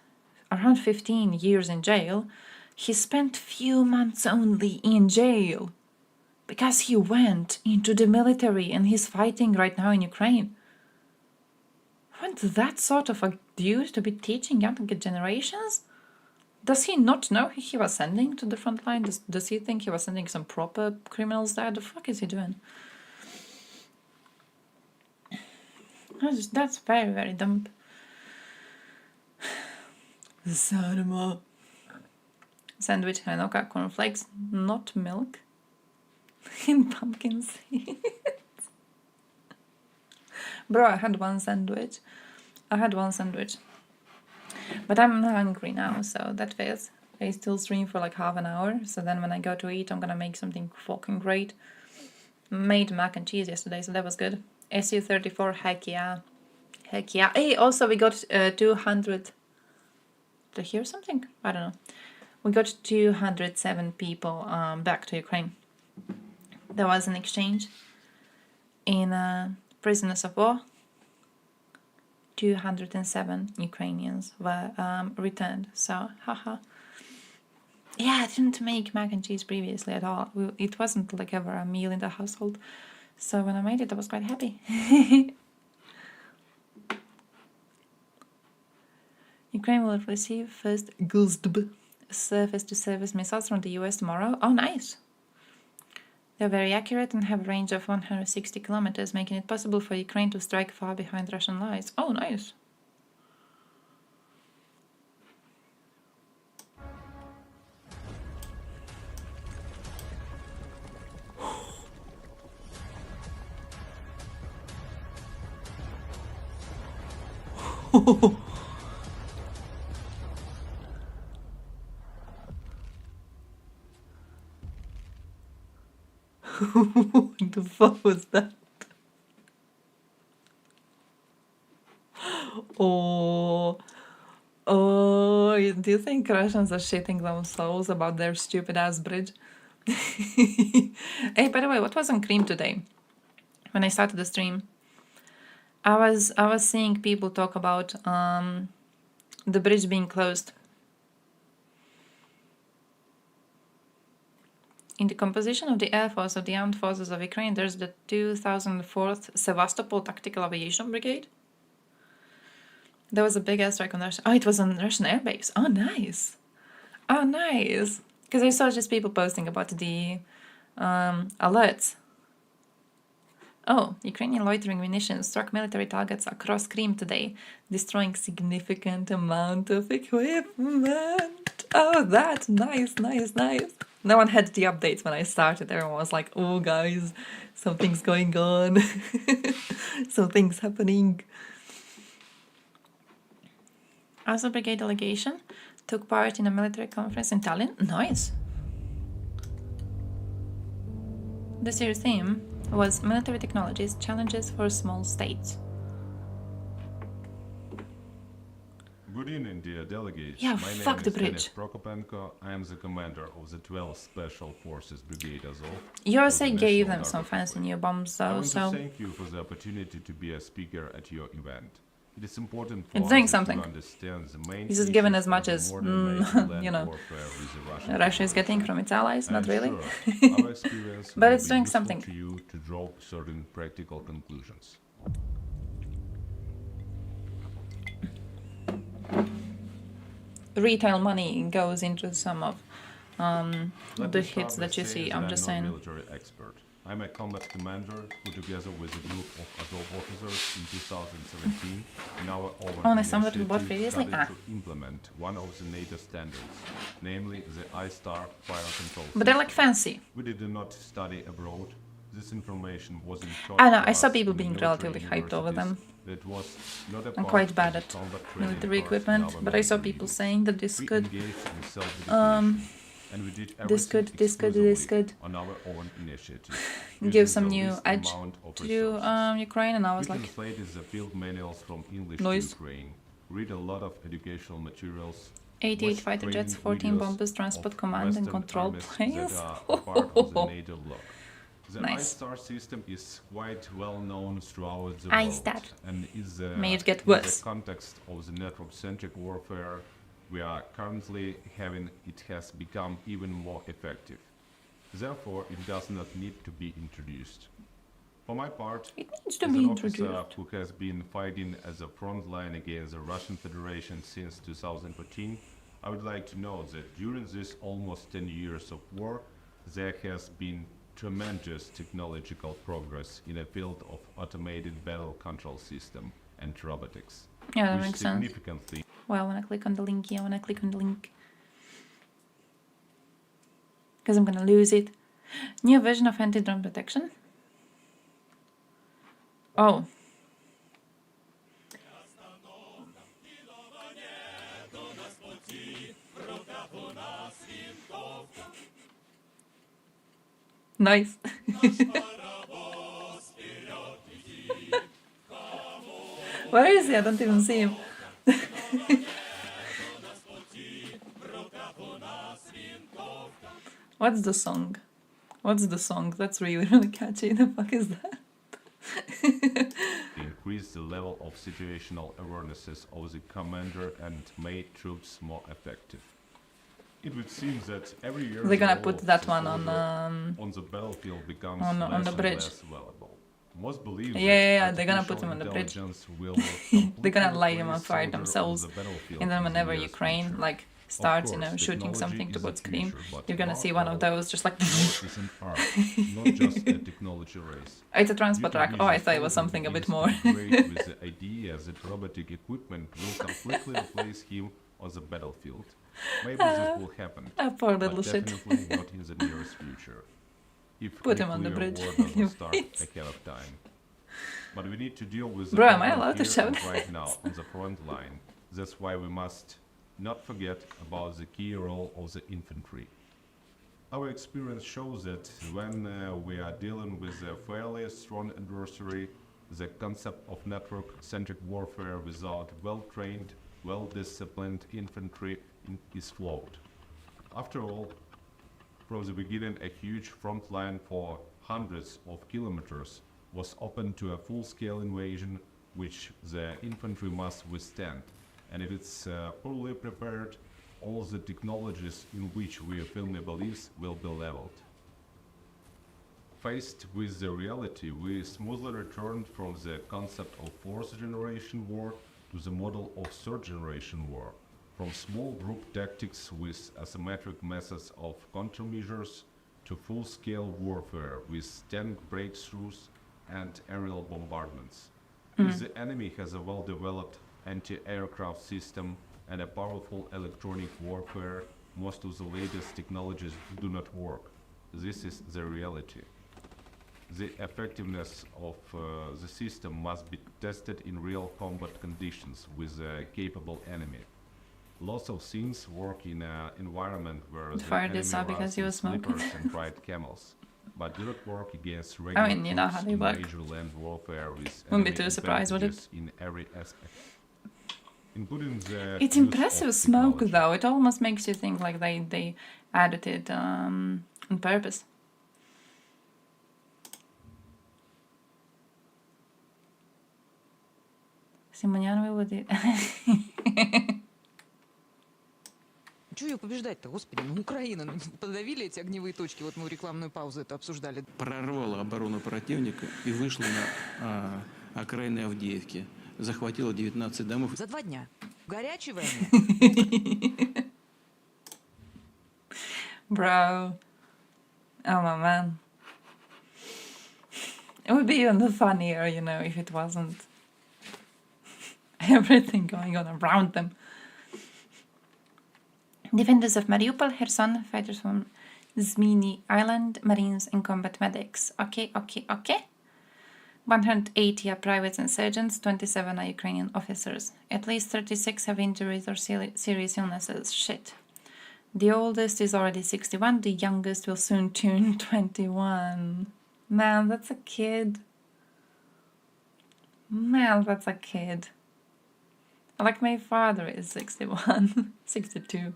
around 15 years in jail. He spent few months only in jail because he went into the military and he's fighting right now in Ukraine. Want that sort of a dude to be teaching younger generations? Does he not know who he was sending to the front line? Does he think he was sending some proper criminals there? The fuck is he doing? That's very, very dumb. Sarma. Sandwich, Hanoka, cornflakes, not milk. In pumpkin seeds. Bro, I had one sandwich. But I'm hungry now, so that fails. I still stream for like half an hour, so then when I go to eat, I'm gonna make something fucking great. Made mac and cheese yesterday, so that was good. SU34, heck yeah. Heck yeah. Hey, also we got 200... Did I hear something? I don't know. We got 207 people back to Ukraine. There was an exchange in prisoners of war. 207 Ukrainians were returned. So, haha. Yeah, I didn't make mac and cheese previously at all. It wasn't like ever a meal in the household. So when I made it, I was quite happy. Ukraine will receive first GUSDB surface-to-surface missiles from the US tomorrow. Oh, nice! They're very accurate and have a range of 160 kilometers, making it possible for Ukraine to strike far behind Russian lines. Oh, nice! What the fuck was that? Oh, do you think Russians are shitting themselves about their stupid ass bridge? Hey, by the way, what was on Crimea today? When I started the stream, I was seeing people talk about the bridge being closed. In the composition of the Air Force of the Armed Forces of Ukraine, there's the 2004th Sevastopol Tactical Aviation Brigade. There was a big airstrike on Russia. Oh, it was on Russian airbase. Oh, nice. Oh, nice. Because I saw just people posting about the alerts. Oh, Ukrainian loitering munitions struck military targets across Crimea today, destroying significant amount of equipment. Oh, that's nice, nice, nice. No one had the updates when I started. Everyone was like, oh, guys, something's going on. Something's happening. Also, brigade delegation took part in a military conference in Tallinn. Nice. This year's theme was Military Technologies, Challenges for Small States. Good evening, dear delegates. Yeah, My fuck name the is bridge. Denis Prokopenko. I am the commander of the 12th Special Forces Brigade Azov. USA of the gave National them Guard some of fancy Ukraine. new bombs I though, want so to thank you for the opportunity to be a speaker at your event. It is important for it's us doing to something. understand the main This is given issues as much of the as, modern land you know, warfare with the Russian Russia is Federation. getting from its allies, I not am really. sure our experience But will it's be doing useful something. to you to draw certain practical conclusions. Retail money goes into some of Let the me start hits by that you saying see. that I'm I'm just not a saying. military expert. I'm a combat commander who, together with a group of Azov officers in 2017, in our own initiative, started to implement one of the NATO standards, namely the I-Star fire control system. But they're like fancy. We did not study abroad. This information wasn't taught I know, to I saw us people in being military relatively hyped over them. It was not a I'm part quite of bad the at combat training military course in equipment, our but I saw military people unit. saying that this We could, engaged in self-definition, and we did this could exclusively on our own initiative, give using some the new least edge amount of to resources. Ukraine, and I was We like, translated the field manuals from English Noise. to Ukraine, read a lot of educational materials, 88 watch fighter jets, training 14 videos bombers, transport of command and Western control armies planes. that are part of the NATO bloc. The Nice. I-Star system is quite well known throughout the I-Star. world, and is May it get in worse. the context of the network-centric warfare we are currently having, it has become even more effective. Therefore, it does not need to be introduced. For my part, to as be an officer introduced. who has been fighting as a front line against the Russian Federation since 2014, I would like to know that during this almost 10 years of war, there has been tremendous technological progress in the field of automated battle control system and robotics. Yeah, that which makes sense. significantly Well, when I click on the link here, when I click on the link, because I'm gonna lose it. New version of anti-drone protection. Oh. Nice. Where is he? I don't even see him. What's the song? What's the song? That's really, really catchy. The fuck is that? increase the level of situational awarenesses of the commander and made troops more effective. It would seem that every year They're gonna the put role of that the one soldier on the battlefield becomes on less the and bridge. less valuable. Most believe Yeah, that they're gonna put artificial him on the bridge. intelligence will They're gonna completely light him on replace fire soldier on themselves, the battlefield and then in the whenever near Ukraine future. like Of starts, course, shooting technology something is towards the Crimea, future, but you're gonna see above one of all, those just like. war is an art, not just a technology race. It's a transport Due to track. Oh, I these thought it was soldier something a bit begins more. to integrate with the idea that robotic equipment will completely replace him on the battlefield. Maybe this will happen, Poor but little shit. definitely not in the nearest future. If Put a him on the nuclear bridge. war doesn't start ahead of time. But we need to deal with the Bro, am I problem allowed to here shout and right this? now on the front line. That's why we must not forget about the key role of the infantry. Our experience shows that when we are dealing with a fairly strong adversary, the concept of network-centric warfare without well-trained, well-disciplined infantry is flawed. After all, from the beginning, a huge front line for hundreds of kilometers was open to a full-scale invasion which the infantry must withstand. And if it's poorly prepared, all the technologies in which we firmly believe will be leveled. Faced with the reality, we smoothly returned from the concept of fourth-generation war to the model of third-generation war, from small group tactics with asymmetric methods of countermeasures to full-scale warfare with tank breakthroughs and aerial bombardments. If the enemy has a well-developed anti-aircraft system and a powerful electronic warfare, most of the latest technologies do not work. This is the reality. The effectiveness of the system must be tested in real combat conditions with a capable enemy. Lots of things work in an environment where the Fired enemy this up because runs he in was smoking. slippers and fried camels, but do not work against I regular mean, you know how troops they in work. major land warfare with Wouldn't be enemy too surprised, would it? advantages in every aspect. Including the It's use impressive of smoke technology. though. It almost makes you think like they added it on purpose. Симонян выводы. Чего ее побеждать-то, господи, ну Украина, ну, подавили эти огневые точки, вот мы в рекламную паузу это обсуждали. Прорвала оборону противника и вышла на окраины Авдеевки. Захватила 19 домов. За 2 дня. Горячей войне. Bro. Oh my man. It would be even funnier, you know, if it wasn't everything going on around them. Defenders of Mariupol, Kherson, fighters from Zmini Island, Marines and combat medics. Okay. 180 are privates and sergeants, 27 are Ukrainian officers. At least 36 have injuries or serious illnesses. Shit. The oldest is already 61, the youngest will soon turn 21. Man, that's a kid. Man, that's a kid. Like my father is 61, 62.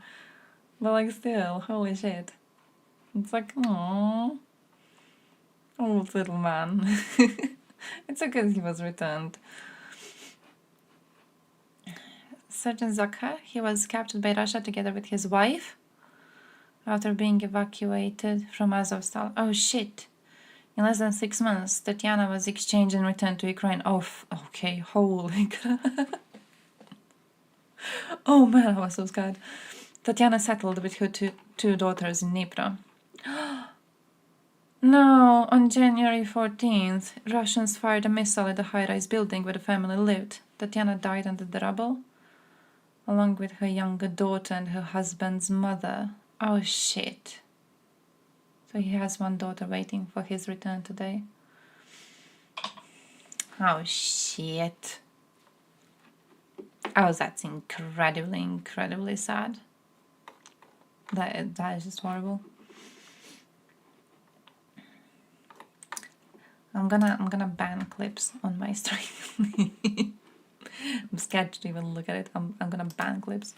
But like still, holy shit. It's like, aww. Old little man. It's okay he was returned. Sergeant Zakha, he was captured by Russia together with his wife after being evacuated from Azovstal. Oh shit. In less than 6 months, Tatiana was exchanged and returned to Ukraine. Oh, okay, holy crap. Oh man, I was so scared. Tatiana settled with her two daughters in Dnipro. No, on January 14th, Russians fired a missile at the high-rise building where the family lived. Tatiana died under the rubble, along with her younger daughter and her husband's mother. Oh shit. So he has one daughter waiting for his return today. Oh shit. Oh, that's incredibly sad. That is just horrible. I'm gonna ban clips on my stream. I'm scared to even look at it. I'm gonna ban clips.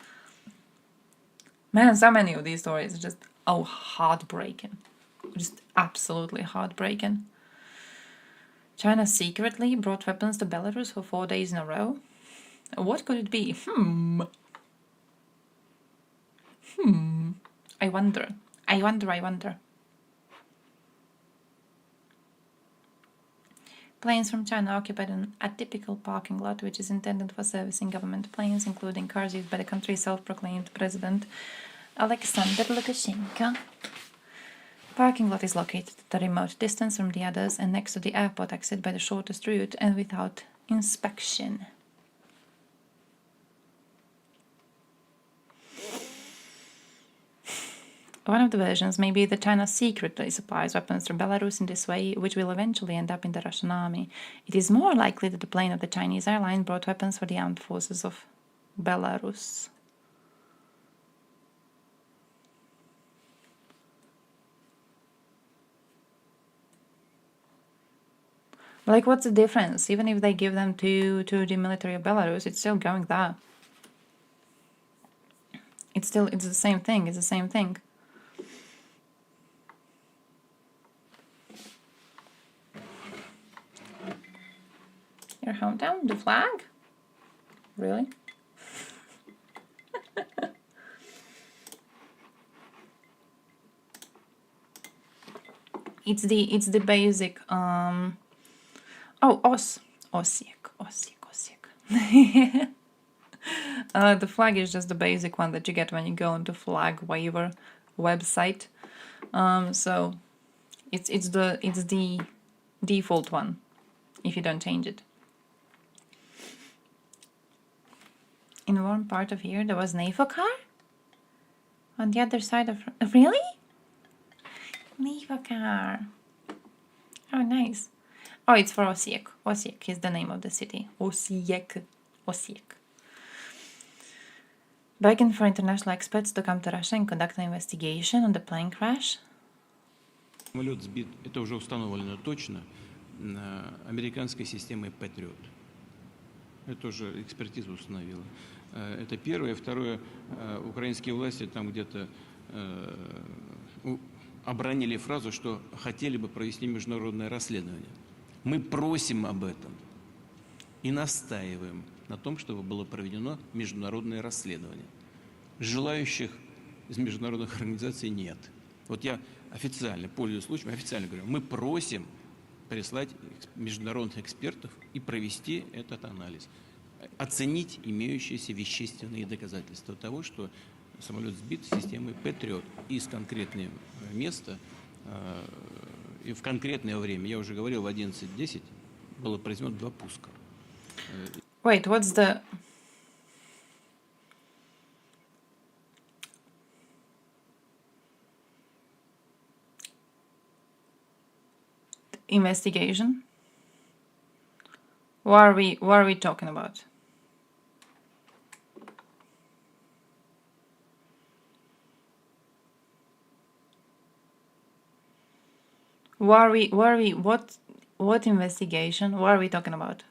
Man, so many of these stories are just heartbreaking. Just absolutely heartbreaking. China secretly brought weapons to Belarus for 4 days in a row. What could it be? I wonder. Planes from China occupied an atypical parking lot which is intended for servicing government planes, including cars used by the country's self-proclaimed president, Alexander Lukashenko. Parking lot is located at a remote distance from the others and next to the airport exit by the shortest route and without inspection. One of the versions may be that China secretly supplies weapons to Belarus in this way, which will eventually end up in the Russian army. It is more likely that the plane of the Chinese airline brought weapons for the armed forces of Belarus. Like, what's the difference? Even if they give them to the military of Belarus, it's still going there. It's the same thing. It's the same thing. Your hometown? The flag? Really? It's the basic Osijek. The flag is just the basic one that you get when you go on the flag waiver website. So it's the default one if you don't change it. In one part of here there was an AFO car? On the other side of... Really? AFO car. Oh, nice. Oh, it's for Osijek. Osijek is the name of the city. Osijek. Begging for international experts to come to Russia and conduct an investigation on the plane crash. Самолет сбит, это уже установлено точно, американской системой Patriot. Это уже экспертиза установила. Это первое. Второе, украинские власти там где-то обронили фразу, что хотели бы провести международное расследование. Мы просим об этом и настаиваем на том, чтобы было проведено международное расследование. Желающих из международных организаций нет. Вот я официально, пользуясь случаем, официально говорю, мы просим прислать международных экспертов и провести этот анализ. Оценить имеющиеся вещественные доказательства того, что самолет сбит системой Patriot из конкретного места И в конкретное время, я уже говорил, в 11:10 было произведено 2 пуска. Wait, what's the... investigation? What are we talking about? What investigation? What are we talking about?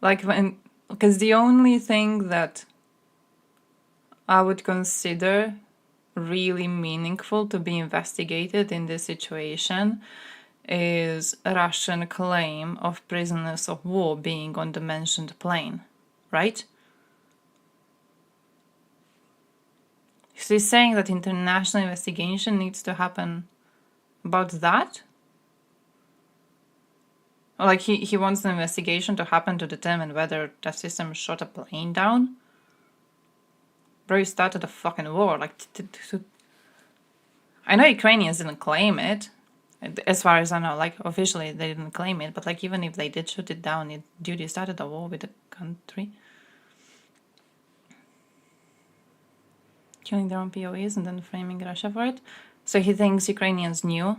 Like when, because the only thing that I would consider really meaningful to be investigated in this situation is a Russian claim of prisoners of war being on the mentioned plane, right? So he's saying that international investigation needs to happen about that? Or like he wants an investigation to happen to determine whether the system shot a plane down? Bro, you started a fucking war. Like, I know Ukrainians didn't claim it. As far as I know, like, officially they didn't claim it. But, like, even if they did shoot it down, dude, you started a war with the country. Killing their own POEs and then framing Russia for it. So he thinks Ukrainians knew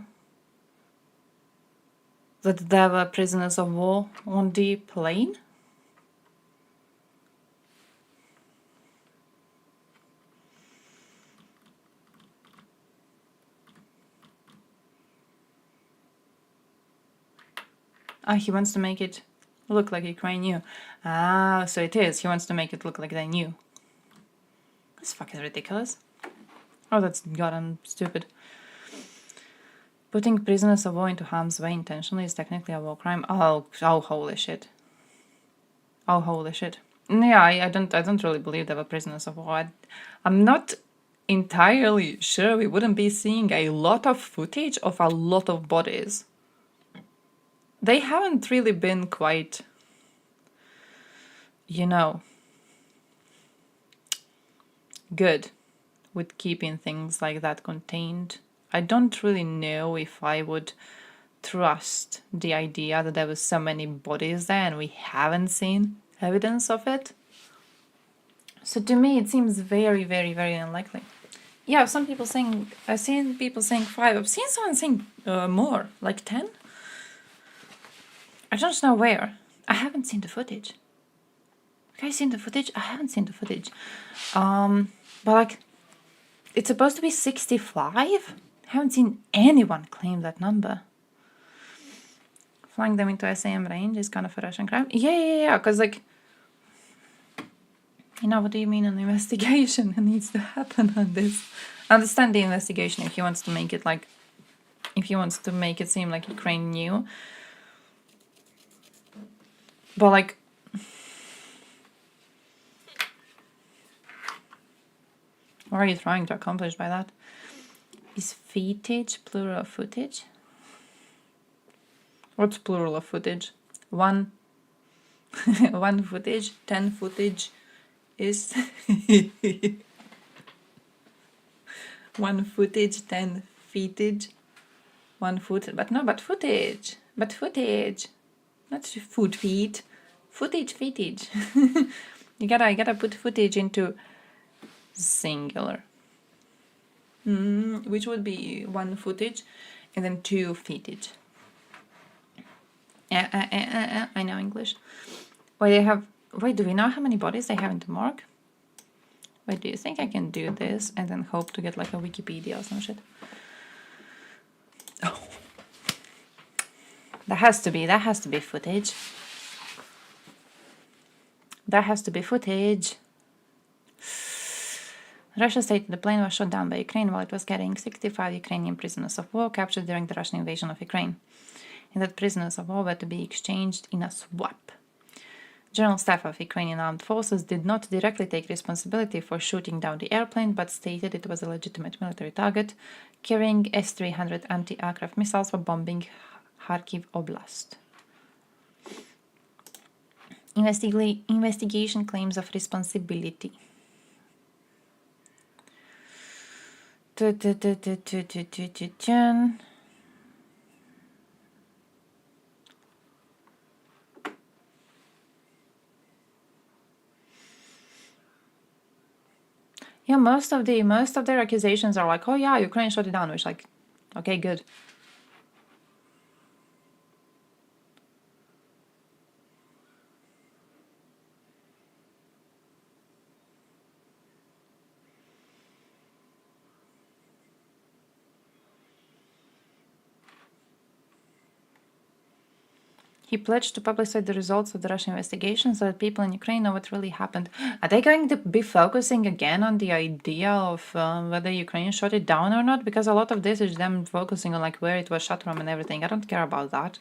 that there were prisoners of war on the plane? Ah, he wants to make it look like Ukraine knew. Ah, so it is. He wants to make it look like they knew. That's fucking ridiculous. Oh, that's goddamn stupid. Putting prisoners of war into harm's way intentionally is technically a war crime. Oh, holy shit. Oh, holy shit. Yeah, I don't really believe they were prisoners of war. I'm not entirely sure we wouldn't be seeing a lot of footage of a lot of bodies. They haven't really been quite, you know, good with keeping things like that contained. I don't really know if I would trust the idea that there was so many bodies there and we haven't seen evidence of it. So to me it seems very, very, very unlikely. Yeah, some people saying, I've seen people saying 5, I've seen someone saying more, like 10. I don't know where. I haven't seen the footage. Have you guys seen the footage? I haven't seen the footage. But like, it's supposed to be 65? I haven't seen anyone claim that number. Flying them into SAM range is kind of a Russian crime. Yeah, because like, you know, what do you mean an investigation needs to happen on this? I understand the investigation if he wants to make it like, if he wants to make it seem like Ukraine knew. But like, what are you trying to accomplish by that? Is footage plural of footage? What's plural of footage? 1 1 footage, 10 footage is 1 footage, 10 feetage, 1 foot, but footage, not food feet, footage. you gotta put footage into singular, which would be 1 footage and then 2 feetage. I know English. Wait, do we know how many bodies they have in the morgue? Wait, do you think I can do this and then hope to get like a Wikipedia or some shit? Oh. That has to be footage. That has to be footage. Russia stated the plane was shot down by Ukraine while it was carrying 65 Ukrainian prisoners of war captured during the Russian invasion of Ukraine, and that prisoners of war were to be exchanged in a swap. General Staff of Ukrainian Armed Forces did not directly take responsibility for shooting down the airplane, but stated it was a legitimate military target, carrying S-300 anti-aircraft missiles for bombing Kharkiv Oblast. Investigation claims of responsibility. Yeah, most of their accusations are like, oh yeah, Ukraine shut it down, which like, okay, good. He pledged to publicize the results of the Russian investigation so that people in Ukraine know what really happened. Are they going to be focusing again on the idea of whether Ukraine shut it down or not? Because a lot of this is them focusing on like where it was shut from and everything. I don't care about that.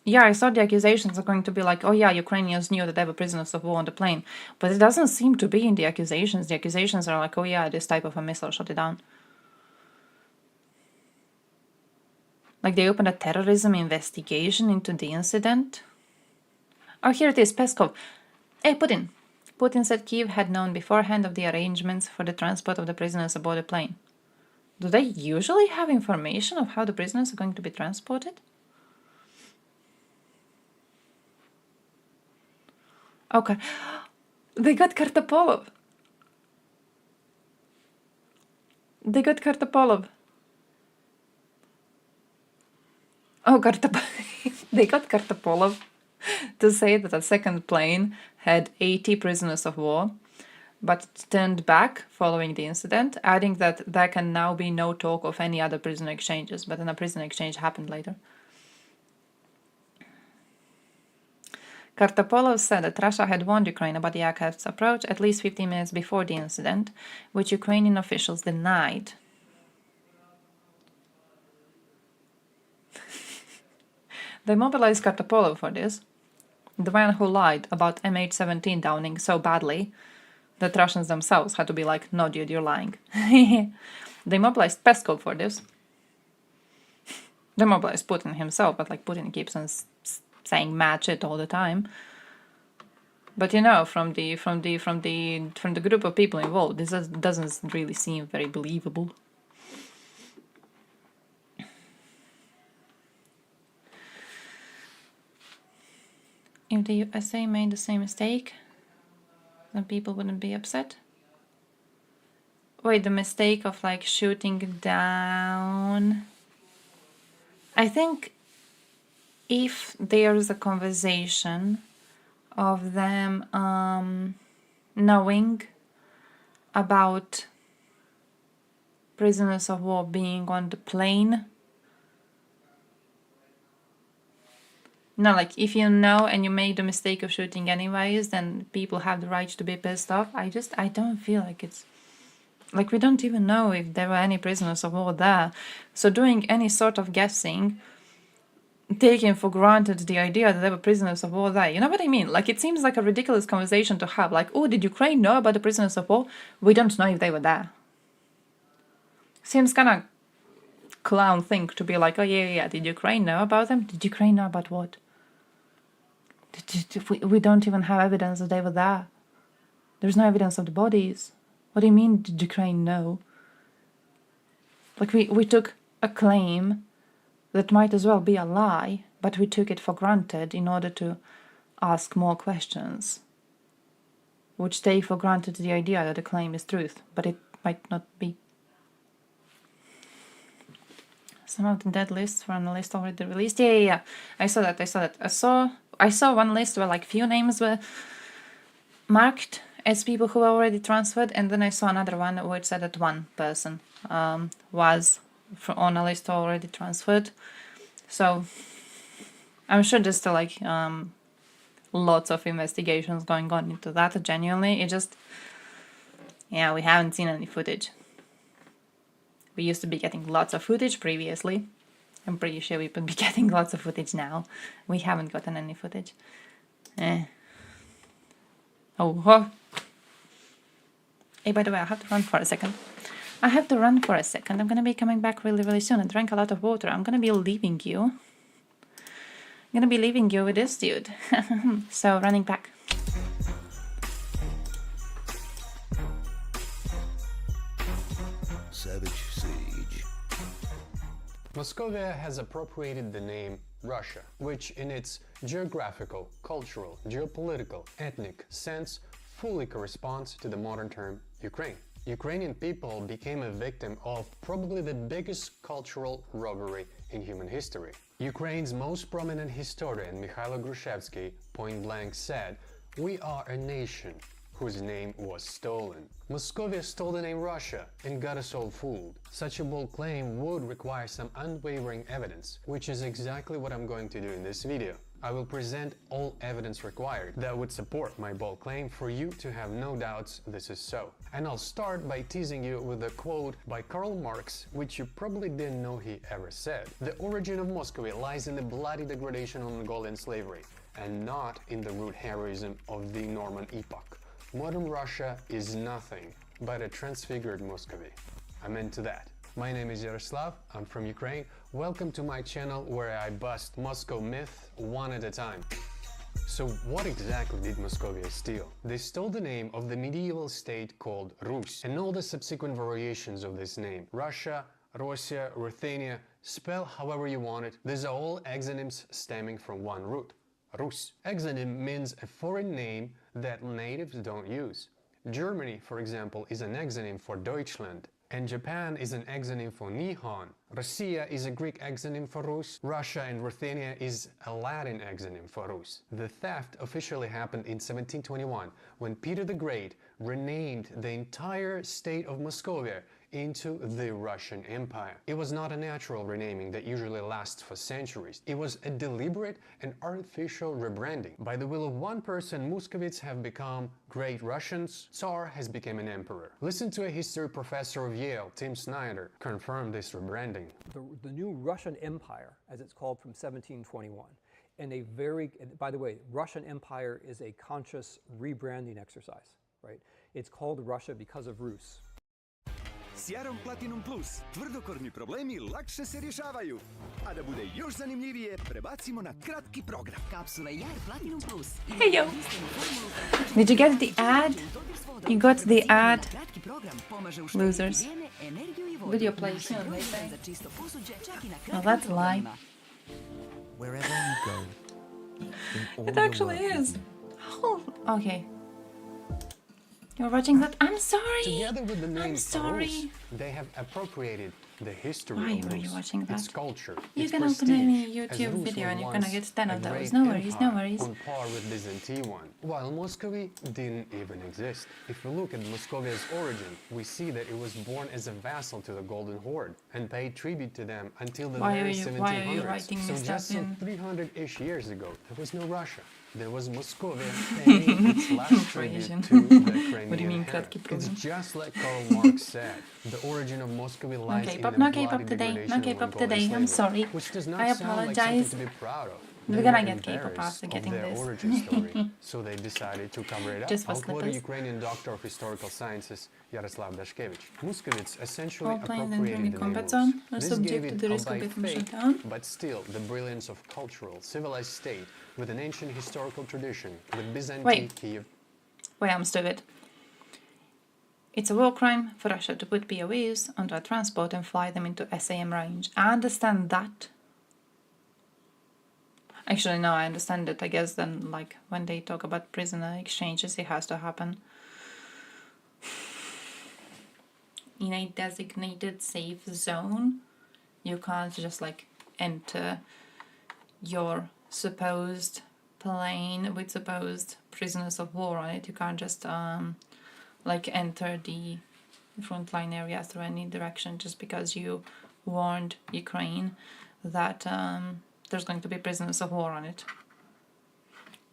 Yeah, I thought the accusations are going to be like, oh yeah, Ukrainians knew that they were prisoners of war on the plane. But it doesn't seem to be in the accusations. The accusations are like, oh yeah, this type of a missile shut it down. Like they opened a terrorism investigation into the incident. Oh, here it is, Peskov. Hey, Putin. Putin said Kyiv had known beforehand of the arrangements for the transport of the prisoners aboard the plane. Do they usually have information of how the prisoners are going to be transported? Okay. They got Kartapolov. They got Kartapolov. Oh, they got Kartapolov to say that a second plane had 80 prisoners of war, but it turned back following the incident, adding that there can now be no talk of any other prisoner exchanges, but then a prisoner exchange happened later. Kartapolov said that Russia had warned Ukraine about the aircraft's approach at least 15 minutes before the incident, which Ukrainian officials denied. They mobilized Kartapolov for this, the man who lied about MH17 downing so badly that Russians themselves had to be like, no dude, you're lying. They mobilized Peskov for this. They mobilized Putin himself, but like Putin keeps on saying mad shit all the time. But you know, from the group of people involved, this doesn't really seem very believable. If the USA made the same mistake, then people wouldn't be upset. Wait, the mistake of like shooting down. I think if there's a conversation of them knowing about prisoners of war being on the plane. No, like if you know and you make the mistake of shooting anyways, then people have the right to be pissed off. I don't feel like it's like we don't even know if there were any prisoners of war there. So doing any sort of guessing, taking for granted the idea that there were prisoners of war there, you know what I mean? Like it seems like a ridiculous conversation to have. Like, oh, did Ukraine know about the prisoners of war? We don't know if they were there. Seems kind of clown thing to be like, oh yeah, did Ukraine know about them? Did Ukraine know about what? We don't even have evidence that they were there. There's no evidence of the bodies. What do you mean, did Ukraine know? Like we took a claim that might as well be a lie, but we took it for granted in order to ask more questions, which take for granted the idea that the claim is truth, but it might not be. Some of the dead lists were on the list already released. Yeah. I saw that. I saw one list where like few names were marked as people who were already transferred, and then I saw another one which said that one person was on a list already transferred. So I'm sure there's still like lots of investigations going on into that. Genuinely, it just we haven't seen any footage. We used to be getting lots of footage previously. I'm pretty sure we would be getting lots of footage now. We haven't gotten any footage. Oh. Hey, by the way, I have to run for a second. I'm gonna be coming back really, really soon. I drank a lot of water. I'm gonna be leaving you. gonna be leaving you with this dude. So running back. Savage Siege. Moscovia has appropriated the name Russia, which in its geographical, cultural, geopolitical, ethnic sense fully corresponds to the modern term Ukraine. Ukrainian people became a victim of probably the biggest cultural robbery in human history. Ukraine's most prominent historian Mikhailo Grushevsky point-blank said, "We are a nation whose name was stolen." Moscovia stole the name Russia and got us all fooled. Such a bold claim would require some unwavering evidence, which is exactly what I'm going to do in this video. I will present all evidence required that would support my bold claim for you to have no doubts this is so. And I'll start by teasing you with a quote by Karl Marx, which you probably didn't know he ever said. "The origin of Moscow lies in the bloody degradation of Mongolian slavery, and not in the rude heroism of the Norman epoch. Modern Russia is nothing but a transfigured Muscovy." Amen to that. My name is Yaroslav, I'm from Ukraine. Welcome to my channel where I bust Moscow myth one at a time. So what exactly did Moscovia steal? They stole the name of the medieval state called Rus and all the subsequent variations of this name. Russia, Rosia, Ruthenia, spell however you want it. These are all exonyms stemming from one root, Rus. Exonym means a foreign name that natives don't use. Germany, for example, is an exonym for Deutschland. And Japan is an exonym for Nihon. Russia is a Greek exonym for Rus. Russia and Ruthenia is a Latin exonym for Rus. The theft officially happened in 1721 when Peter the Great renamed the entire state of Moscovia into the Russian Empire. It was not a natural renaming that usually lasts for centuries. It was a deliberate and artificial rebranding. By the will of one person, Muscovites have become great Russians. Tsar has become an emperor. Listen to a history professor of Yale, Tim Snyder, confirm this rebranding. The new Russian Empire, as it's called, from 1721. And by the way, Russian Empire is a conscious rebranding exercise, right? It's called Russia because of Rus. С Яром Platinum Plus tvrdokorni problemi lakše se rješavaju. A da bude još zanimljivije, prebacimo na kratki program. Kapsula Jar Platinum Plus. Hey yo! Did you get the ad? You got the ad? Losers. Video plays soon, they say. Well, that's a lie. Wherever you go. It actually is. Oh, okay. You're watching that? I'm sorry! Together with the name I'm sorry! Rus, they have appropriated the history Why of are you Rus, watching that? its culture, You its can open prestige, any as YouTube Rus video were and you're once gonna get 10 of a those. great No worries, no empire worries. on par with Byzantine one, while Muscovy didn't even exist. If we look at Moscovia's origin, we see that it was born as a vassal to the Golden Horde and paid tribute to them until the very 1700s. Why are you writing so this just stuff some in? 300-ish years ago, there was no Russia. There was Moscovia paying its last tribute to the Crimean Hand. It's just like Karl Marx said. The origin of Muscovy lies No in K-pop, the no bloody K-pop today, degradation no of K-pop Mongolian today, I'm slavery, sorry. which does not I sound like something apologize. to be proud of. We're They gonna were get K-pop embarrassed after of getting their this. origin story, so they decided to cover it up. Just for I'll quote a snippets. Ukrainian doctor of historical sciences, Yaroslav Dashkevich. Muscovites essentially All planes entering appropriated the the name combat Rus. zone are This subject gave to it the a risk of albeit being fake, shut down. but still the brilliance of cultural, civilized state with an ancient historical tradition, with Byzantine Kiev. Wait, I'm stupid. It's a war crime for Russia to put POWs onto a transport and fly them into SAM range. I understand that. Actually, no, I understand it. I guess then, like, when they talk about prisoner exchanges, it has to happen in a designated safe zone. You can't just, like, enter your supposed plane with supposed prisoners of war on it. You can't just, like, enter the frontline area through any direction just because you warned Ukraine that there's going to be prisoners of war on it.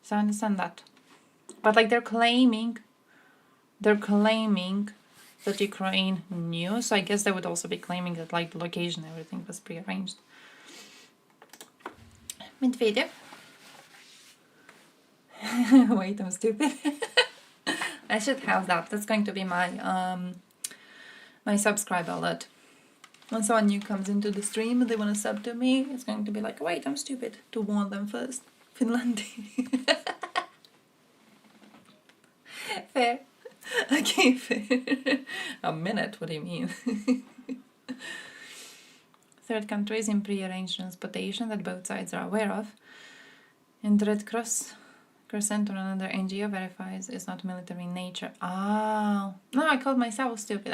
So I understand that. But like they're claiming that Ukraine knew, so I guess they would also be claiming that like the location and everything was prearranged. Medvedev. Wait, I'm stupid. I should have that. That's going to be my my subscribe alert. When someone new comes into the stream and they want to sub to me, it's going to be like, wait, I'm stupid, to warn them first. Finlandia. Fair. Okay, fair. A minute, what do you mean? Third countries in pre-arranged transportation that both sides are aware of. And the Red Cross Crescent or another NGO verifies is not military in nature. Ah, no, I called myself stupid.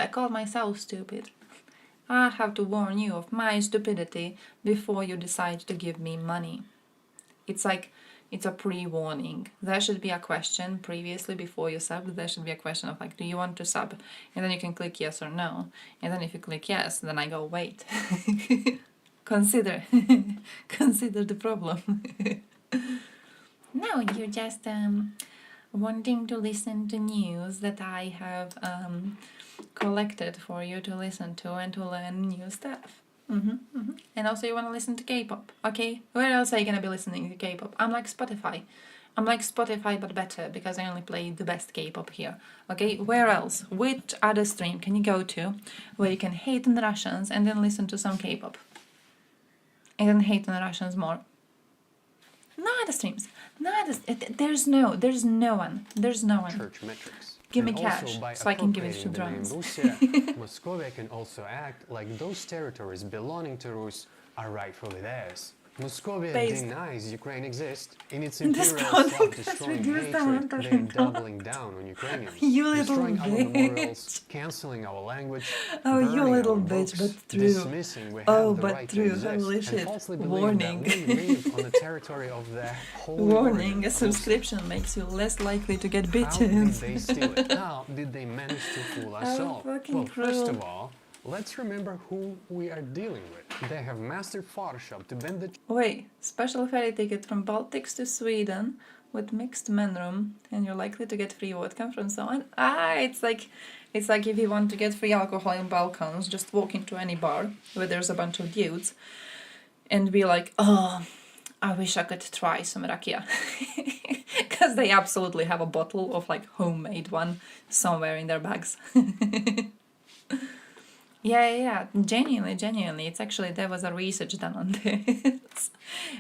I have to warn you of my stupidity before you decide to give me money. It's like, it's a pre-warning. There should be a question previously before you sub. There should be a question of like, do you want to sub? And then you can click yes or no. And then if you click yes, then I go, wait. Consider. Consider the problem. No, you're just wanting to listen to news that I have collected for you to listen to and to learn new stuff. And also you want to listen to K-pop, okay? Where else are you going to be listening to K-pop? I'm like Spotify. I'm like Spotify but better because I only play the best K-pop here, okay? Where else? Which other stream can you go to where you can hate on the Russians and then listen to some K-pop? And then hate on the Russians more? No other streams. No other. There's no one. Church metrics. Give me And cash also by so I can give it to appropriating the name drones. Russia, Moscovia can also act like those territories belonging to Rus are rightfully theirs. Moscovia Based. denies Ukraine exists. In its This imperial product self-destroying has reduced the hatred, amount they are of doubling down on Ukrainians, You little destroying our bitch. memorials, canceling our language, Oh, you burning little our bitch, books, but true. dismissing we have Oh, the but right true. to exist, Holy and shit. falsely believing Warning. that we live on the territory of their holy Warning, order, a subscription makes you less likely to get How did bitches. they steal it? How did they manage to fool us How all? fucking Well, first cruel. of all, let's remember who we are dealing with. They have mastered Photoshop to bend the Wait, special ferry ticket from Baltics to Sweden with mixed men room, and you're likely to get free vodka from someone. It's like if you want to get free alcohol in Balkans, just walk into any bar where there's a bunch of dudes and be like, oh, I wish I could try some rakia. Because they absolutely have a bottle of like homemade one somewhere in their bags. Yeah, genuinely, it's actually, there was a research done on this.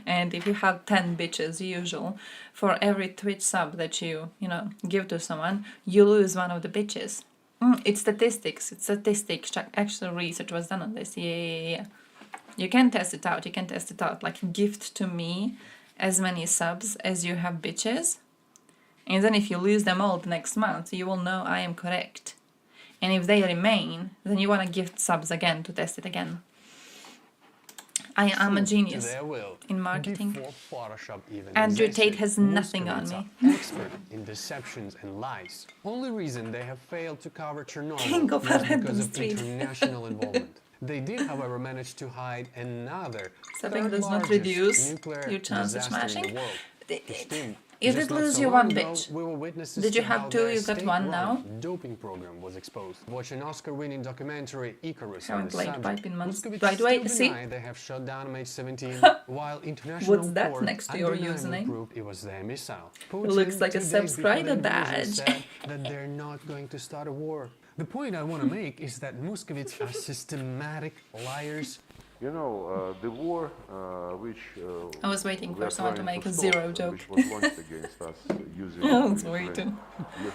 And if you have 10 bitches usual, for every Twitch sub that you give to someone, you lose one of the bitches. It's statistics, actual research was done on this, yeah. You can test it out, like gift to me as many subs as you have bitches. And then if you lose them all the next month, you will know I am correct. And if they remain, then you want to gift subs again to test it again. I am a genius in marketing. Andrew Tate has nothing on me. Expert in deceptions and lies. Only reason they have failed to cover King Chernobyl of was a random because of street. international involvement. They did, however, manage to hide another Subbing does not third-largest reduce nuclear your chance of disaster in smashing. the world. You Just did not lose so your long one ago, bitch. we were witnesses Did you to have how two? their You got one now? state-run doping program was exposed. Watch an Oscar-winning documentary, Icarus, on Haven't the played subject. pipe in months. Muscovich Right, wait, still see? deny they have shut down MH17, while international What's that court next to your undeniably username? proved it was their missile. Looks like a 2 days subscriber before the invasion badge. said that they're not going to start a war. The point I want to make is that Muscovites are systematic liars. You know, the war which I was waiting we for are someone to trying make a stop, zero joke. which was launched against us using I was Ukraine. waiting. Yes.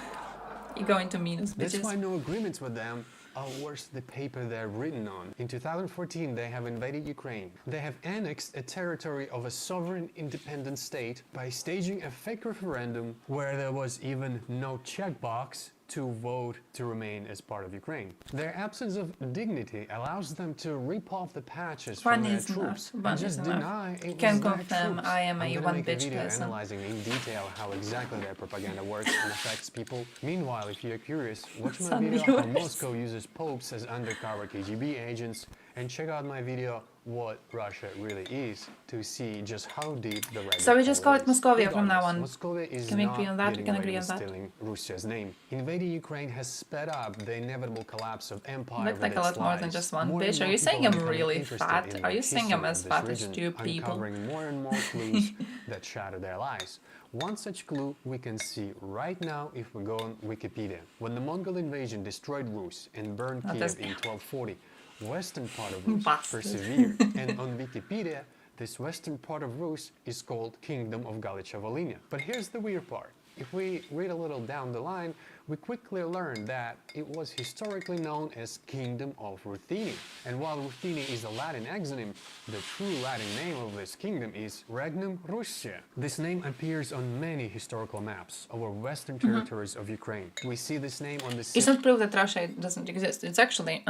You're going to minus That's bitches. why no agreements with them are worth the paper they're written on. In 2014, they have invaded Ukraine. They have annexed a territory of a sovereign independent state by staging a fake referendum where there was even no checkbox to vote to remain as part of Ukraine. Their absence of dignity allows them to rip off the patches One from their is troops enough. One and just is enough. deny it Can was their confirm troops. I am a I'm gonna one make a bitch video person. analyzing in detail how exactly their propaganda works and affects people. Meanwhile, if you're curious, watch my Some video how viewers. Moscow uses popes as undercover KGB agents, and check out my video What Russia Really Is to see just how deep the rabbit So we just hole call it is. Moscovia from now Regardless, on. Moscovia is Can we not agree on that? We getting can away agree with on that. stealing Russia's name. Invading Ukraine has sped up the inevitable collapse of empire. Look like a lot more than just one More and bitch. Are more you saying people I'm becoming really interested fat? in Are the you saying I'm history as of fat this as region, you people? uncovering more and more clues that shatter their lives. One such clue we can see right now if we go on Wikipedia. When the Mongol invasion destroyed Rus and burned Not Kiev as in 1240, western part of Rus Bastard. persevered. And on Wikipedia, this western part of Rus is called Kingdom of Galicia-Volhynia. But here's the weird part. If we read a little down the line, we quickly learn that it was historically known as Kingdom of Ruthenia. And while Ruthenia is a Latin exonym, the true Latin name of this kingdom is Regnum Russia. This name appears on many historical maps over western territories of Ukraine. We see this name on the... It's not proof that Russia doesn't exist. It's actually,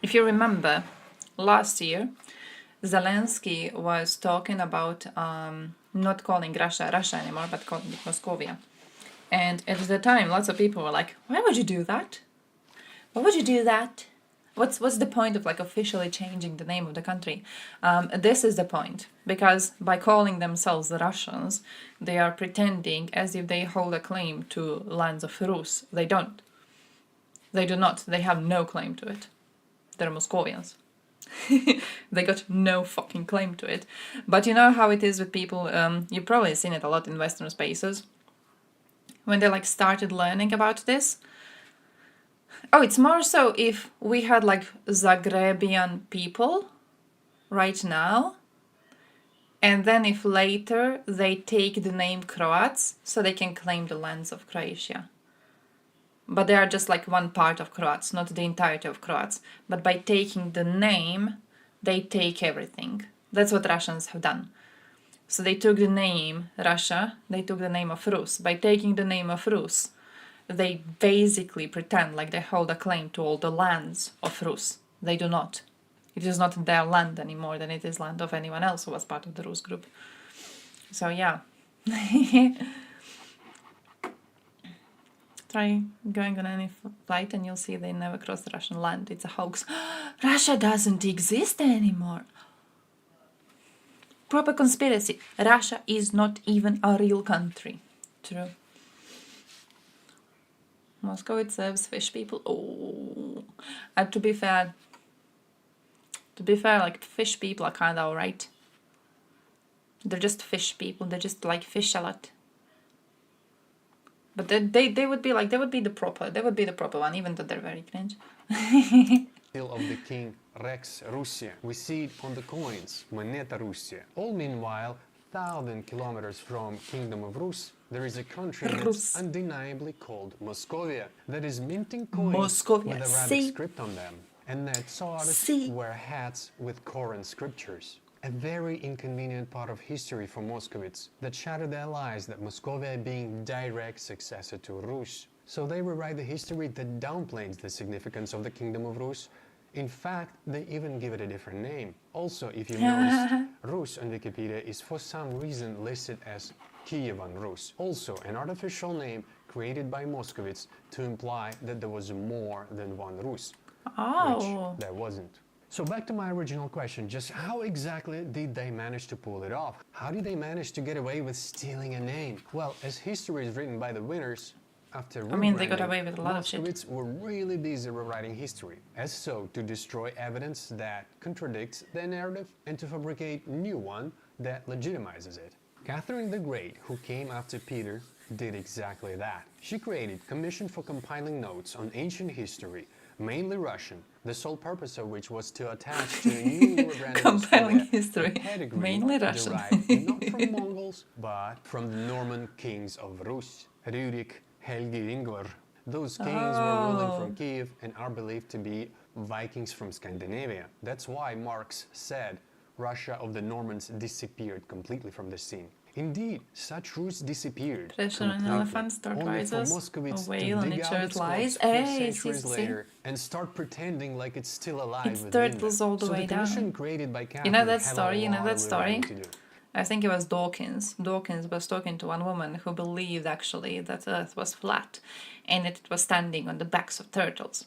if you remember, last year, Zelensky was talking about not calling Russia Russia anymore, but calling it Moscovia. And at the time, lots of people were like, why would you do that? Why would you do that? What's the point of like officially changing the name of the country? This is the point, because by calling themselves the Russians, they are pretending as if they hold a claim to lands of Rus. They don't. They do not. They have no claim to it. They're Moscovians. They got no fucking claim to it. But you know how it is with people, you've probably seen it a lot in Western spaces, when they like started learning about this. Oh, it's more so if we had like Zagrebian people right now, and then if later they take the name Croats, so they can claim the lands of Croatia. But they are just like one part of Croats, not the entirety of Croats. But by taking the name, they take everything. That's what Russians have done. So they took the name Russia, they took the name of Rus. By taking the name of Rus, they basically pretend like they hold a claim to all the lands of Rus. They do not. It is not their land any more than it is land of anyone else who was part of the Rus group. So yeah. Try going on any flight and you'll see they never crossed Russian land. It's a hoax. Russia doesn't exist anymore. Proper conspiracy. Russia is not even a real country. True. Moscow, it serves fish people. Oh. And to be fair, like fish people are kind of alright. They're just fish people. They just like fish a lot. But they would be like, they would be the proper one, even though they're very cringe. Still of the king Rex Russia. We see it on the coins, Moneta Russia. All meanwhile, 1,000 kilometers from Kingdom of Rus, there is a country that's undeniably called Moscovia, that is minting coins with Arabic script on them. And that tsars wear hats with Koran scriptures. A very inconvenient part of history for Moscovites that shattered their lies that Moscovia being direct successor to Rus. So they rewrite the history that downplays the significance of the Kingdom of Rus. In fact, they even give it a different name. Also, if you notice, Rus on Wikipedia is for some reason listed as Kievan Rus. Also, an artificial name created by Moscovites to imply that there was more than one Rus, which there wasn't. So back to my original question, just how exactly did they manage to pull it off? How did they manage to get away with stealing a name? Well, as history is written by the winners, after they got away with a lot of shit. Moscovites were really busy rewriting history, as so to destroy evidence that contradicts their narrative and to fabricate new one that legitimizes it. Catherine the Great, who came after Peter, did exactly that. She created a commission for compiling notes on ancient history, mainly Russian, the sole purpose of which was to attach to a newly rebranded compiling history, mainly Russian, derived not from Mongols, but from the Norman kings of Rus, Rurik, Helgi, Ingvar. Those kings were ruling from Kiev and are believed to be Vikings from Scandinavia. That's why Marx said Russia of the Normans disappeared completely from the scene. Indeed, such Rus disappeared an elephant, start rises, a whale and it shows lies. Centuries later and start pretending like it's still alive. It's turtles all the way down. Created by You know that story? You know that story? I think it was Dawkins. Dawkins was talking to one woman who believed actually that Earth was flat and it was standing on the backs of turtles.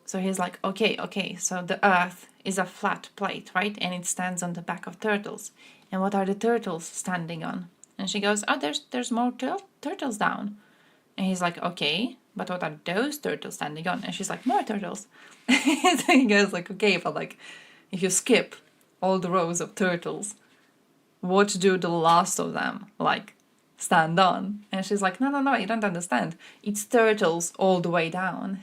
So he's like, okay, so the Earth is a flat plate, right? And it stands on the back of turtles. And what are the turtles standing on? And she goes, oh, there's more turtles down. And he's like, okay, but what are those turtles standing on? And she's like, more turtles. So he goes like, okay, but like, if you skip all the rows of turtles, what do the last of them, like, stand on? And she's like, no, you don't understand. It's turtles all the way down.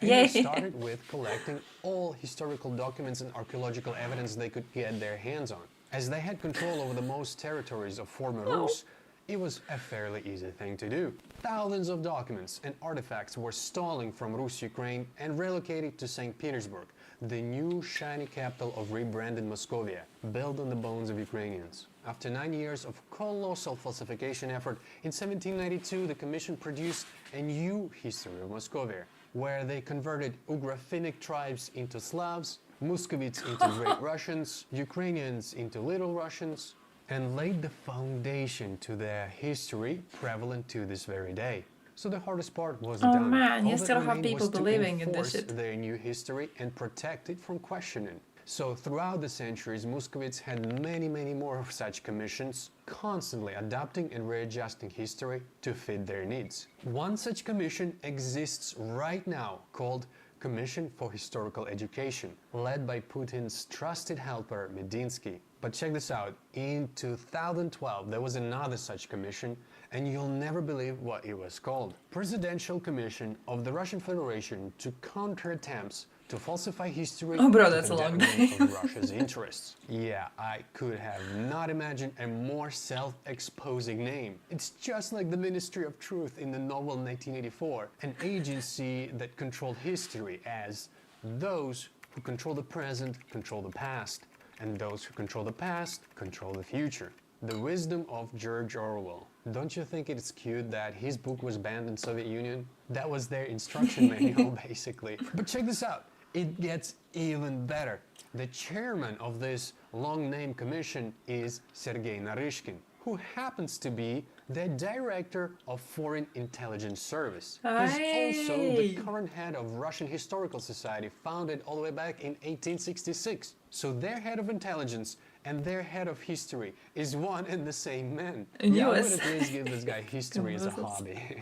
And Yay. they started with collecting all historical documents and archaeological evidence they could get their hands on. As they had control over the most territories of former Rus, it was a fairly easy thing to do. Thousands of documents and artifacts were stolen from Rus Ukraine and relocated to St. Petersburg, the new shiny capital of rebranded Moscovia, built on the bones of Ukrainians. After 9 years of colossal falsification effort, in 1792 the commission produced a new history of Moscovia, where they converted Ugro-Finnic tribes into Slavs, Muscovites into Great Russians, Ukrainians into Little Russians, and laid the foundation to their history prevalent to this very day. So the hardest part was Oh done. man, you All that still have remained people was to believing in this enforce shit. their new history and protect it from questioning. So throughout the centuries, Muscovites had many more of such commissions, constantly adapting and readjusting history to fit their needs. One such commission exists right now, called Commission for Historical Education, led by Putin's trusted helper Medinsky. But check this out, in 2012 there was another such commission, and you'll never believe what it was called. Presidential Commission of the Russian Federation to counter attempts to falsify history Oh, bro, to that's the a long detriment name. of Russia's interests. Yeah, I could have not imagined a more self-exposing name. It's just like the Ministry of Truth in the novel 1984, an agency that controlled history, as those who control the present control the past, and those who control the past control the future. The wisdom of George Orwell. Don't you think it's cute that his book was banned in Soviet Union? That was their instruction manual, basically. But check this out. It gets even better. The chairman of this long-name commission is Sergei Naryshkin, who happens to be the director of Foreign Intelligence Service. He's also the current head of Russian Historical Society, founded all the way back in 1866. So their head of intelligence and their head of history is one and the same man. Yeah, I would at least give this guy history as a hobby.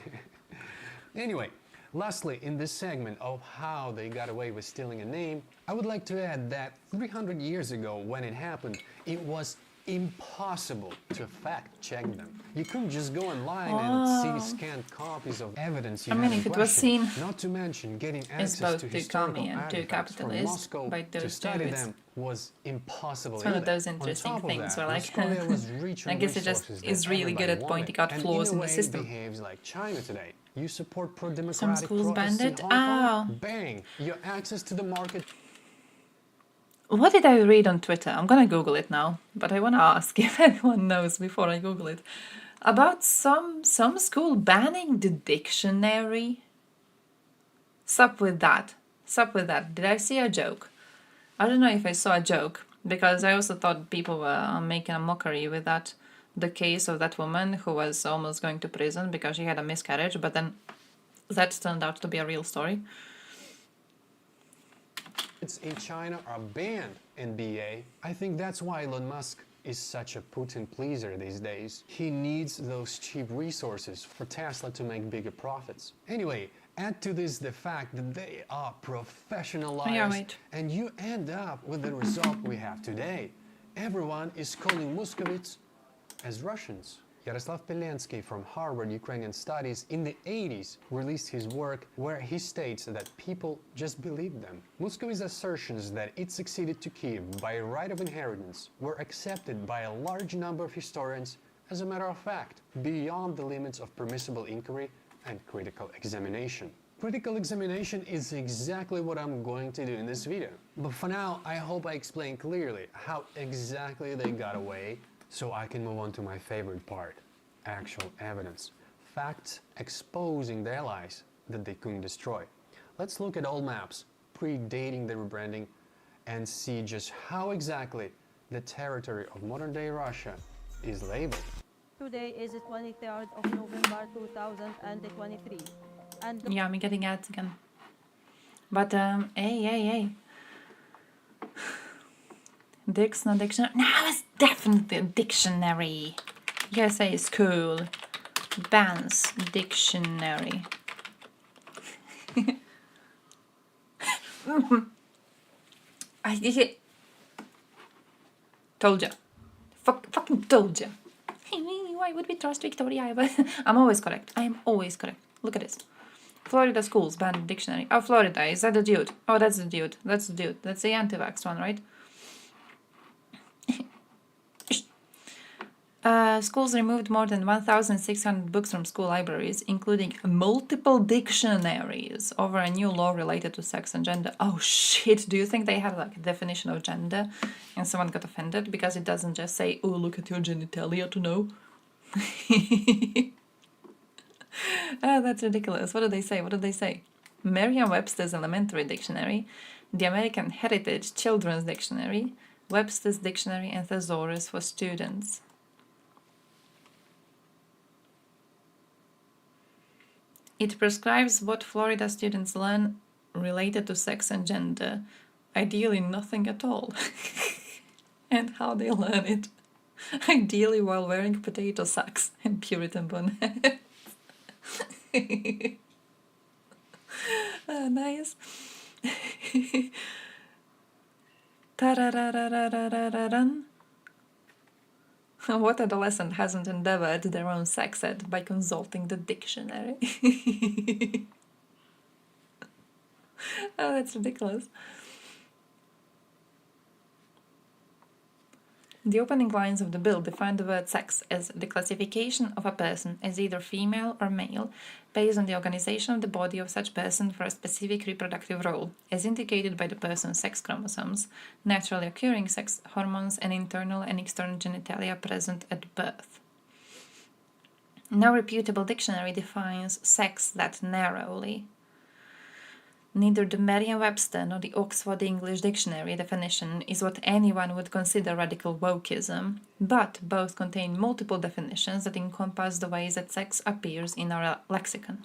Anyway, lastly, in this segment of how they got away with stealing a name, I would like to add that 300 years ago, when it happened, it was impossible to fact-check them. You couldn't just go online and see scanned copies of evidence you I mean, had if in it was question. seen Not to mention getting as access both to too historical commie and too artifacts from capitalist Moscow by to those study Davids. them was impossible. It's one of either. those On interesting top of things that, where, like, Moscovia was rich I on guess it just resources is that really good everybody at pointing wanted, out and flaws in in a the way system. behaves like China today. You support Some pro-democratic schools protests banned in it. Hong Kong, Oh. bang, your access to the market. What did I read on Twitter? I'm gonna Google it now, but I wanna ask if anyone knows before I Google it. About some school banning the dictionary. Sup with that. Sup with that. Did I see a joke? I don't know if I saw a joke, because I also thought people were making a mockery with that. The case of that woman who was almost going to prison because she had a miscarriage, but then that turned out to be a real story. In China are banned in BA. I think that's why Elon Musk is such a Putin pleaser these days. He needs those cheap resources for Tesla to make bigger profits. Anyway, add to this the fact that they are professional liars, and you end up with the result we have today. Everyone is calling Muscovites as Russians. Yaroslav Pelensky from Harvard Ukrainian Studies in the 80s released his work where he states that people just believed them. Muscovy's assertions that it succeeded to Kiev by right of inheritance were accepted by a large number of historians as a matter of fact, beyond the limits of permissible inquiry and critical examination. Critical examination is exactly what I'm going to do in this video. But for now, I hope I explained clearly how exactly they got away, so I can move on to my favorite part, actual evidence. Facts exposing their lies that they couldn't destroy. Let's look at old maps predating the rebranding and see just how exactly the territory of modern-day Russia is labeled. Today is the 23rd of November 2023. And yeah, I'm getting ads again. But, hey. Dictionary. No, it's definitely a dictionary. USA is cool. Bans dictionary. I told ya. Fucking told ya. Why would we trust Victoria? I'm always correct. I am always correct. Look at this. Florida schools banned dictionary. Oh, Florida, is that the dude? Oh, that's the dude. That's the dude. That's the anti-vax one, right? Schools removed more than 1,600 books from school libraries, including multiple dictionaries, over a new law related to sex and gender. Oh shit, do you think they have like a definition of gender and someone got offended because it doesn't just say, oh, look at your genitalia to know? Oh, that's ridiculous. What did they say? What did they say? Merriam-Webster's Elementary Dictionary, the American Heritage Children's Dictionary, Webster's Dictionary, and Thesaurus for Students. It prescribes what Florida students learn related to sex and gender, ideally nothing at all, and how they learn it, ideally while wearing potato sacks and Puritan bonnets. Oh, nice. Ta-ra-ra-ra-ra-ra-ra-run. What adolescent hasn't endeavored their own sex ed by consulting the dictionary? Oh, that's ridiculous. The opening lines of the bill define the word sex as the classification of a person as either female or male based on the organization of the body of such person for a specific reproductive role, as indicated by the person's sex chromosomes, naturally occurring sex hormones, and internal and external genitalia present at birth. No reputable dictionary defines sex that narrowly. Neither the Merriam-Webster nor the Oxford English Dictionary definition is what anyone would consider radical wokeism, but both contain multiple definitions that encompass the ways that sex appears in our lexicon.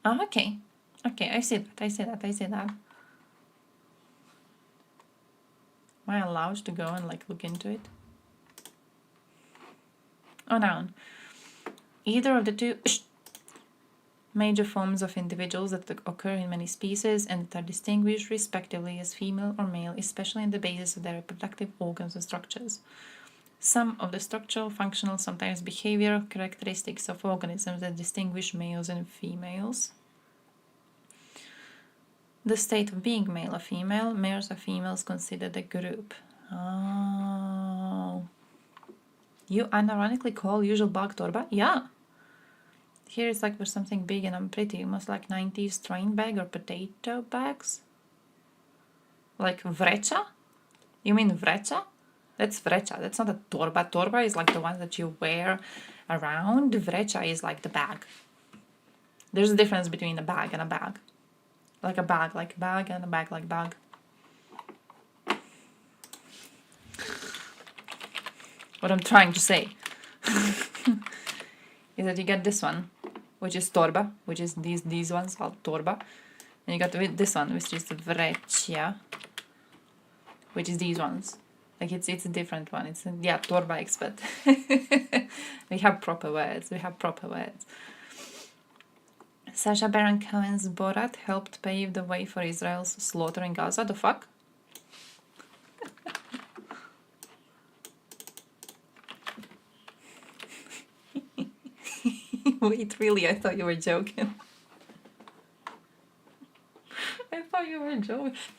Oh, okay. Okay, I see that. Am I allowed to go and look into it? Oh, noun. Either of the two major forms of individuals that occur in many species and that are distinguished respectively as female or male, especially on the basis of their reproductive organs and structures. Some of the structural, functional, sometimes behavioral characteristics of organisms that distinguish males and females. The state of being male or female, males or females considered a group. Oh. You unironically call usual bag torba? Yeah. Here it's for something big and I'm pretty, almost like 90s train bag or potato bags. Like vrecha? You mean vrecha? That's vrecha, that's not a torba. Torba is the one that you wear around. Vrecha is the bag. There's a difference between a bag and a bag. Like a bag and a bag like bag. What I'm trying to say is that you get this one, which is torba, which is these ones called torba, and you got this one, which is vrecha, which is these ones. It's a different one. It's torba expert. We have proper words. Sacha Baron Cohen's Borat helped pave the way for Israel's slaughter in Gaza. The fuck? Wait, really? I thought you were joking.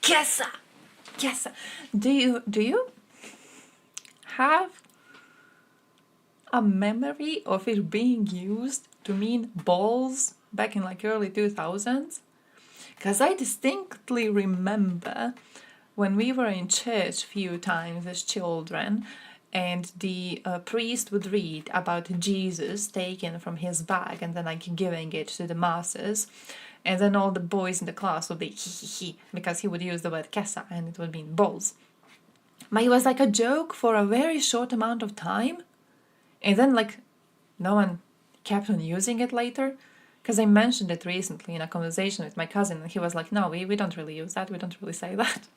Kesa! Do you have a memory of it being used to mean balls back in early 2000s? Because I distinctly remember when we were in church a few times as children, and the priest would read about Jesus taken from his bag and then giving it to the masses, and then all the boys in the class would be hee because he would use the word kesa and it would mean balls. But it was a joke for a very short amount of time, and then no one kept on using it later, because I mentioned it recently in a conversation with my cousin, and he was like, no, we don't really use that, we don't really say that.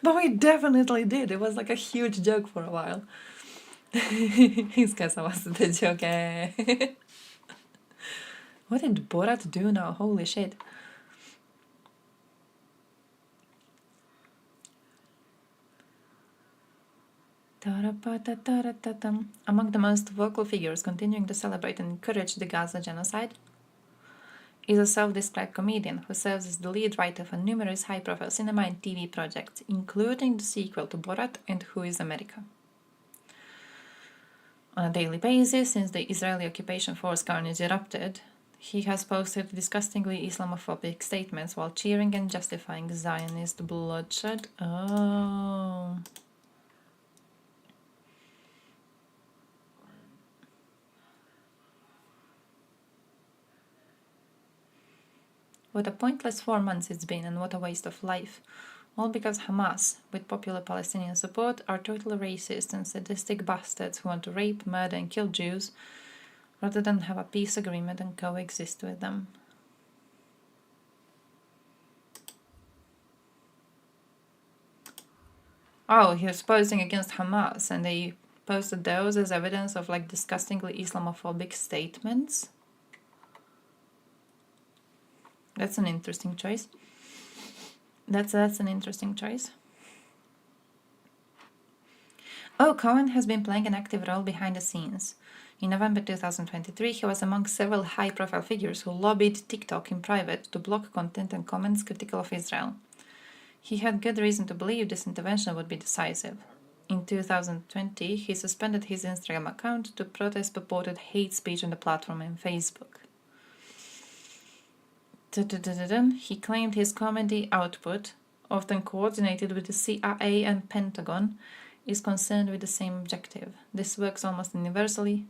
But we definitely did. It was a huge joke for a while. His kesa was the joke. What did Borat do now? Holy shit. Among the most vocal figures continuing to celebrate and encourage the Gaza genocide, is a self-described comedian who serves as the lead writer for numerous high-profile cinema and TV projects, including the sequel to Borat and Who is America. On a daily basis, since the Israeli occupation force carnage erupted, he has posted disgustingly Islamophobic statements while cheering and justifying Zionist bloodshed. Oh. What a pointless 4 months it's been, and what a waste of life. All because Hamas, with popular Palestinian support, are totally racist and sadistic bastards who want to rape, murder and kill Jews, rather than have a peace agreement and coexist with them. Oh, he was posting against Hamas, and they posted those as evidence of like disgustingly Islamophobic statements. That's an interesting choice. That's an interesting choice. Oh, Cohen has been playing an active role behind the scenes. In November 2023, he was among several high-profile figures who lobbied TikTok in private to block content and comments critical of Israel. He had good reason to believe this intervention would be decisive. In 2020, he suspended his Instagram account to protest purported hate speech on the platform and Facebook. He claimed his comedy output, often coordinated with the CIA and Pentagon, is concerned with the same objective. This works almost universally,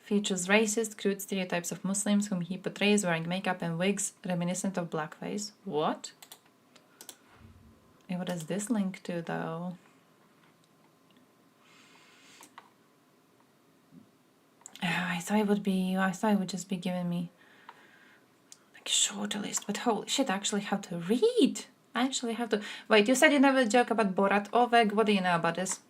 features racist, crude stereotypes of Muslims whom he portrays wearing makeup and wigs reminiscent of blackface. What? And what does this link to, though? I thought it would just be giving me shorter list, but holy shit, I actually have to read. I actually have to. Wait, you said you never joke about Borat. Olveg, what do you know about this?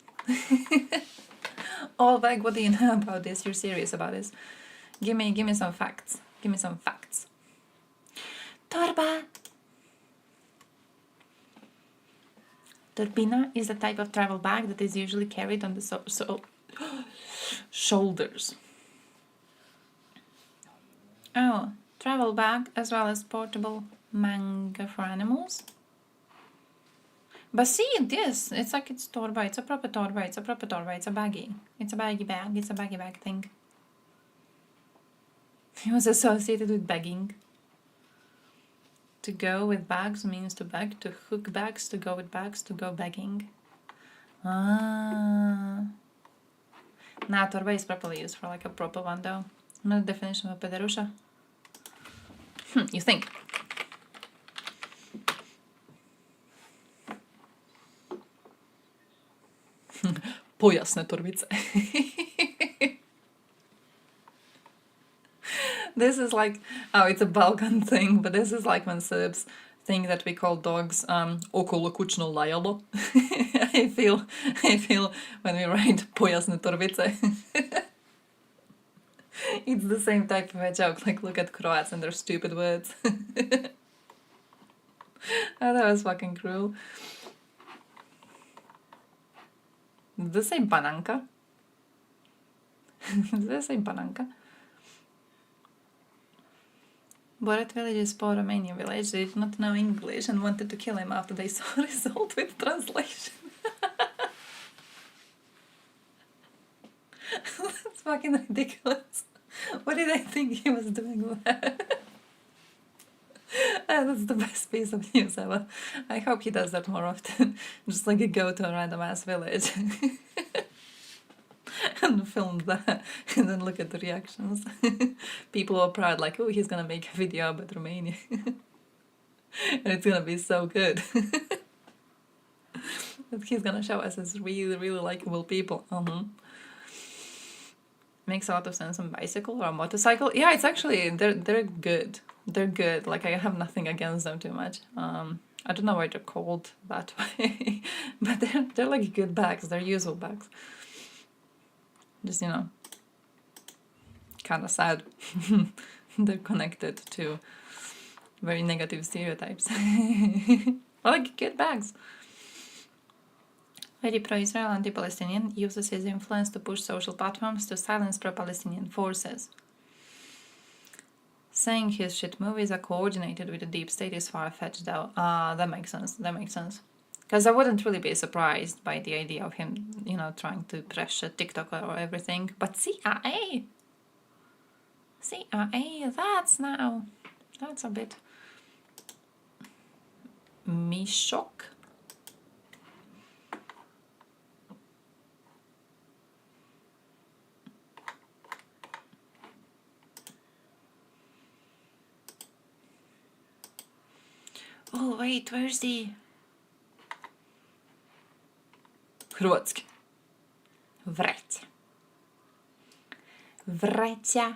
Olveg, what do you know about this? You're serious about this? Give me some facts. Give me some facts. Torba. Torbina is a type of travel bag that is usually carried on the shoulders. Oh. Travel bag as well as portable manga for animals. But see, this, it's like it's torba, it's a proper torba, it's a proper torba, it's a baggy. It's a baggy bag, it's a baggy bag thing. It was associated with begging. To go with bags means to beg, to hook bags, to go with bags, to go begging. Ah. Nah, torba is properly used for like a proper one though. Another definition of a pederusha. You think? Pojasne torbice. This is like, oh, it's a Balkan thing, but this is like when Serbs think that we call dogs okolo kućno lajalo. I feel when we write pojasne torbice. It's the same type of a joke, like look at Croats and their stupid words. Oh, that was fucking cruel. Did they say bananka? Did they say bananka? Borat village is poor Romanian village. They did not know English and wanted to kill him after they saw result with translation. That's fucking ridiculous. What did I think he was doing with that? That's the best piece of news ever. I hope he does that more often. Just like go to a random ass village and film that and then look at the reactions. People are proud, like, oh, he's gonna make a video about Romania. And it's gonna be so good. He's gonna show us as really, really likable people. Makes a lot of sense on bicycle or a motorcycle. Yeah, it's actually, they're good. They're good. Like, I have nothing against them too much. I don't know why they're called that way, but they're like good bags. They're useful bags. Just, you know, kind of sad. They're connected to very negative stereotypes. Or like good bags. Very pro-Israel, anti-Palestinian, uses his influence to push social platforms to silence pro-Palestinian forces. Saying his shit movies are coordinated with the deep state is far-fetched though. That makes sense. That makes sense. Because I wouldn't really be surprised by the idea of him, you know, trying to pressure TikTok or everything. But CIA, that's a bit me shock. Oh wait, where's the Croatski? Vreć. Vreća.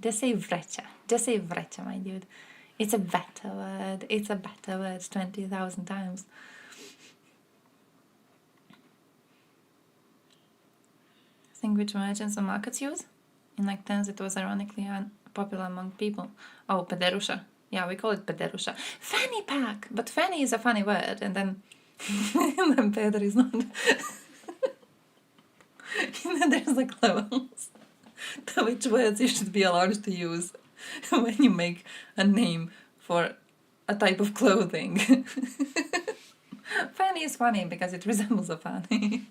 Just say vreća. Just say vreća, my dude. It's a better word. It's a better word 20,000 times. Think which merchants and markets use? In like 10s it was ironically unpopular among people. Oh, pederusha. Yeah, we call it pederusha. Fanny pack! But fanny is a funny word, and then peder is not. There's like levels to which words you should be allowed to use when you make a name for a type of clothing. Fanny is funny because it resembles a fanny.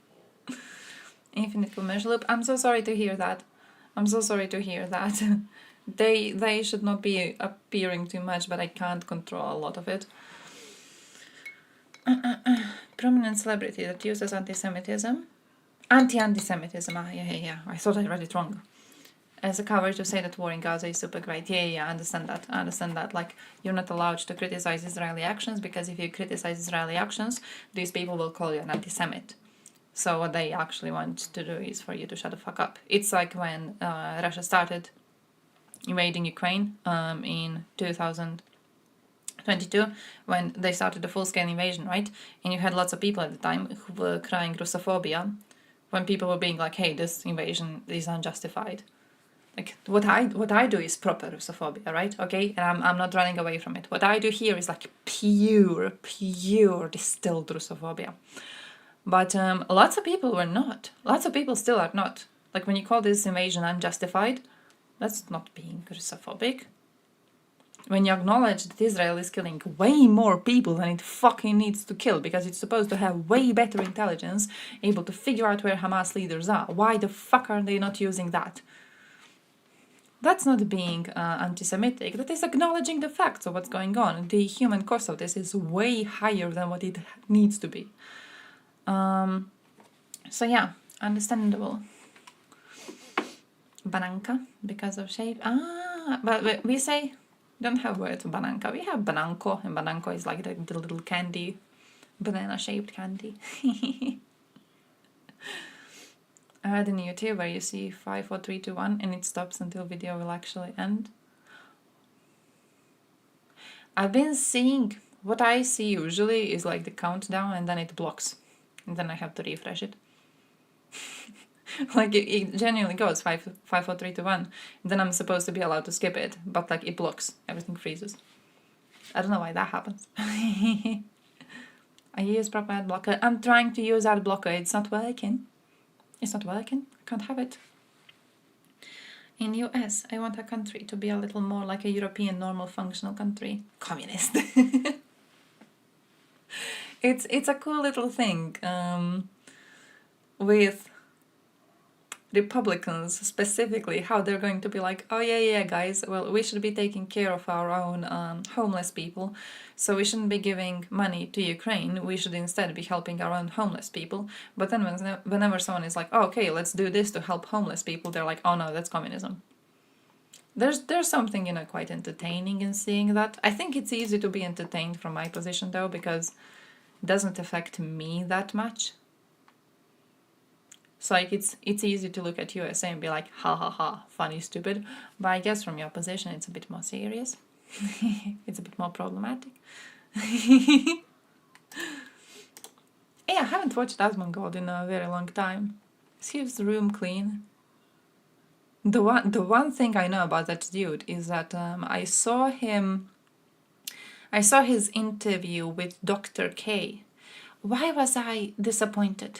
Infinite commercial loop. I'm so sorry to hear that. I'm so sorry to hear that. They should not be appearing too much, but I can't control a lot of it. Prominent celebrity that uses anti-Semitism. Anti-Semitism. Yeah. I thought I read it wrong. As a cover to say that war in Gaza is super great. Yeah, I understand that. Like, you're not allowed to criticize Israeli actions, because if you criticize Israeli actions, these people will call you an anti-Semit. So what they actually want to do is for you to shut the fuck up. It's like when Russia started invading Ukraine in 2022, when they started the full-scale invasion, right? And you had lots of people at the time who were crying Russophobia, when people were being like, hey, this invasion is unjustified. Like, what I do is proper Russophobia, right? Okay, and I'm not running away from it. What I do here is like pure distilled Russophobia. But lots of people were not. Lots of people still are not. Like, when you call this invasion unjustified, that's not being Russophobic. When you acknowledge that Israel is killing way more people than it fucking needs to kill, because it's supposed to have way better intelligence, able to figure out where Hamas leaders are, why the fuck are they not using that? That's not being anti-Semitic. That is acknowledging the facts of what's going on. The human cost of this is way higher than what it needs to be. So yeah, understandable. Bananka, because of shape. But we say, don't have words for bananka. We have bananko, and bananko is like the little candy, banana-shaped candy. I heard in YouTube where you see 5, 4, 3, 2, 1, and it stops until video will actually end. I've been seeing, what I see usually is like the countdown, and then it blocks. And then I have to refresh it. Like, it genuinely goes 5, 4, 3, 2, 1. Then I'm supposed to be allowed to skip it, but like it blocks. Everything freezes. I don't know why that happens. I use proper ad blocker. I'm trying to use ad blocker. It's not working. It's not working. I can't have it. In US, I want a country to be a little more like a European normal functional country. Communist. It's a cool little thing with Republicans specifically, how they're going to be like, oh yeah guys, well, we should be taking care of our own homeless people, so we shouldn't be giving money to Ukraine, we should instead be helping our own homeless people. But then whenever someone is like, oh, okay, let's do this to help homeless people, they're like, oh no, that's communism. There's something, you know, quite entertaining in seeing that. I think it's easy to be entertained from my position though, because it doesn't affect me that much. So like it's easy to look at USA and be like, ha ha ha, funny, stupid. But I guess from your position it's a bit more serious. It's a bit more problematic. Yeah, I haven't watched Asmongold in a very long time. Is his room clean? The one thing I know about that dude is that I saw his interview with Dr. K. Why was I disappointed?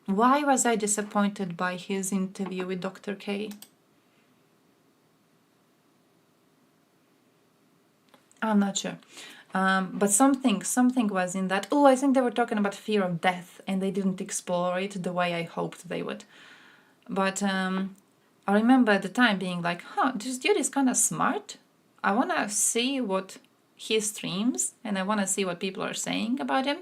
Why was I disappointed by his interview with Dr. K? I'm not sure. But something was in that. Oh, I think they were talking about fear of death and they didn't explore it the way I hoped they would. But I remember at the time being like, huh, this dude is kind of smart. I want to see what he streams and I want to see what people are saying about him.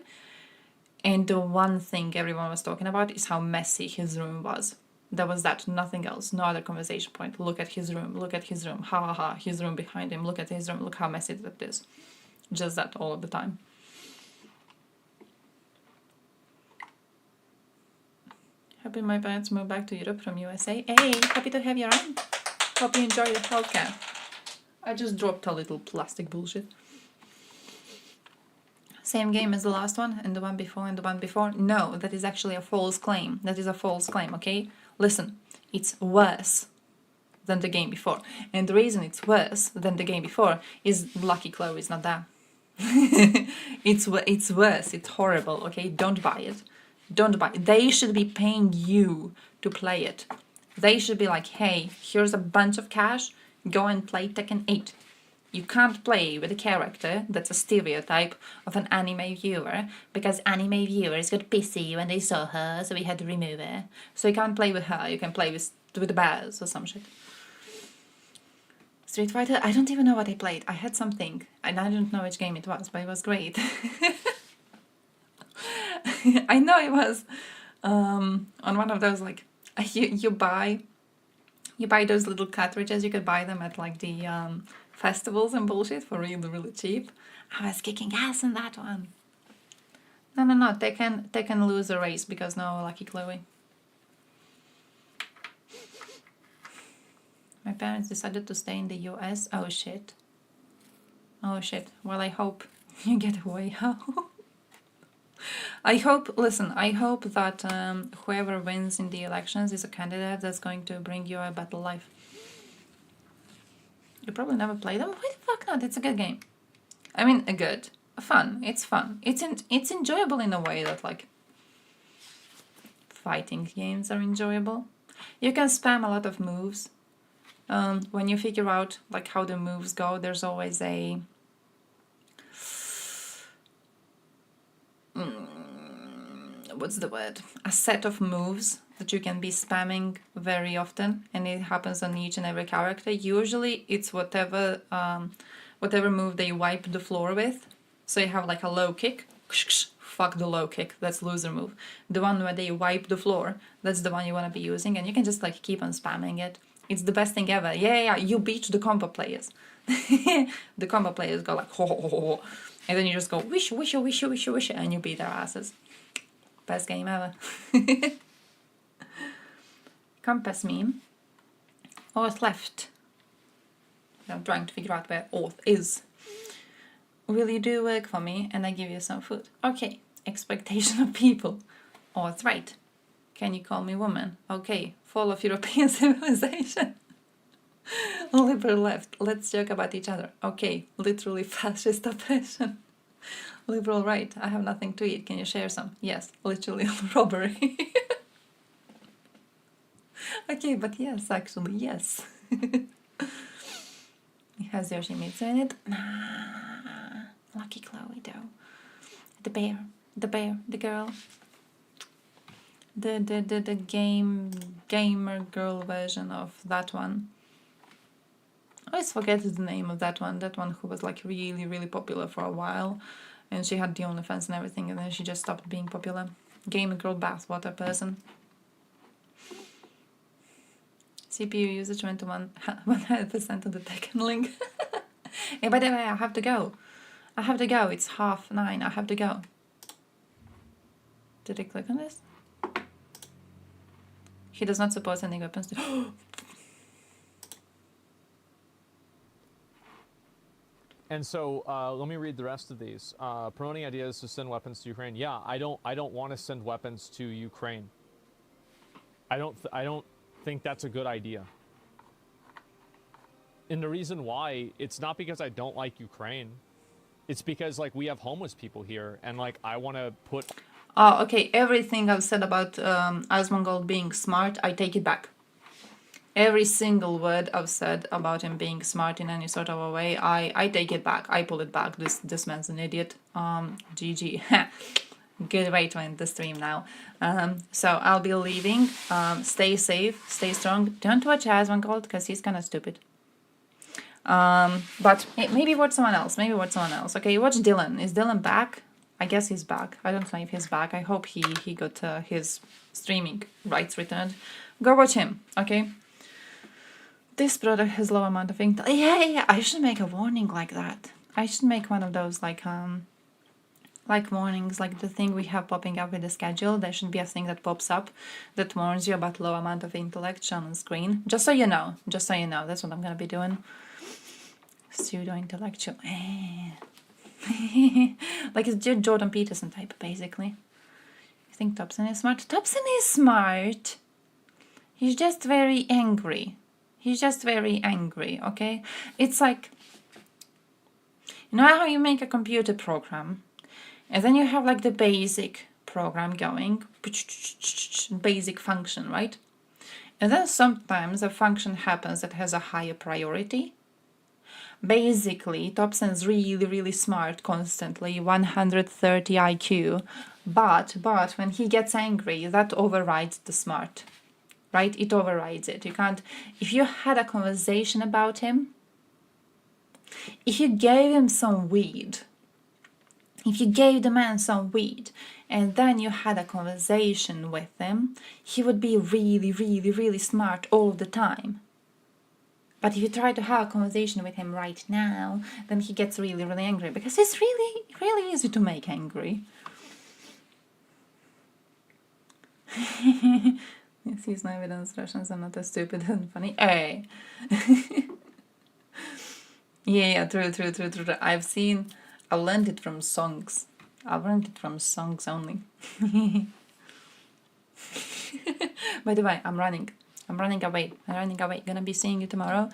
And the one thing everyone was talking about is how messy his room was. There was that, nothing else, no other conversation point. Look at his room, ha ha ha, his room behind him, look at his room, look how messy that is. Just that all of the time. Happy my parents moved back to Europe from USA. Hey, happy to have you around. Hope you enjoy the healthcare. I just dropped a little plastic bullshit. Same game as the last one, and the one before, and the one before. No, that is actually a false claim. That is a false claim, okay? Listen, it's worse than the game before. And the reason it's worse than the game before is Lucky Chloe is not there. It's worse, it's horrible, okay? Don't buy it. Don't buy it. They should be paying you to play it. They should be like, hey, here's a bunch of cash, go and play Tekken 8. You can't play with a character that's a stereotype of an anime viewer because anime viewers got pissy when they saw her, so we had to remove her. So you can't play with her, you can play with the bears or some shit. Street Fighter, I don't even know what I played. I had something, and I don't know which game it was, but it was great. I know it was on one of those, like, you buy those little cartridges, you could buy them at like the festivals and bullshit for really, really cheap. I was kicking ass in that one. No, they can lose a race because no Lucky Chloe. My parents decided to stay in the US. Oh shit. Oh shit. Well, I hope you get away. I hope that whoever wins in the elections is a candidate that's going to bring you a better life. You probably never played them? Why the fuck not? It's a good game. I mean, fun. It's fun. It's enjoyable in a way that, like, fighting games are enjoyable. You can spam a lot of moves. When you figure out, like, how the moves go, there's always a... what's the word? A set of moves that you can be spamming very often, and it happens on each and every character. Usually it's whatever move they wipe the floor with. So you have like a low kick, fuck the low kick, that's loser move. The one where they wipe the floor, that's the one you want to be using, and you can just like keep on spamming it. It's the best thing ever. Yeah, you beat the combo players. The combo players go like ho ho ho ho, and then you just go wish, and you beat their asses. Best game ever. Compass meme. Auth left. I'm trying to figure out where Auth is. Will you do work for me and I give you some food? Okay. Expectation of people. Auth right. Can you call me woman? Okay. Fall of European civilization. Liberal left. Let's joke about each other. Okay. Literally fascist oppression. Liberal right. I have nothing to eat. Can you share some? Yes. Literally robbery. Okay, but yes, actually, yes. It has Yoshimitsu in it. Lucky Chloe, though. The bear, the girl. The gamer girl version of that one. I always forget the name of that one who was like really, really popular for a while. And she had the OnlyFans and everything, and then she just stopped being popular. Gamer girl bathwater person. CPU usage went to 100% of the Tekken link. Hey, by the way, I have to go. It's 9:30. I have to go. Did I click on this? He does not support sending weapons to... And so let me read the rest of these. Promoting ideas to send weapons to Ukraine. Yeah, I don't want to send weapons to Ukraine. I don't think that's a good idea. And the reason why, it's not because I don't like Ukraine. It's because like we have homeless people here, and like I want to put... Oh, okay, everything I've said about Asmongold being smart, I take it back. Every single word I've said about him being smart in any sort of a way, I take it back. I pull it back. This man's an idiot. GG. Good way to end the stream now. So I'll be leaving. Stay safe, stay strong. Don't watch Asmongold because he's kind of stupid. But maybe watch someone else. Maybe watch someone else. Okay, watch Dylan. Is Dylan back? I guess he's back. I don't know if he's back. I hope he got his streaming rights returned. Go watch him. Okay. This product has low amount of ink. Yeah. I should make a warning like that. I should make one of those like warnings, like the thing we have popping up with the schedule. There should be a thing that pops up that warns you about low amount of intellect shown on screen. Just so you know. Just so you know. That's what I'm gonna be doing. Pseudo-intellectual. Like it's Jordan Peterson type, basically. You think Thompson is smart? Thompson is smart. He's just very angry. He's just very angry, okay? It's like, you know how you make a computer program, and then you have like the basic program going, basic function, right? And then sometimes a function happens that has a higher priority. Basically, Thompson's really smart constantly, 130 IQ, but when he gets angry, that overrides the smart. Right? It overrides it. You can't... If you had a conversation about him, if you gave him some weed, if you gave the man some weed, and then you had a conversation with him, he would be really smart all the time. But if you try to have a conversation with him right now, then he gets really angry, because it's really easy to make angry. Yes, he's no evidence Russians are not as stupid and funny. Hey. Yeah, true. I've learned it from songs. I've learned it from songs only. By the way, I'm running away. Gonna be seeing you tomorrow.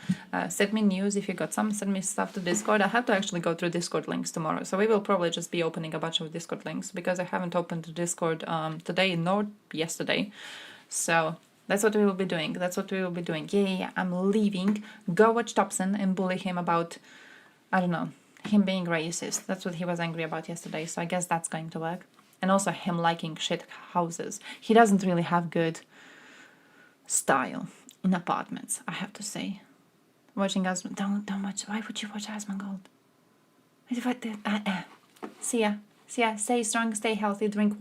Send me news if you got some. Send me stuff to Discord. I have to actually go through Discord links tomorrow. So we will probably just be opening a bunch of Discord links because I haven't opened the Discord today nor yesterday. So that's what we will be doing. Yeah. I'm leaving. Go watch Thompson and bully him about, I don't know, him being racist. That's what he was angry about yesterday. So I guess that's going to work. And also him liking shit houses. He doesn't really have good style in apartments, I have to say. Watching Asmongold. Don't watch. Why would you watch Asmongold? See ya. Stay strong, stay healthy, drink water.